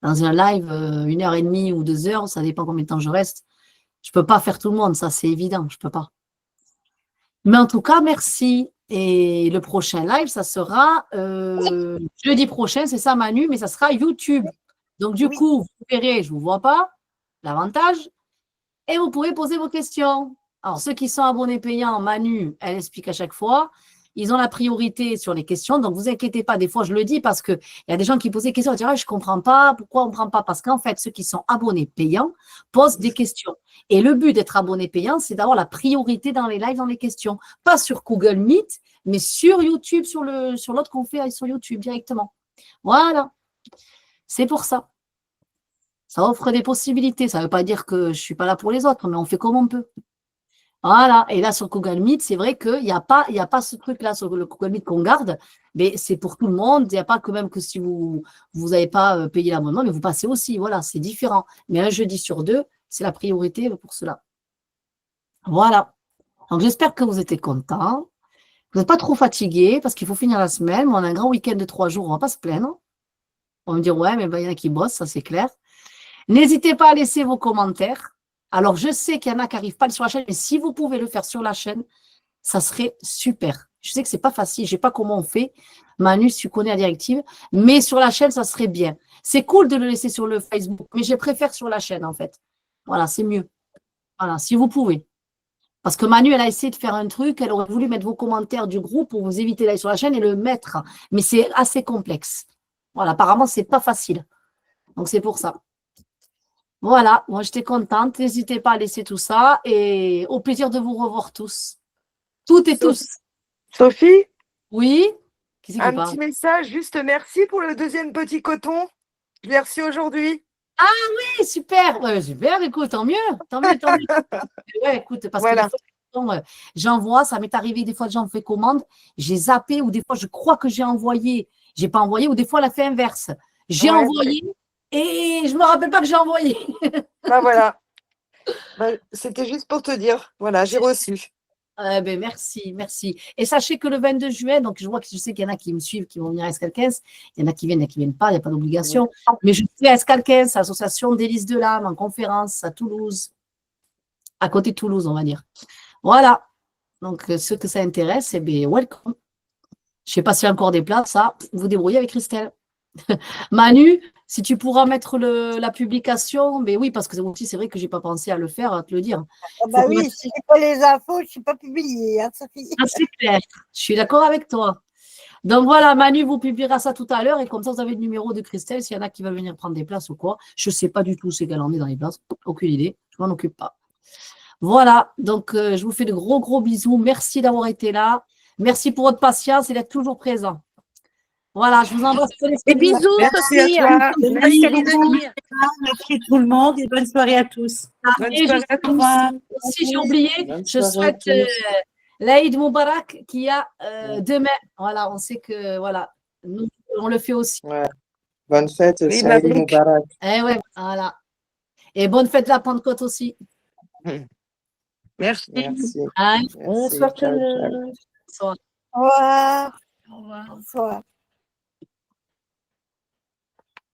dans un live, 1h30 ou 2 heures, ça dépend combien de temps je reste. Je ne peux pas faire tout le monde, ça c'est évident, je ne peux pas. Mais en tout cas, merci. Et le prochain live, ça sera jeudi prochain, c'est ça Manu, mais ça sera YouTube. Donc du coup, vous verrez, je ne vous vois pas, l'avantage, et vous pourrez poser vos questions. Alors ceux qui sont abonnés payants, Manu, elle explique à chaque fois. Ils ont la priorité sur les questions, donc vous inquiétez pas. Des fois, je le dis parce qu'il y a des gens qui posent des questions, ils disent, ah, je ne comprends pas, pourquoi on ne prend pas? Parce qu'en fait, ceux qui sont abonnés payants posent des questions. Et le but d'être abonné payant, c'est d'avoir la priorité dans les lives, dans les questions. Pas sur Google Meet, mais sur YouTube, sur l'autre qu'on fait sur YouTube directement. Voilà. C'est pour ça. Ça offre des possibilités. Ça ne veut pas dire que je ne suis pas là pour les autres, mais on fait comme on peut. Voilà, et là sur Google Meet, c'est vrai qu'il n'y a pas ce truc-là sur le Google Meet qu'on garde, mais c'est pour tout le monde. Il n'y a pas que même que si vous n'avez pas payé l'abonnement, mais vous passez aussi. Voilà, c'est différent. Mais un jeudi sur deux, c'est la priorité pour cela. Voilà. Donc j'espère que vous êtes contents. Vous n'êtes pas trop fatigués parce qu'il faut finir la semaine. Mais on a un grand week-end de 3 jours, on ne va pas se plaindre. On va me dire, ouais, mais il y en a qui bossent, ça c'est clair. N'hésitez pas à laisser vos commentaires. Alors, je sais qu'il y en a qui n'arrivent pas sur la chaîne, mais si vous pouvez le faire sur la chaîne, ça serait super. Je sais que ce n'est pas facile, je ne sais pas comment on fait. Manu, si tu connais la directive, mais sur la chaîne, ça serait bien. C'est cool de le laisser sur le Facebook, mais je préfère sur la chaîne, en fait. Voilà, c'est mieux. Voilà, si vous pouvez. Parce que Manu, elle a essayé de faire un truc, elle aurait voulu mettre vos commentaires du groupe pour vous éviter d'aller sur la chaîne et le mettre. Mais c'est assez complexe. Voilà, apparemment, ce n'est pas facile. Donc, c'est pour ça. Voilà, moi, j'étais contente. N'hésitez pas à laisser tout ça et au plaisir de vous revoir tous. Toutes et tous. Sophie, Oui? Qui c'est qui un parle? petit message, juste merci pour le deuxième petit coton. Je l'ai reçu aujourd'hui. Ah oui, super. Ouais, super, écoute, tant mieux. Tant mieux, tant mieux. Ouais, écoute, parce Voilà. que des fois, j'envoie, ça m'est arrivé, des fois, les gens me font commande, j'ai zappé, ou des fois, je crois que j'ai envoyé, j'ai pas envoyé, ou des fois, elle a fait inverse. J'ai Ouais, envoyé et je me rappelle pas que j'ai envoyé. bah voilà. Bah, c'était juste pour te dire. Voilà, j'ai reçu. Ben, merci, merci. Et sachez que le 22 juin, donc je sais qu'il y en a qui me suivent, qui vont venir à Escalquens. Il y en a qui viennent pas, il n'y a pas d'obligation. Mais je suis à Escalquens, l'Association d'Élise de l'âme, en conférence à Toulouse, à côté de Toulouse, on va dire. Voilà. Donc, ceux que ça intéresse, eh bien, welcome. Je ne sais pas s'il y a encore des places, ça, vous débrouillez avec Christelle. Manu, si tu pourras mettre la publication, mais oui, parce que aussi, c'est vrai que je n'ai pas pensé à le faire, à te le dire. Ah bah oui, si je n'ai pas les infos, je ne suis pas publiée, hein, Sophie. Ah, c'est clair, je suis d'accord avec toi. Donc voilà, Manu vous publiera ça tout à l'heure et comme ça, vous avez le numéro de Christelle s'il y en a qui veulent venir prendre des places ou quoi. Je ne sais pas du tout c'est qu'elle en est dans les places, aucune idée, je ne m'en occupe pas. Voilà, donc je vous fais de gros, gros bisous. Merci d'avoir été là. Merci pour votre patience et d'être toujours présent. Voilà, je vous embrasse. Et bisous, Merci Sophie. à toi. Merci à vous. Merci tout le monde et bonne soirée à tous. Bonne Et soirée à tous. aussi, j'ai oublié, Bonne je soirée à souhaite tous. l'Aïd Moubarak qui a demain. Voilà, on sait que voilà, nous, on le fait aussi. Ouais. Bonne fête, Oui, Saïd Mabrouk. Moubarak. Eh ouais, voilà. Et bonne fête de la Pentecôte aussi. Merci. Merci. Hein? Merci. Bonsoir tout le Ciao, ciao. monde. Bonsoir. Au revoir. Au revoir. Bonsoir.